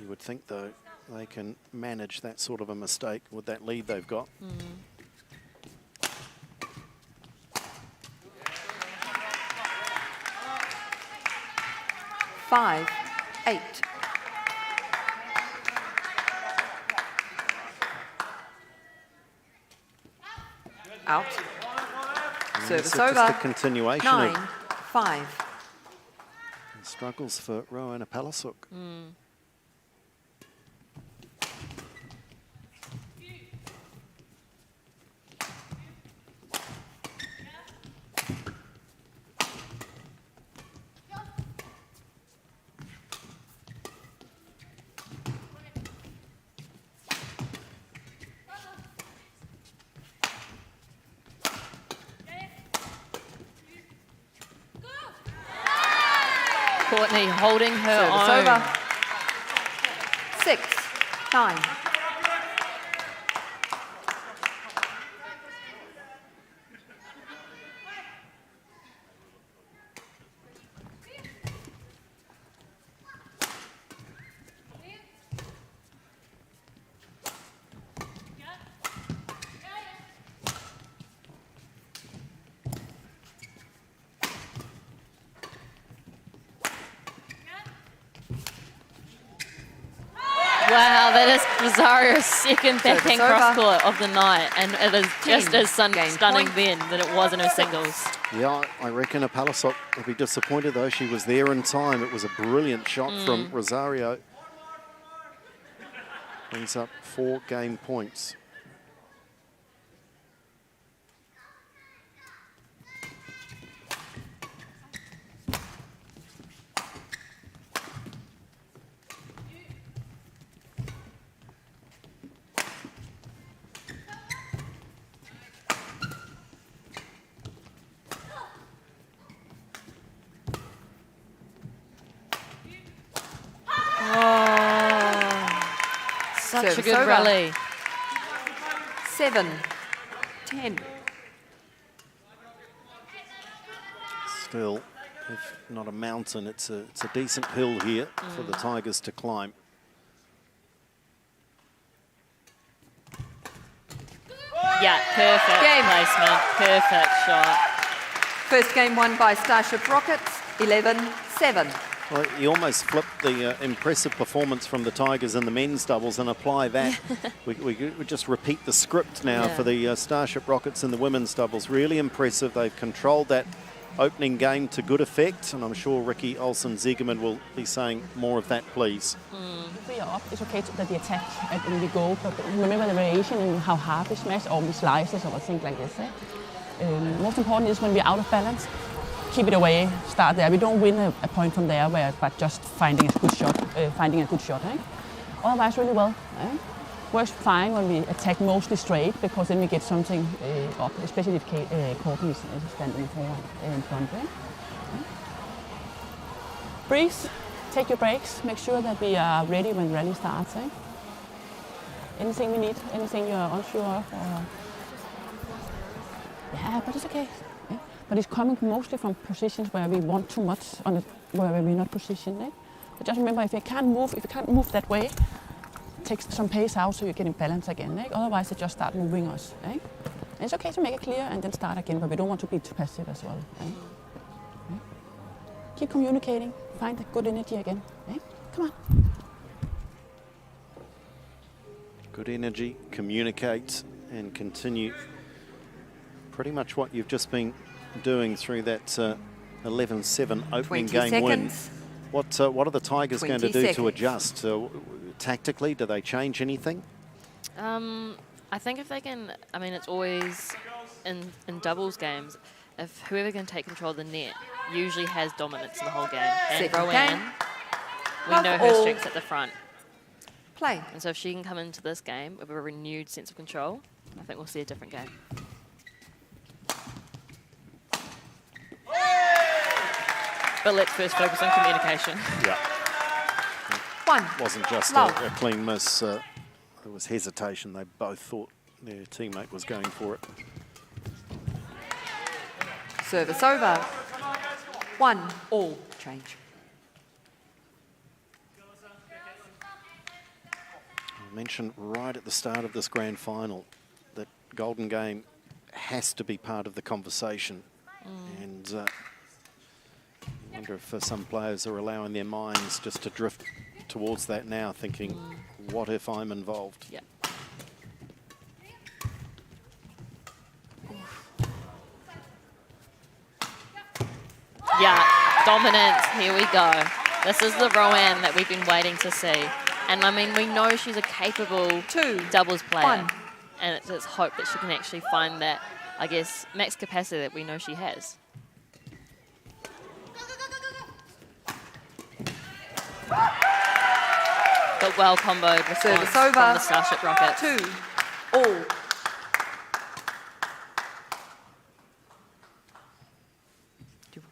You would think, though, they can manage that sort of a mistake with that lead they've got. 5, 8. Out. And Service this is over. just a continuation 9, of 5. struggles for Rowan Palasuk. Courtney holding her Service own. over. 6, 9. Wow, that is Rosario's second backhand Service over. cross court of the night, and it is just 10, as game stunning point. then that it was in her singles. Yeah, I reckon Palasuk will be disappointed, though. She was there in time. It was a brilliant shot from Rosario. Brings up 4 game points. Such a Service good over. rally. 7, 10. Still, if not a mountain, it's a decent hill here for the Tigers to climb. Yeah, perfect Game. placement, perfect shot. First game won by Starship Rockets. 11, 7. Well, you almost flip the impressive performance from the Tigers in the men's doubles and apply that. we just repeat the script now for the Starship Rockets in the women's doubles. Really impressive. They've controlled that opening game to good effect, and I'm sure Ricky Olsen-Ziegerman will be saying more of that, please. If we are up, it's okay that we attack and we go, but remember the variation in how hard we smash or we slices or things like this. Most important is when we're out of balance, keep it away, start there. We don't win a point from there but just finding a good shot. Otherwise, really well. Works fine when we attack mostly straight because then we get something up, especially if Courtney is standing in front. Breathe, take your breaks, make sure that we are ready when rally starts. Anything we need, anything you're unsure of? Yeah, but it's okay. But it's coming mostly from positions where we want too much on it, where we're not positioned. But just remember, if you can't move that way, take some pace out so you get in balance again. Otherwise, it just start moving us. And it's okay to make it clear and then start again, but we don't want to be too passive as well. Keep communicating, find the good energy again. Come on. Good energy, communicate, and continue pretty much what you've just been doing through that 11-7 opening game win. What are the Tigers going to do to adjust? Tactically, do they change anything? I think if they can, I mean, it's always in doubles games, if whoever can take control of the net usually has dominance in the whole game. And Roanne, we know her strengths at the front. Play. And so if she can come into this game with a renewed sense of control, I think we'll see a different game. But let's first focus on communication. Yeah. One. It wasn't just a clean miss. There was hesitation. They both thought their teammate was going for it. Service over. 1-all change. I mentioned right at the start of this grand final that Golden Game has to be part of the conversation. And I wonder if some players are allowing their minds just to drift towards that now, thinking, what if I'm involved? Yeah. Yeah, dominance, here we go. This is the Roanne that we've been waiting to see. And I mean, we know she's a capable doubles player. And it's hope that she can actually find that, I guess, max capacity that we know she has. But well comboed response from the Starship Rockets. 2-all. Do you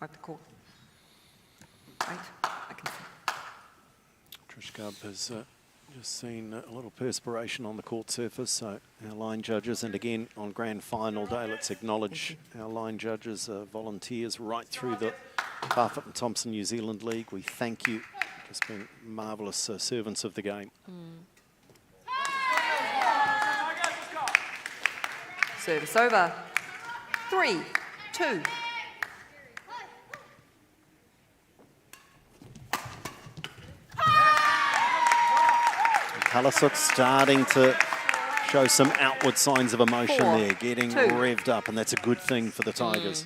wipe the court? Right, I can see. Trish Gubb has just seen a little perspiration on the court surface, so our line judges, and again on grand final day, let's acknowledge our line judges, volunteers right through the Barfoot and Thompson New Zealand League. We thank you. Just been marvellous servants of the game. Service over. 3-2. Palasuk starting to show some outward signs of emotion 4, there, getting 2. revved up, and that's a good thing for the Tigers.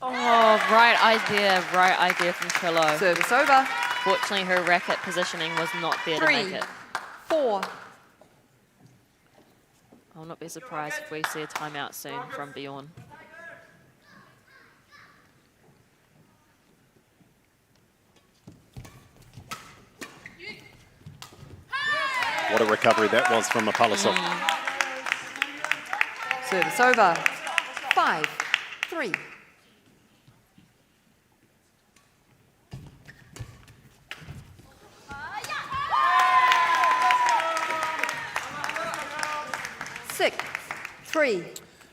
Oh, right idea from Trillo. Service over. Fortunately, her racket positioning was not there to make it. 3-4. I'll not be surprised if we see a timeout soon from Bjorn. What a recovery that was from Palasuk. Service over. 5-3.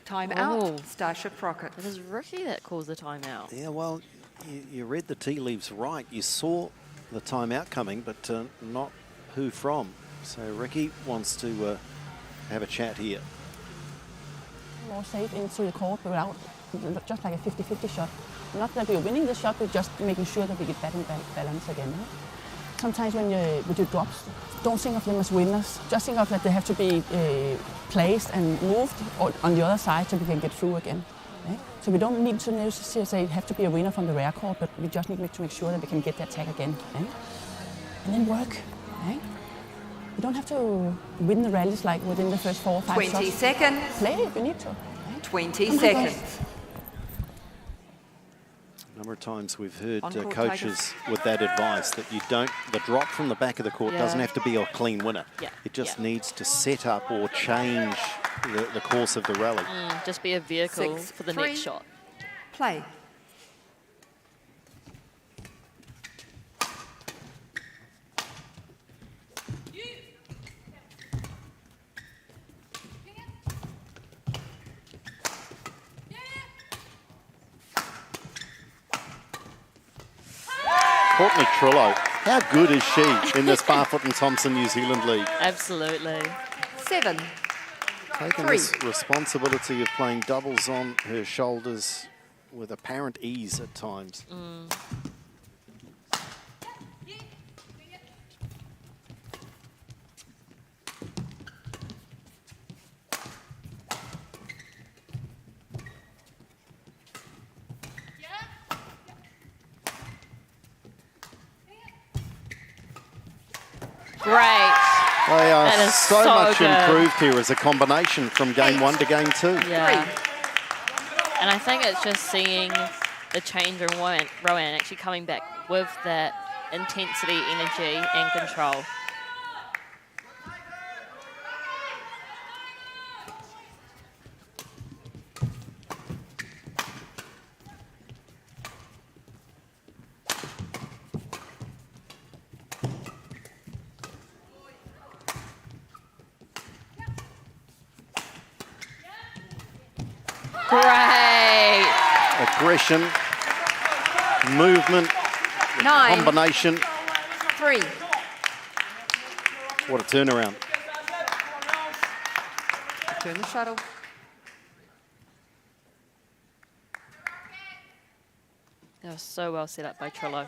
Timeout. Starship Rockets. It is Ricky that calls the timeout. Yeah, well, you read the tea leaves right. You saw the timeout coming, but not who from. So Ricky wants to have a chat here. more safe into the court without just like a 50-50 shot. Not that we're winning the shot, but just making sure that we get back in balance again. Right? Sometimes when you drop, don't think of them as winners. Just think of that they have to be placed and moved on the other side so we can get through again. Right? So we don't need to necessarily say it have to be a winner from the rear court, but we just need to make sure that we can get the attack again. Right? And then work. Right? You don't have to win the rallies like within the first 4 or 5 shots. 20 seconds. Play if you need to. Right? 20 seconds. A number of times we've heard On-court coaches Tigers. with that advice that the drop from the back of the court doesn't have to be a clean winner. Yeah. It just needs to set up or change the course of the rally. Just be a vehicle for the 6-3. next shot. Play. Courtney Trillo, how good is she in this Barfoot and Thompson New Zealand League? Absolutely. 7. Taking 3. this responsibility of playing doubles on her shoulders with apparent ease at times. Great. They are That is so so much good. improved here as a combination from game 1 to game 2. Yeah. And I think it's just seeing the change in Rowan actually coming back with that intensity, energy, and control. Great. Aggression, movement, 9. combination. 3. What a turnaround. Turn the shuttle. That was so well set up by Trillo.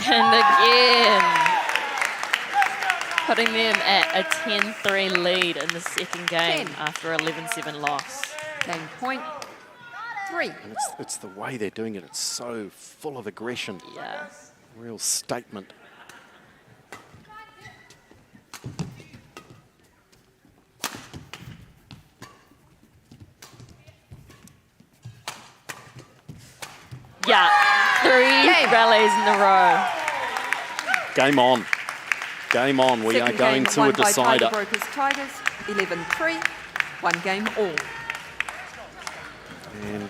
And again, putting them at a 10-3 lead in the second game 10. after 11-7 loss. Game point. 3. And it's the way they're doing it. It's so full of aggression. Yeah. Real statement. Yeah, 3 rallies in a row. Game on. Game on. We are Second going game to won a by decider. Tiger Brokers Tigers. 11-3. 1 game all. And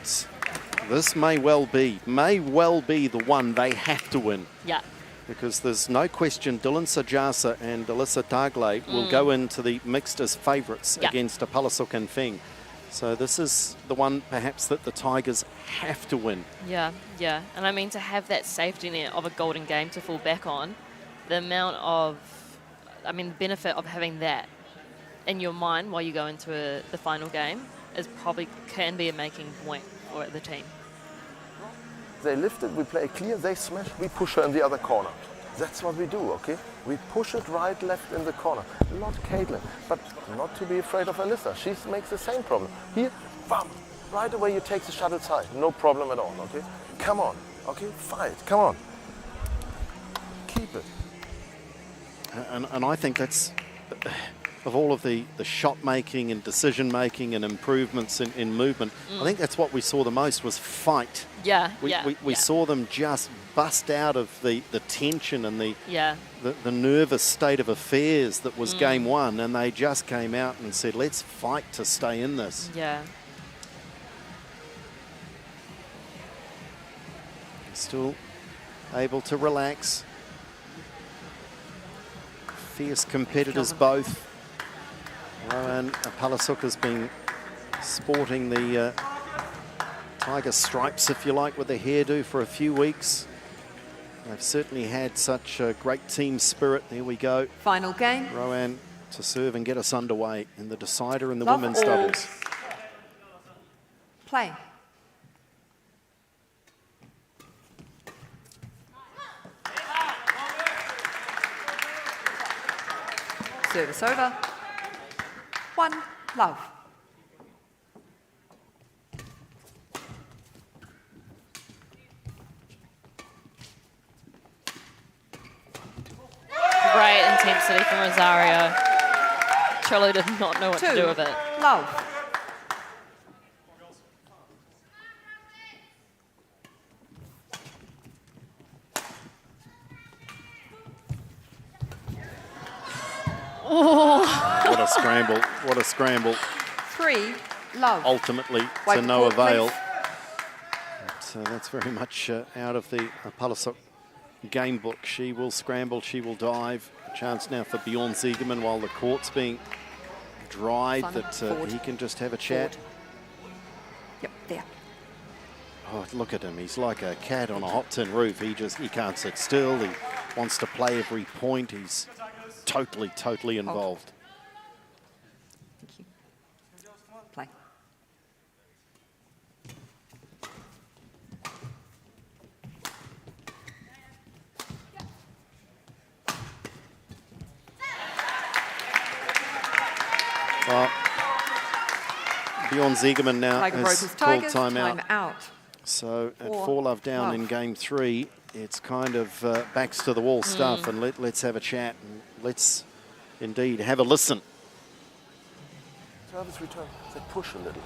this may well be the one they have to win. Yeah. Because there's no question Dylan Sajasa and Alyssa Tagle will go into the mixed as favourites against Palasuk and Feng. So this is the one perhaps that the Tigers have to win. Yeah, yeah. And I mean, to have that safety net of a golden game to fall back on, the amount of, benefit of having that in your mind while you go into the final game is probably can be a making point for the team. They lift it, we play clear, they smash, we push her in the other corner. That's what we do, okay? We push it right, left in the corner. Not Caitlin, but not to be afraid of Alyssa. She makes the same problem. Here, bam, right away you take the shuttle side. No problem at all, okay? Come on, okay? Fight, come on. Keep it. And I think that's, of all of the shot making and decision making and improvements in movement, I think that's what we saw the most was fight. Yeah, We saw them just bust out of the tension and the nervous state of affairs that was game 1, and they just came out and said, let's fight to stay in this. Yeah. Still able to relax. Fierce competitors both. Rowan Palasuk has been sporting the tiger stripes, if you like, with the hairdo for a few weeks. They've certainly had such a great team spirit. There we go. Final game. Rowan to serve and get us underway in the decider in the Love women's all. doubles. Play. Service over. 1 love. Great intensity from Rosario. Trillo did not know what to 2 do with it. love. Oh. What a scramble, what a scramble. 3 love. Ultimately Wait to for no court, avail. please. But, that's very much out of the Palasok game book. She will scramble, she will dive. A chance now for Bjorn Ziegerman while the court's being dried, Simon, that forward. he can just have a chat. Yep, there. Oh, look at him. He's like a cat on a hot tin roof. He can't sit still. He wants to play every point. He's totally involved. Thank you. Play. Well, Bjorn Ziegerman now Tiger has Brokers called Tigers, timeout. time out. So at 4 4 love down love. in game 3, it's kind of backs to the wall stuff, and let's have a chat and let's indeed have a listen. Service return, they push a little.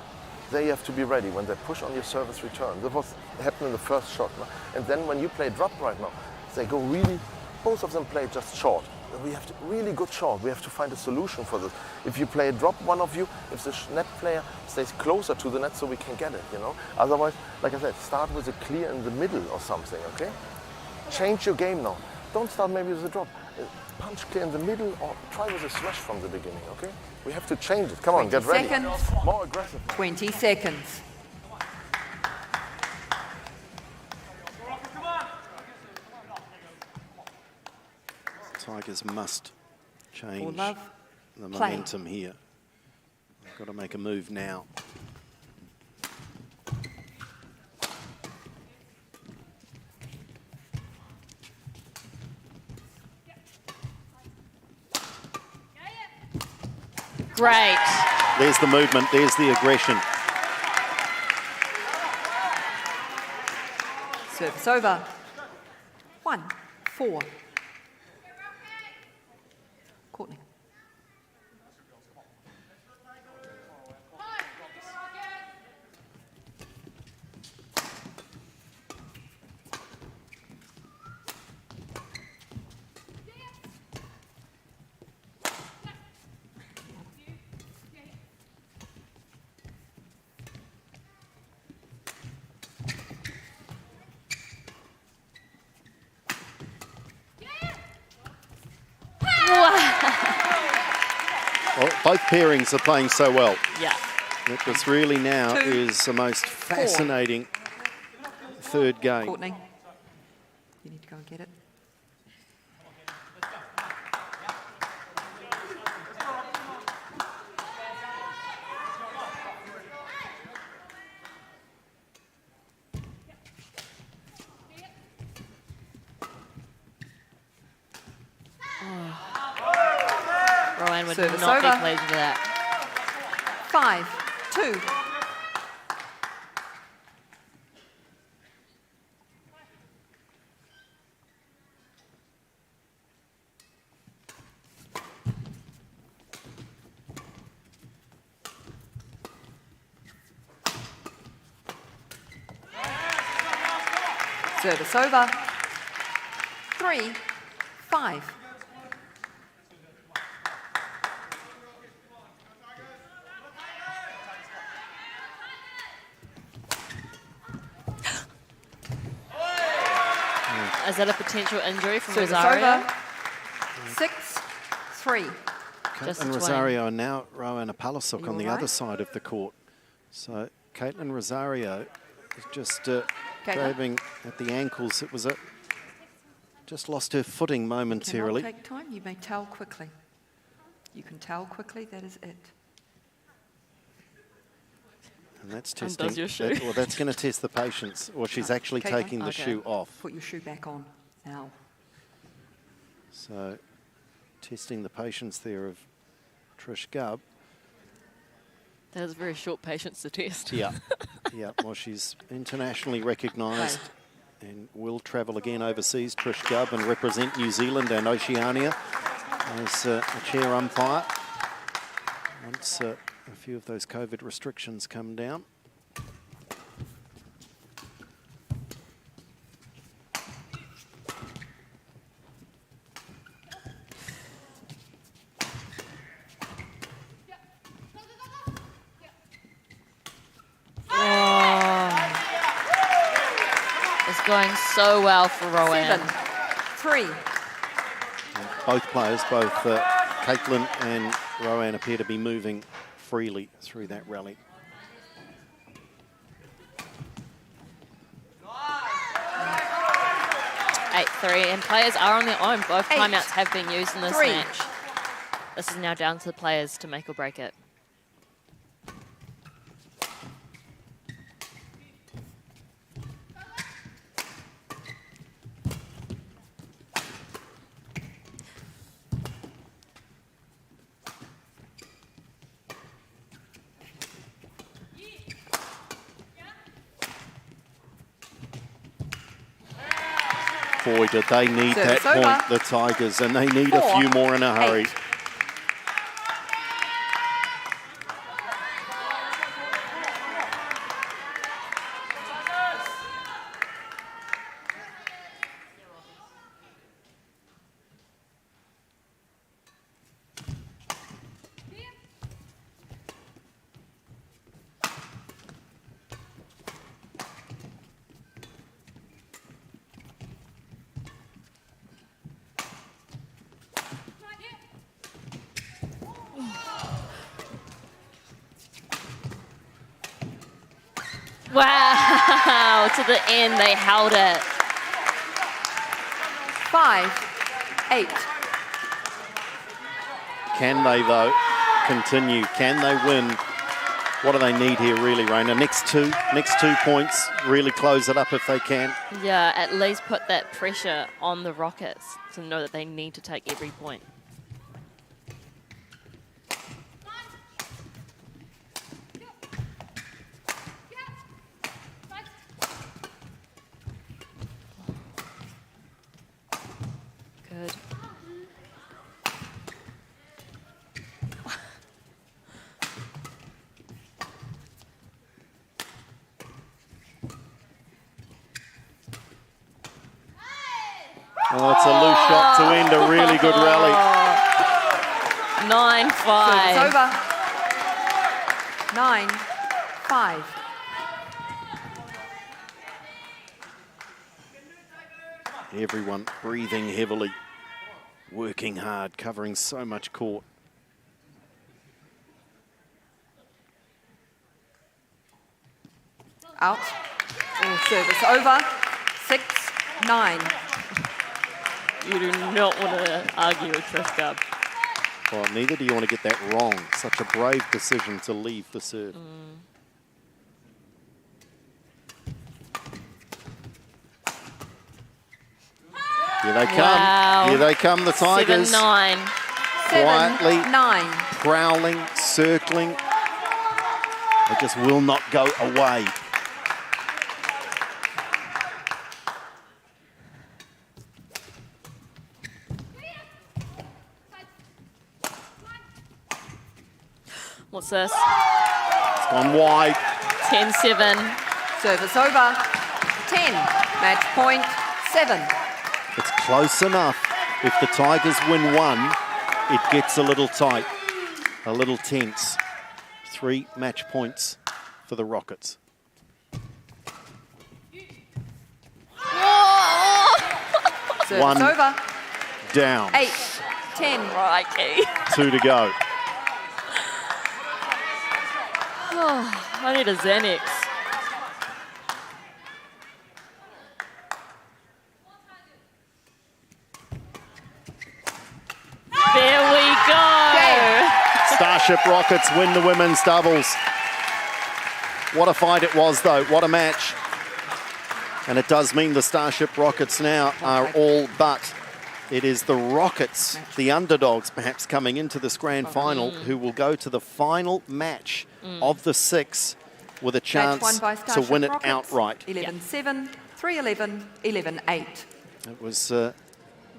They have to be ready when they push on your service return. That was happened in the first shot. No? And then when you play drop right now, they go really, both of them play just short. We have to really good short. We have to find a solution for this. If you play a drop, one of you, if the net player stays closer to the net so we can get it, you know. Otherwise, like I said, start with a clear in the middle or something, okay? Change your game now. Don't start maybe with a drop. Punch clear in the middle or try with a smash from the beginning, okay? We have to change it. Come on, get ready. 20 seconds. More aggressive. 20 seconds. Tigers must change love, the play. momentum here. They've got to make a move now. Great. There's the movement, there's the aggression. Service over. 1 4. Courtney. Well, both pairings are playing so well. Yeah. That this really now 2, is the most fascinating third game. Courtney. You need to go and get it. Rowan would Service not over. be pleased with that. 5 2. Service over. 3 5. Is that a potential injury from Service Rosario? over. 6 3. Just Caitlin a Rosario and now Rowan Palasok You on all the right? other side of the court. So Caitlin Rosario is just grabbing at the ankles. It was just lost her footing Cannot momentarily. take time. You may tell quickly. You can tell quickly that is it. And that's Undoes testing. your shoe. Well, that's going to test the patience. Or she's actually Caitlin? taking the Okay. shoe off. Put your shoe back on now. So, testing the patience there of Trish Gubb. That is very short patience to test. Yeah. Yeah, well, she's internationally recognised and will travel again overseas, Trish Gubb, and represent New Zealand and Oceania as a chair umpire once a few of those COVID restrictions come down. It's going so well for Rowan. 7-3. Both players, both Caitlin and Rowan, appear to be moving freely through that rally. Eight-3, and players are on their own. Both 8-3. timeouts have been used in this match. This is now down to the players to make or break it. Boy, did they need that Service over. point, the Tigers, and they need a few more in a hurry. 8. Wow, to the end, they held it. 5-8. Can they, though, continue? Can they win? What do they need here, really, Raina? Next two points, really close it up if they can. Yeah, at least put that pressure on the Rockets to know that they need to take every point. Good. Oh, it's a loose shot to end a really good rally. 9-5. It's over. 9-5. Everyone breathing heavily, working hard, covering so much court. Out. Service over. 6-9. You do not want to argue with Trish Gubb. Well, neither do you want to get that wrong. Such a brave decision to leave the serve. Here they come. Wow. Here they come, the Tigers. 7-9. Quietly 7-9. prowling, circling. They just will not go away. What's this? It's gone wide. 10-7. Service over. 10. Match point 7. It's close enough. If the Tigers win one, it gets a little tight, a little tense. 3 match points for the Rockets. Service One over. down. 8-10. Crikey. 2 to go. Oh, I need a Xanax. There we go. Game. Starship Rockets win the women's doubles. What a fight it was, though. What a match. And it does mean the Starship Rockets now are all but. It is the Rockets, the underdogs, perhaps coming into this grand final, who will go to the final match of the 6 with a chance to win it outright. 11-7, 3-11, 11-8. It was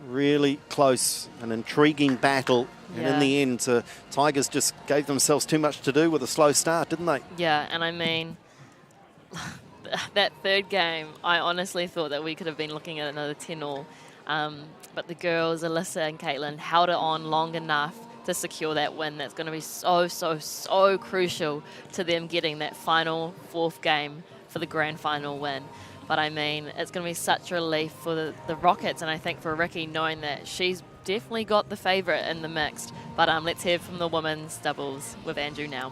really close, an intriguing battle. And in the end, Tigers just gave themselves too much to do with a slow start, didn't they? Yeah, and I mean, that third game, I honestly thought that we could have been looking at another 10-all. But the girls, Alyssa and Caitlin, held it on long enough to secure that win. That's going to be so crucial to them getting that final 4th game for the grand final win. But I mean, it's going to be such a relief for the Rockets, and I think for Ricky, knowing that she's definitely got the favourite in the mixed. But let's hear from the women's doubles with Andrew now.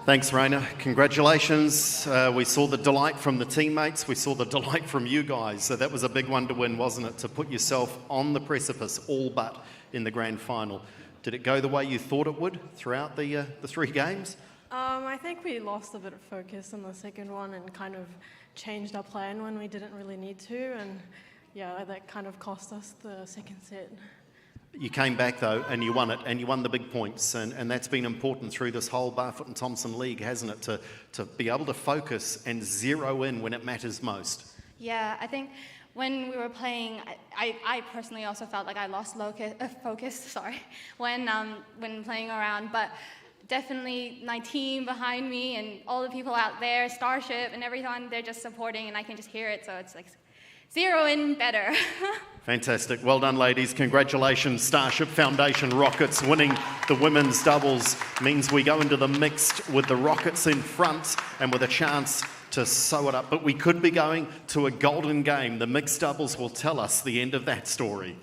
Thanks, Raina. Congratulations. We saw the delight from the teammates. We saw the delight from you guys. So that was a big one to win, wasn't it? To put yourself on the precipice, all but in the grand final. Did it go the way you thought it would throughout the 3 games? I think we lost a bit of focus in the second one and kind of changed our plan when we didn't really need to. And yeah, that kind of cost us the second set. You came back, though, and you won it, and you won the big points, and that's been important through this whole Barfoot and Thompson League, hasn't it, to be able to focus and zero in when it matters most. Yeah, I think when we were playing, I personally also felt like I lost focus, when playing around, but definitely my team behind me and all the people out there, Starship and everyone, they're just supporting, and I can just hear it, so it's like zero in better. Fantastic. Well done, ladies. Congratulations. Starship Foundation Rockets winning the women's doubles means we go into the mixed with the Rockets in front and with a chance to sew it up. But we could be going to a golden game. The mixed doubles will tell us the end of that story.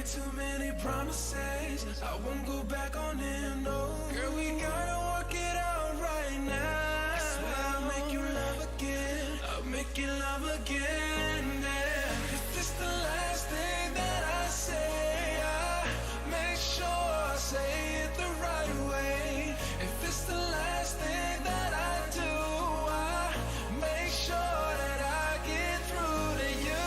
Too many promises, I won't go back on them, no. Girl, we gotta work it out right now. I swear I'll make you love again, I'll make you love again, yeah. If it's the last thing that I say, I make sure I say it the right way. If it's the last thing that I do, I make sure that I get through to you.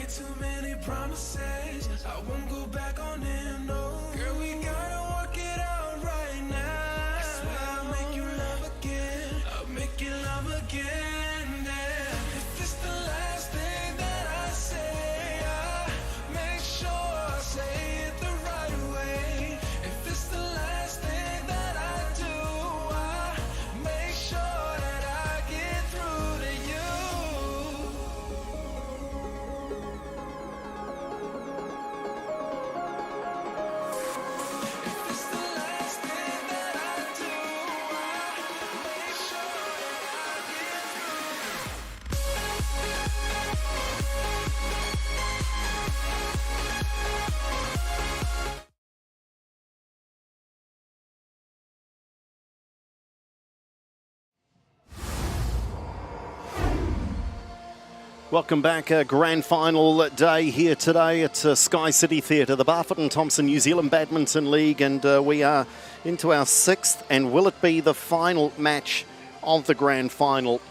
Too many promises, I won't go back on them, no. Girl, we gotta work it out right now. I swear I'll make you love again, I'll make you love again, yeah. If it's the last thing that I say, I make sure I say it the right way. If it's the last thing that I do, I make sure that I get through to you. Welcome back. Grand final day here today at SKYCITY Theatre, the Barfoot and Thompson New Zealand Badminton League, and we are into our 6th, and will it be the final match of the grand final?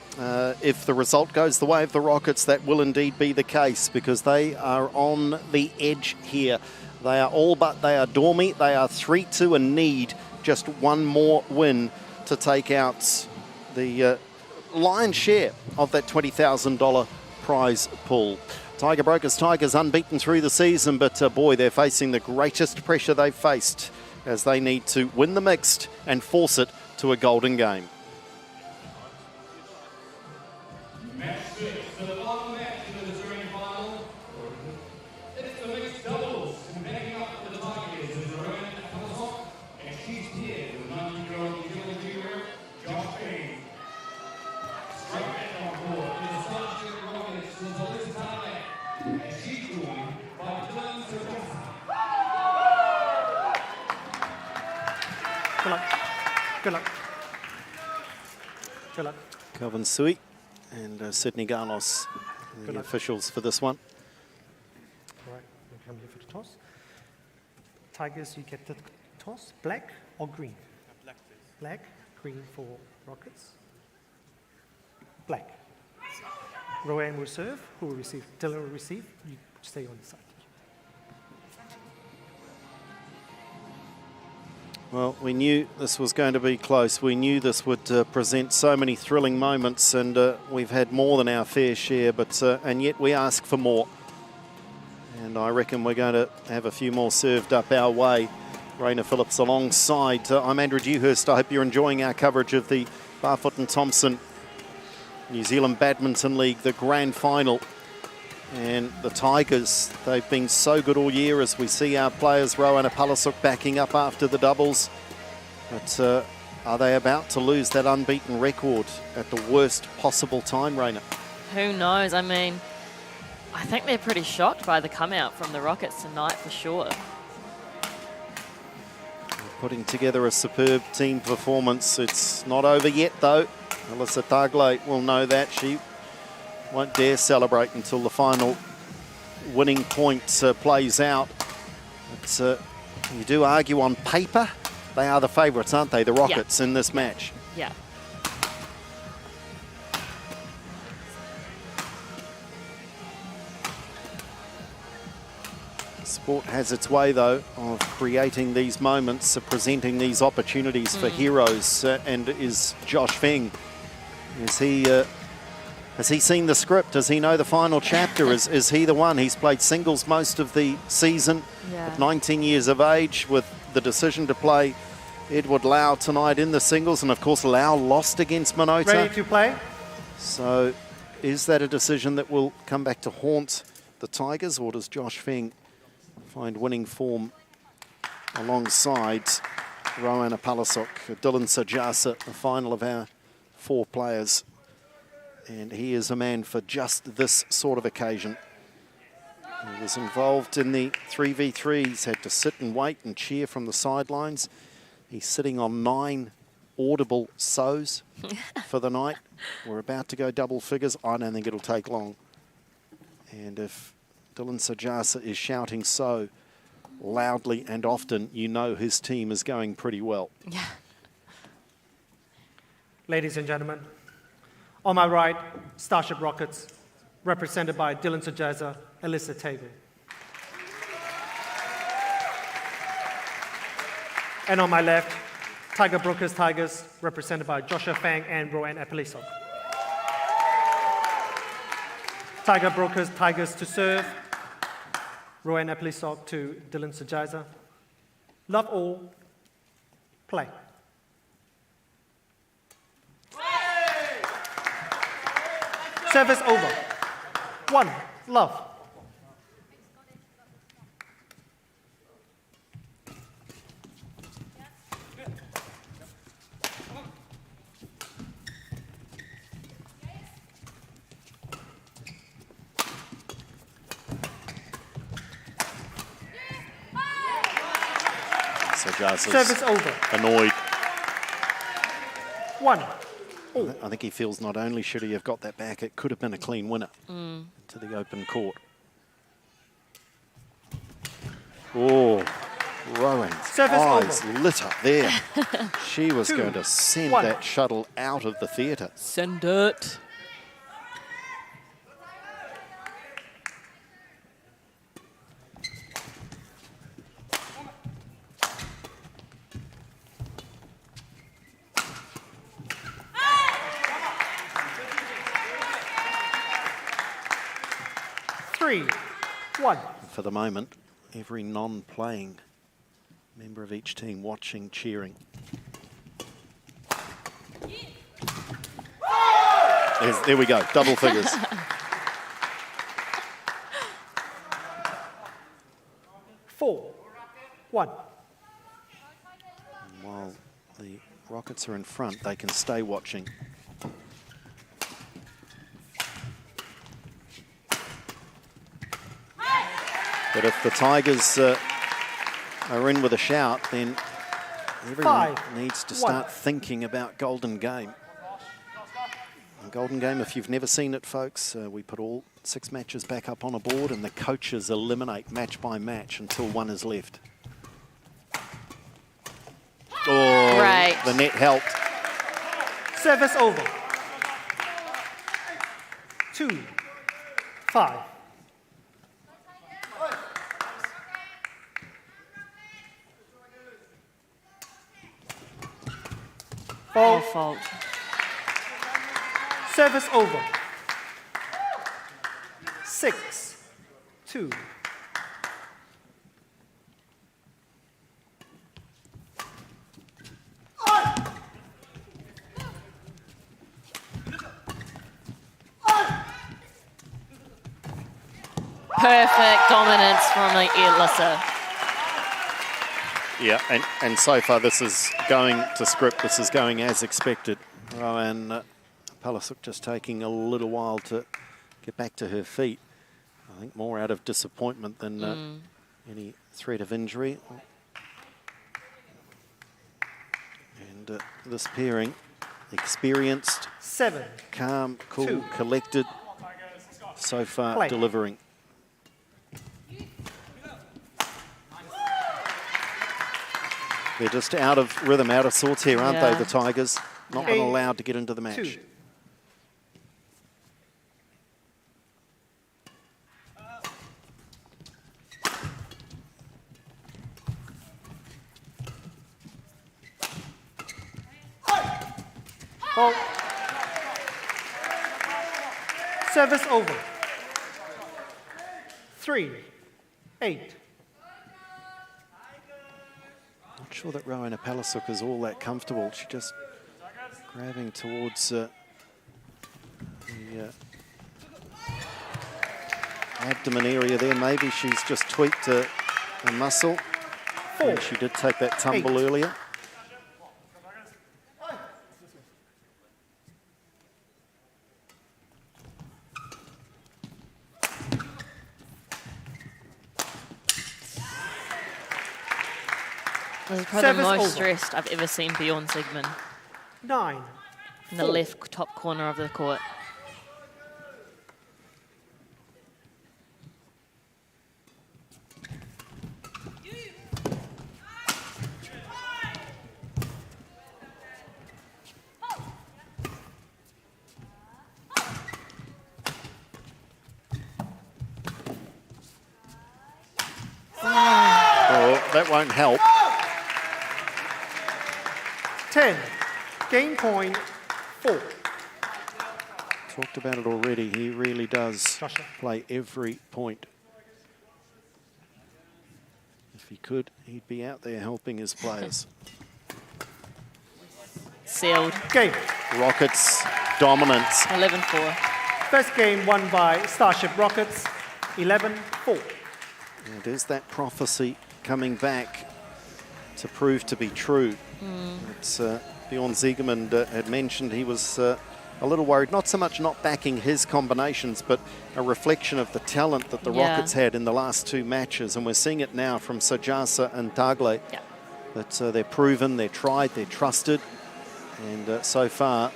If the result goes the way of the Rockets, that will indeed be the case, because they are on the edge here. They are all but they are dormy. They are 3-2 and need just one more win to take out the lion's share of that $20,000 prize pool. Tiger Brokers Tigers unbeaten through the season, but boy, they're facing the greatest pressure they've faced as they need to win the mixed and force it to a golden game. Match 6, the final match of the grand final. It's the mixed doubles. Backing up for the Tigers is Barfoot, and she's here with 19-year-old New Zealand junior Josh Payne. Straight back on board is the Sergeant Rockets is Alyssa Tarmac, and she's joined by Dylan Sergasa. Good luck. Good luck. Good luck. Kelvin Sui and Sydney Garlos, the officials for this one. All right, we'll come here for the toss. Tigers, you get the toss. Black or green? Black, please. Black, green for Rockets. Black. Rowan will serve. Who will receive? Dylan will receive. You stay on the side. Well, we knew this was going to be close. We knew this would present so many thrilling moments, and we've had more than our fair share, but and yet we ask for more. And I reckon we're going to have a few more served up our way. Raina Phillips alongside. I'm Andrew Dewhurst. I hope you're enjoying our coverage of the Barfoot and Thompson New Zealand Badminton League, the grand final. And the Tigers, they've been so good all year as we see our players, Rowan Palasuk, backing up after the doubles. But are they about to lose that unbeaten record at the worst possible time, Raina? Who knows? I mean, I think they're pretty shocked by the come out from the Rockets tonight for sure. Putting together a superb team performance. It's not over yet, though. Alyssa Tagle will know that. She won't dare celebrate until the final winning point plays out. But you do argue on paper, they are the favourites, aren't they, the Rockets, in this match? Yeah. Sport has its way, though, of creating these moments, presenting these opportunities for heroes. And is Josh Feng, has he seen the script? Does he know the final chapter? Is he the one? He's played singles most of the season at 19 years of age, with the decision to play Edward Lau tonight in the singles. And, of course, Lau lost against Manota. Ready to play? So is that a decision that will come back to haunt the Tigers, or does Josh Feng find winning form alongside Rowan Palasuk, Dylan Sergasa, the final of our 4 players? And he is a man for just this sort of occasion. He was involved in the 3v3. He's had to sit and wait and cheer from the sidelines. He's sitting on 9 audible so's for the night. We're about to go double figures. I don't think it'll take long. And if Dylan Sergasa is shouting so loudly and often, you know his team is going pretty well. Yeah. Ladies and gentlemen, on my right, Starship Rockets, represented by Dylan Sergasa, Alyssa Tagle. And on my left, Tiger Brokers Tigers, represented by Joshua Fang and Rowan Palasuk. Tiger Brokers Tigers to serve, Rowan Palasuk to Dylan Sergasa. Love all, play. Service over. 1, love. Sergasa's service over. Annoyed. 1, I think he feels not only should he have got that back, it could have been a clean winner to the open court. Oh, Rowan's eyes lit up there. She was going to send that shuttle out of the theatre. Send it. For the moment, every non-playing member of each team watching, cheering. There we go, double figures. One. And while the Rockets are in front, they can stay watching. But if the Tigers are in with a shout, then everyone needs to start thinking about Golden Game. And Golden Game, if you've never seen it, folks, we put all 6 matches back up on a board and the coaches eliminate match by match until one is left. Oh, right. The net helped. Service over. 2-5. Our fault. Service over. 6-2. Perfect dominance from Alyssa. Yeah, and so far this is going to script. This is going as expected. Rowan Palasuk just taking a little while to get back to her feet. I think more out of disappointment than any threat of injury. And this pairing, experienced, 7, calm, cool, 2. collected, so far Play. delivering. They're just out of rhythm, out of sorts here, aren't they, the Tigers? Not been allowed to get into the match. 2. Ball. Service over. 3-8. Not sure that Rowan Palasuk is all that comfortable. She's just grabbing towards the abdomen area there. Maybe she's just tweaked a muscle. 4. And she did take that tumble earlier. This is probably the most stressed I've ever seen Bjorn Sigmund. 9. In the left top corner of the court. Oh, that won't help. 10. Game point 4. Talked about it already. He really does play every point. If he could, he'd be out there helping his players. Sealed. Game. Rockets dominance. 11-4. First game won by Starship Rockets, 11-4. And is that prophecy coming back to prove to be true? It's Bjorn Ziegemund had mentioned he was a little worried, not so much not backing his combinations, but a reflection of the talent that the Rockets had in the last 2 matches. And we're seeing it now from Sajasa and Tagle. That they're proven, they're tried, they're trusted. And so far,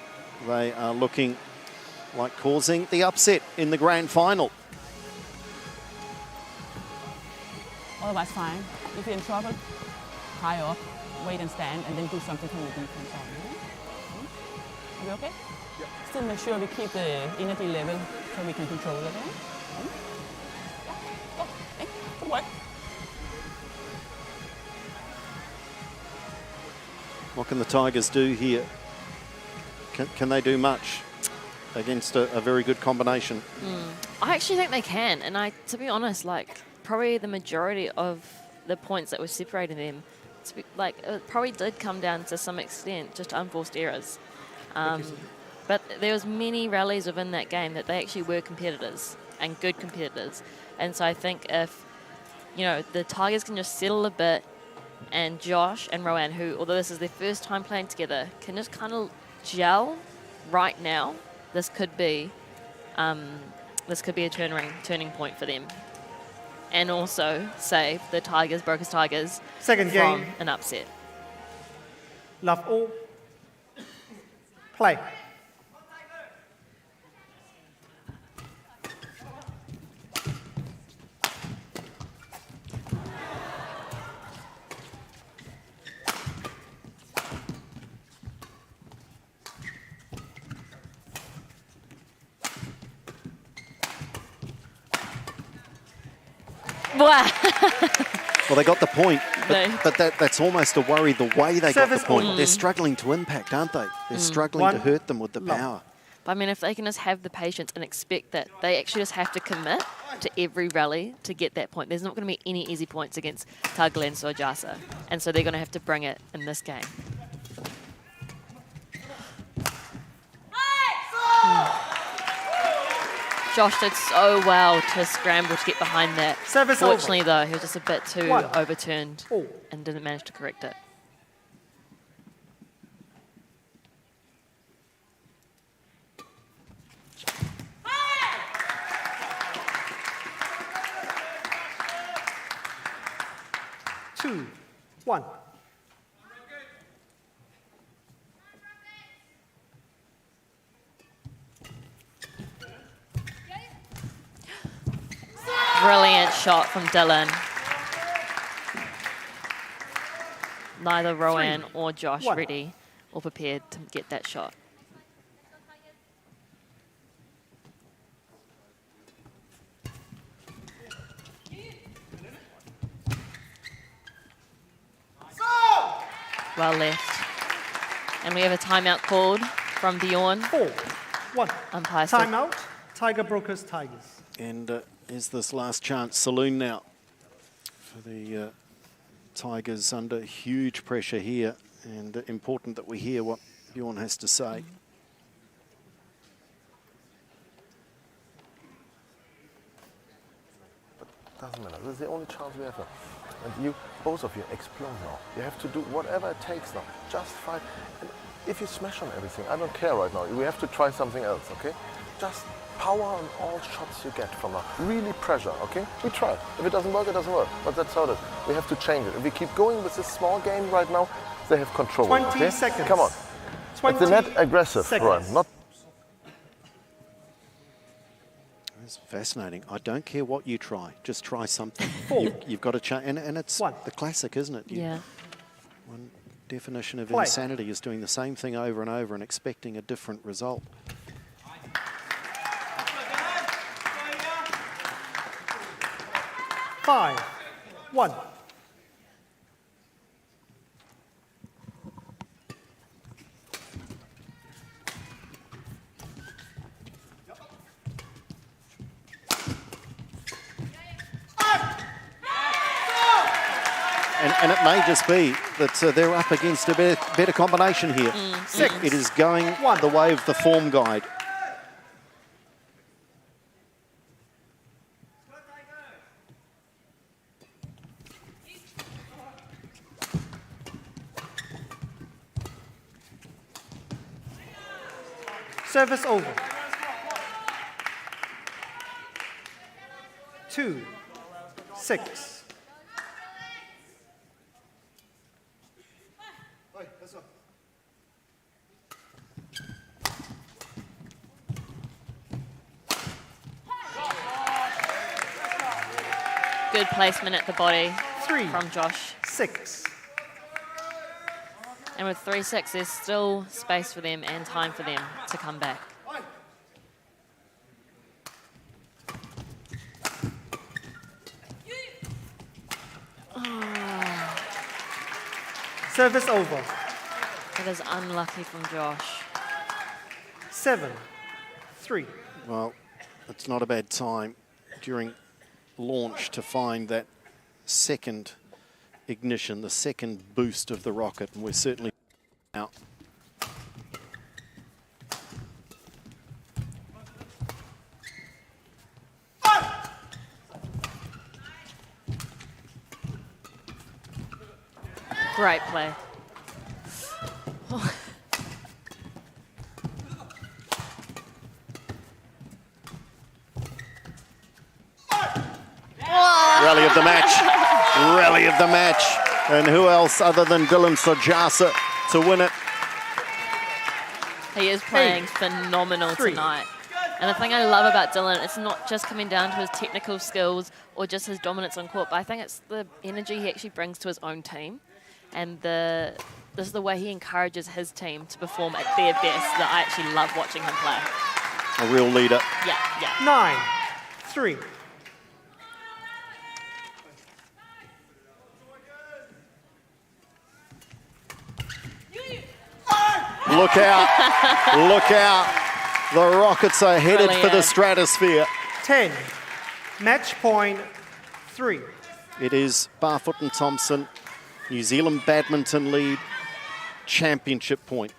they are looking like causing the upset in the grand final. Otherwise, fine. If you're in trouble, high up, wait and stand, and then do something from the defense on. Are we okay? Yeah. Still make sure we keep the energy level so we can control it. Yeah? Oh, hey, good work. What can the Tigers do here? Can they do much against a very good combination? I actually think they can, and to be honest, like probably the majority of the points that were separating them, it probably did come down to some extent just unforced errors. But there was many rallies within that game that they actually were competitors and good competitors, and so I think if the Tigers can just settle a bit, and Josh and Rowan, who although this is their first time playing together, can just kind of gel right now, this could be a turning point for them, and also save the Tigers, Brokers Tigers, Second from game. an upset. Love all. Play. Wow. Well, they got the point, but that's almost a worry the way they got the point. They're struggling to impact, aren't they? They're struggling to hurt them with the power. But I mean, if they can just have the patience and expect that they actually just have to commit to every rally to get that point. There's not going to be any easy points against Tagalenso or Jasa, and so they're going to have to bring it in this game. Josh did so well to scramble to get behind that. Fortunately, though, he was just a bit too overturned and didn't manage to correct it. Two, one. Brilliant shot from Dylan. Neither Rowan or Josh ready or prepared to get that shot. Well left. And we have a timeout called from Bjorn. 4-1. Umpire. Timeout. Tiger Brokers Tigers. And is this last chance saloon now for the Tigers under huge pressure here, and important that we hear what Bjorn has to say. Doesn't matter. This is the only chance we have now. And you, both of you, explode now. You have to do whatever it takes now. Just fight. And if you smash on everything, I don't care right now. We have to try something else, okay? Just power on all shots you get from now. Really pressure, okay? We try. If it doesn't work, it doesn't work. But that's how it is. We have to change it. If we keep going with this small game right now, they have control. 20 okay? seconds. Come on. 20 It's the net aggressive, seconds. Ryan. Not. It's fascinating. I don't care what you try. Just try something. 4. You've got to change. And it's 1. the classic, isn't it? Yeah. One definition of Play. insanity is doing the same thing over and over and expecting a different result. Five, 1. And it may just be that they're up against a better combination here. It is going the way of the form guide. Service over. 2-6. Good placement at the body 3, from Josh. 6. And with 3-6, there's still space for them and time for them to come back. Oh. Service over. That is unlucky from Josh. 7, 3. Well, it's not a bad time during launch to find that second ignition, the second boost of the rocket, and we're certainly out. Great play. Rally of the match. Rally of the match. And who else other than Dylan Sajasa to win it? He is playing phenomenal tonight. And the thing I love about Dylan, it's not just coming down to his technical skills or just his dominance on court, but I think it's the energy he actually brings to his own team. And this is the way he encourages his team to perform at their best that I actually love watching him play. A real leader. Yeah, yeah. 9, 3. Look out. Look out. The Rockets are headed for the stratosphere. 10. Match point 3. It is Barfoot and Thompson. New Zealand Badminton lead. Championship point.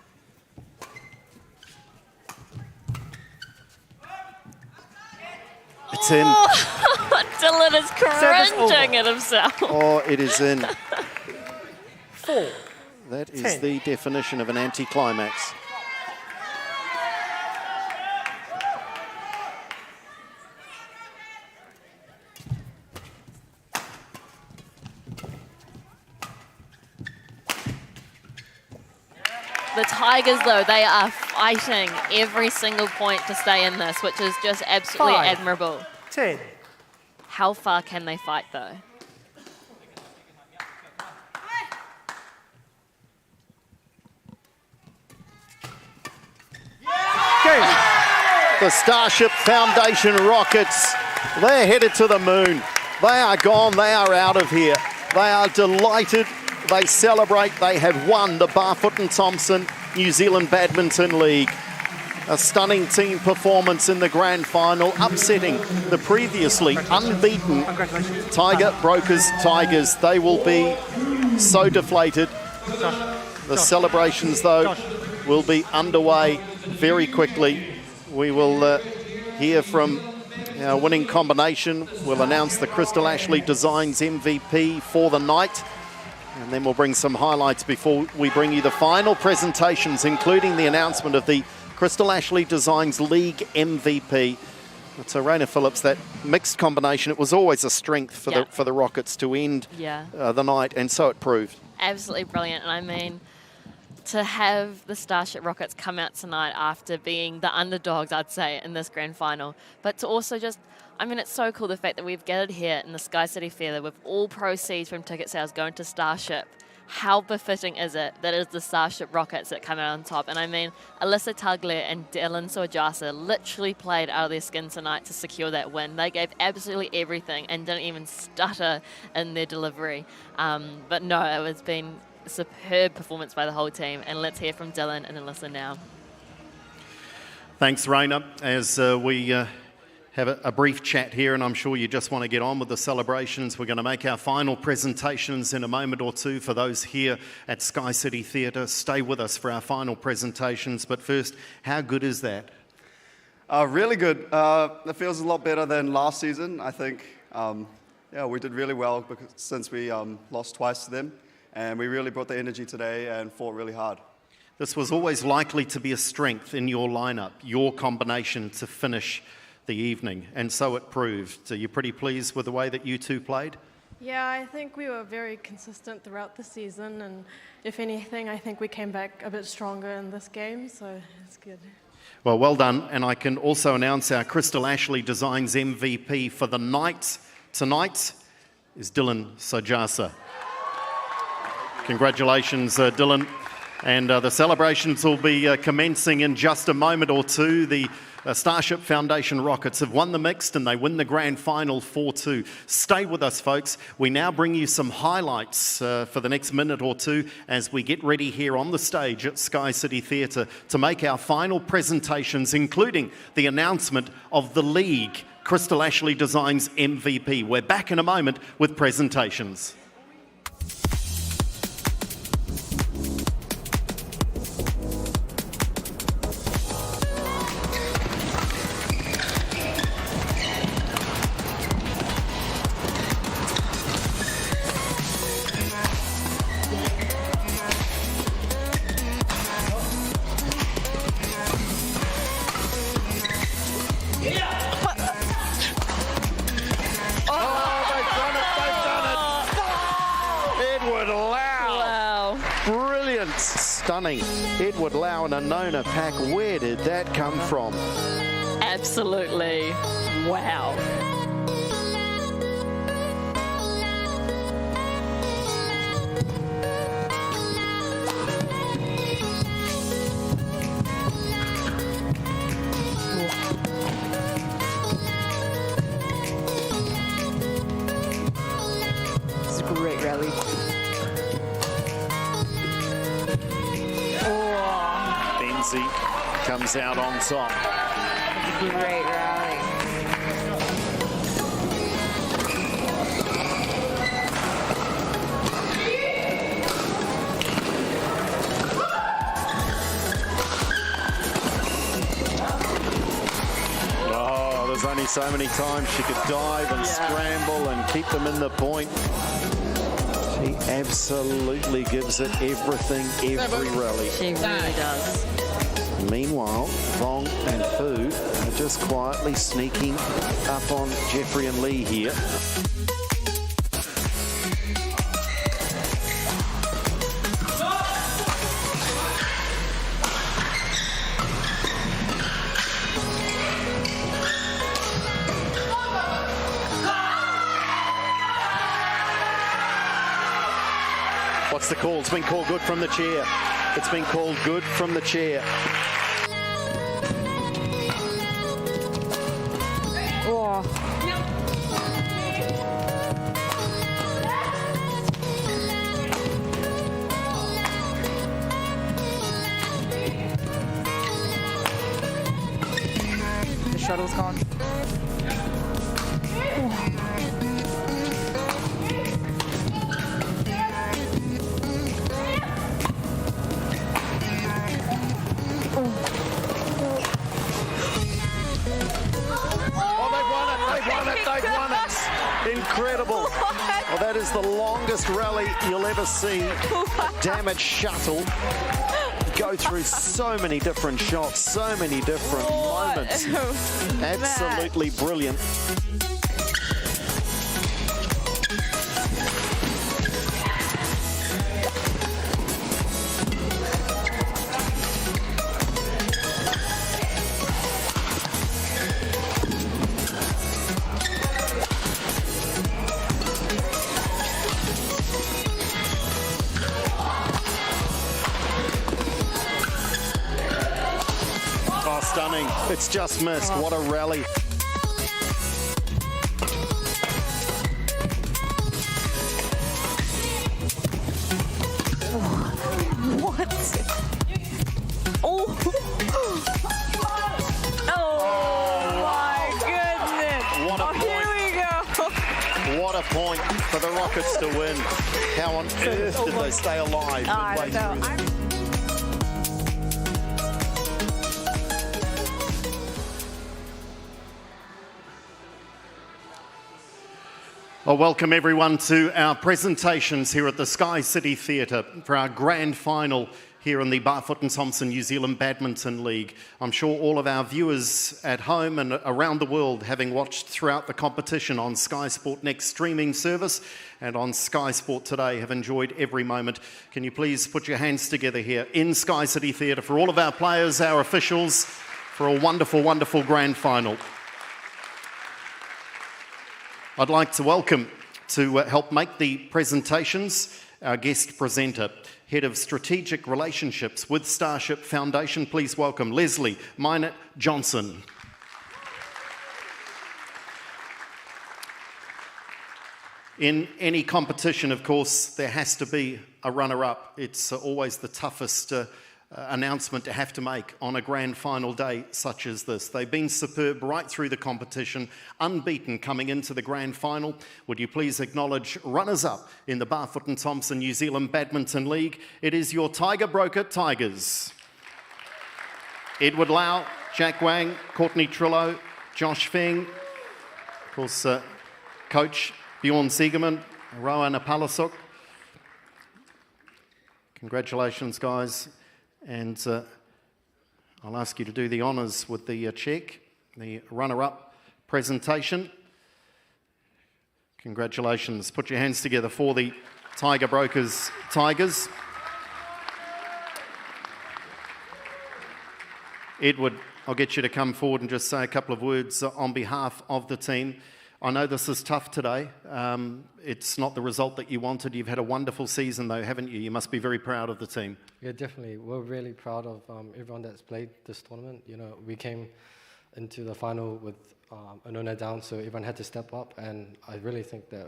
It's in. Oh, Dylan is cringing at himself. Oh, it is in. 4. That is 10. the definition of an anticlimax. The Tigers, though, they are fighting every single point to stay in this, which is just absolutely 5, admirable. 10. How far can they fight, though? Game. The Starship Foundation Rockets, they're headed to the moon. They are gone, they are out of here. They are delighted, they celebrate, they have won the Barfoot and Thompson New Zealand Badminton League. A stunning team performance in the grand final, upsetting the previously unbeaten Tiger Brokers Tigers. They will be so deflated. The celebrations, though, will be underway very quickly. We will hear from our winning combination. We'll announce the Crystal Ashley Designs MVP for the night. And then we'll bring some highlights before we bring you the final presentations, including the announcement of the Crystal Ashley Designs League MVP. So Raina Phillips, that mixed combination, it was always a strength for the Rockets to end the night, and so it proved. Absolutely brilliant. And I mean, to have the Starship Rockets come out tonight after being the underdogs, I'd say, in this grand final, but to also just, I mean, it's so cool the fact that we've gathered here in the SkyCITY Theatre with all proceeds from ticket sales going to Starship. How befitting is it that it's the Starship Rockets that come out on top? And I mean, Alyssa Tugler and Dylan Sajasa literally played out of their skin tonight to secure that win. They gave absolutely everything and didn't even stutter in their delivery. But no, it has been a superb performance by the whole team. And let's hear from Dylan and Alyssa now. Thanks, Raina. As we have a brief chat here, and I'm sure you just want to get on with the celebrations. We're going to make our final presentations in a moment or two. For those here at SkyCITY Theatre, stay with us for our final presentations. But first, how good is that? Really good. It feels a lot better than last season, I think. We did really well since we lost twice to them, and we really brought the energy today and fought really hard. This was always likely to be a strength in your lineup, your combination to finish the evening, and so it proved. Are you pretty pleased with the way that you two played? Yeah, I think we were very consistent throughout the season, and if anything, I think we came back a bit stronger in this game, so it's good. Well, well done, and I can also announce our Crystal Ashley Designs MVP for the night tonight. is Dylan Sojasa. Congratulations, Dylan. And the celebrations will be commencing in just a moment or two. The Starship Foundation Rockets have won the mixed and they win the grand final 4-2. Stay with us, folks. We now bring you some highlights for the next minute or two as we get ready here on the stage at SkyCITY Theatre to make our final presentations, including the announcement of the league, Crystal Ashley Designs MVP. We're back in a moment with presentations. Stunning. Edward Lau and a Nona pack. Where did that come from? Absolutely. Wow. This is a great rally. Comes out on top. Great rally. Oh, there's only so many times she could dive and scramble and keep them in the point. She absolutely gives it everything, every rally. She really does. Meanwhile, Vong and Fu are just quietly sneaking up on Jeffrey and Lee here. What's the call? It's been called good from the chair. It's been called good from the chair. The shuttle's gone. Incredible. Well, that is the longest rally you'll ever see. A damaged shuttle go through so many different shots, so many different moments. Absolutely brilliant. Stunning. It's just missed. What a rally. What? Oh. Oh my goodness. What a point. Here we go. What a point for the Rockets to win. How on earth did they stay alive? I don't know. Well, welcome everyone to our presentations here at the SkyCITY Theatre for our grand final here in the Barfoot and Thompson New Zealand Badminton League. I'm sure all of our viewers at home and around the world, having watched throughout the competition on SkysportNext streaming service and on Sky Sport Today, have enjoyed every moment. Can you please put your hands together here in SkyCITY Theatre for all of our players, our officials, for a wonderful, wonderful grand final. I'd like to welcome To help make the presentations, our guest presenter, Head of Strategic Relationships with Starship Foundation, please welcome Leslie Minot-Johnson. In any competition, of course, there has to be a runner-up. It's always the toughest announcement to have to make on a grand final day such as this. They've been superb right through the competition, unbeaten coming into the grand final. Would you please acknowledge runners-up in the Barfoot and Thompson New Zealand Badminton League? It is your Tiger Broker Tigers. Edward Lau, Jack Wang, Courtney Trillo, Josh Feng, of course, Coach Bjorn Siegerman, Rowan Apalasuk. Congratulations, guys. And I'll ask you to do the honours with the cheque, the runner-up presentation. Congratulations. Put your hands together for the Tiger Brokers Tigers. Edward, I'll get you to come forward and just say a couple of words on behalf of the team. I know this is tough today. It's not the result that you wanted. You've had a wonderful season though, haven't you? You must be very proud of the team. Yeah, definitely. We're really proud of everyone that's played this tournament. You know, we came into the final with Manota down, so everyone had to step up, and I really think that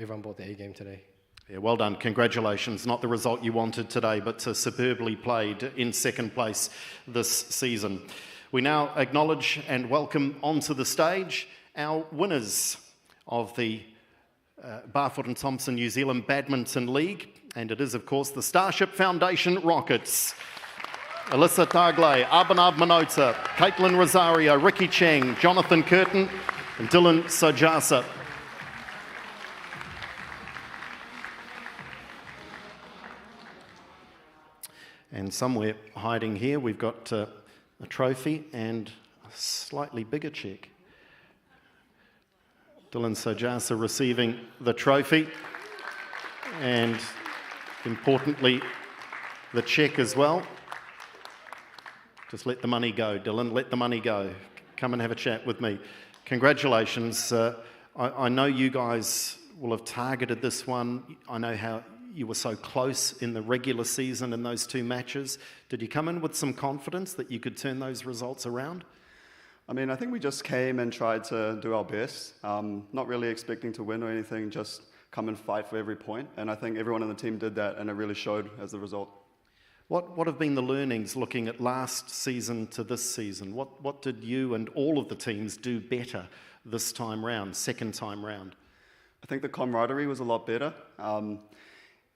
everyone brought the A game today. Yeah, well done. Congratulations. Not the result you wanted today, but superbly played in second place this season. We now acknowledge and welcome onto the stage our winners of the Barfoot and Thompson New Zealand Badminton League, and it is, of course, the Starship Foundation Rockets. Alyssa Tagle, Abhinav Manota, Caitlin Rosario, Ricky Cheng, Jonathan Curtin, and Dylan Sojasa. And somewhere hiding here, we've got a trophy and a slightly bigger cheque. Dylan Sojasa receiving the trophy, and importantly, the cheque as well. Just let the money go, Dylan, let the money go. Come and have a chat with me. Congratulations. I know you guys will have targeted this one. I know how you were so close in the regular season in those two matches. Did you come in with some confidence that you could turn those results around? I mean, I think we just came and tried to do our best, not really expecting to win or anything, just come and fight for every point. And I think everyone on the team did that, and it really showed as a result. What have been the learnings looking at last season to this season? What did you and all of the teams do better this time round, second time round? I think the camaraderie was a lot better.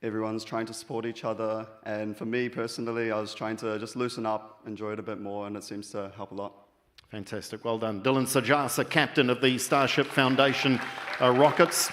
Everyone's trying to support each other. And for me personally, I was trying to just loosen up, enjoy it a bit more, and it seems to help a lot. Fantastic, well done. Dylan Sojasa, captain of the Starship Foundation Rockets.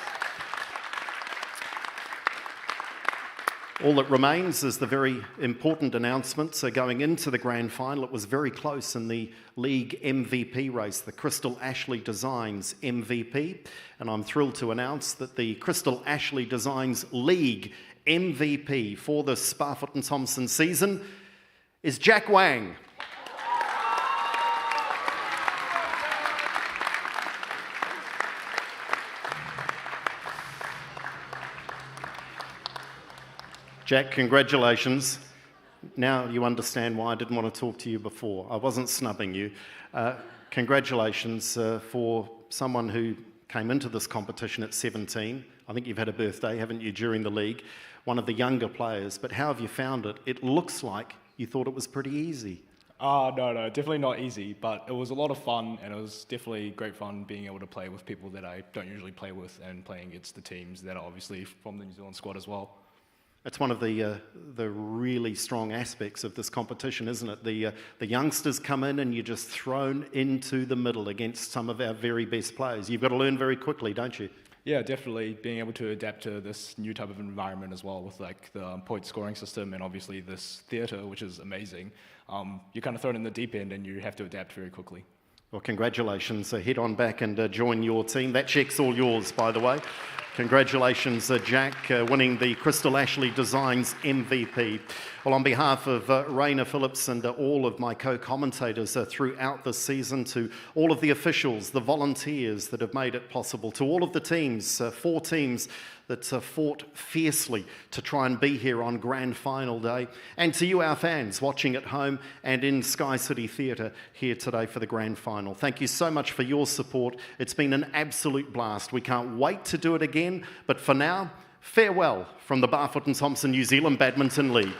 All that remains is the very important announcement. So going into the grand final, it was very close in the league MVP race, the Crystal Ashley Designs MVP. And I'm thrilled to announce that the Crystal Ashley Designs League MVP for this Barfoot and Thompson season is Jack Wang. Jack, congratulations. Now you understand why I didn't want to talk to you before. I wasn't snubbing you. Congratulations for someone who came into this competition at 17. I think you've had a birthday, haven't you, during the league? One of the younger players. But how have you found it? It looks like you thought it was pretty easy. No, definitely not easy, but it was a lot of fun, and it was definitely great fun being able to play with people that I don't usually play with and playing against the teams that are obviously from the New Zealand squad as well. It's one of the really strong aspects of this competition, isn't it? The youngsters come in and you're just thrown into the middle against some of our very best players. You've got to learn very quickly, don't you? Yeah, definitely being able to adapt to this new type of environment as well, with like the point scoring system and obviously this theatre, which is amazing. You're kind of thrown in the deep end and you have to adapt very quickly. Well, congratulations. So head on back and join your team. That cheque's all yours, by the way. Congratulations, Jack, winning the Crystal Ashley Designs MVP. Well, on behalf of Raina Phillips and all of my co-commentators throughout the season, to all of the officials, the volunteers that have made it possible, to all of the teams, 4 teams that fought fiercely to try and be here on Grand Final Day, and to you, our fans, watching at home and in Sky City Theatre here today for the Grand Final. Thank you so much for your support. It's been an absolute blast. We can't wait to do it again, but for now, farewell from the Barfoot and Thompson New Zealand Badminton League.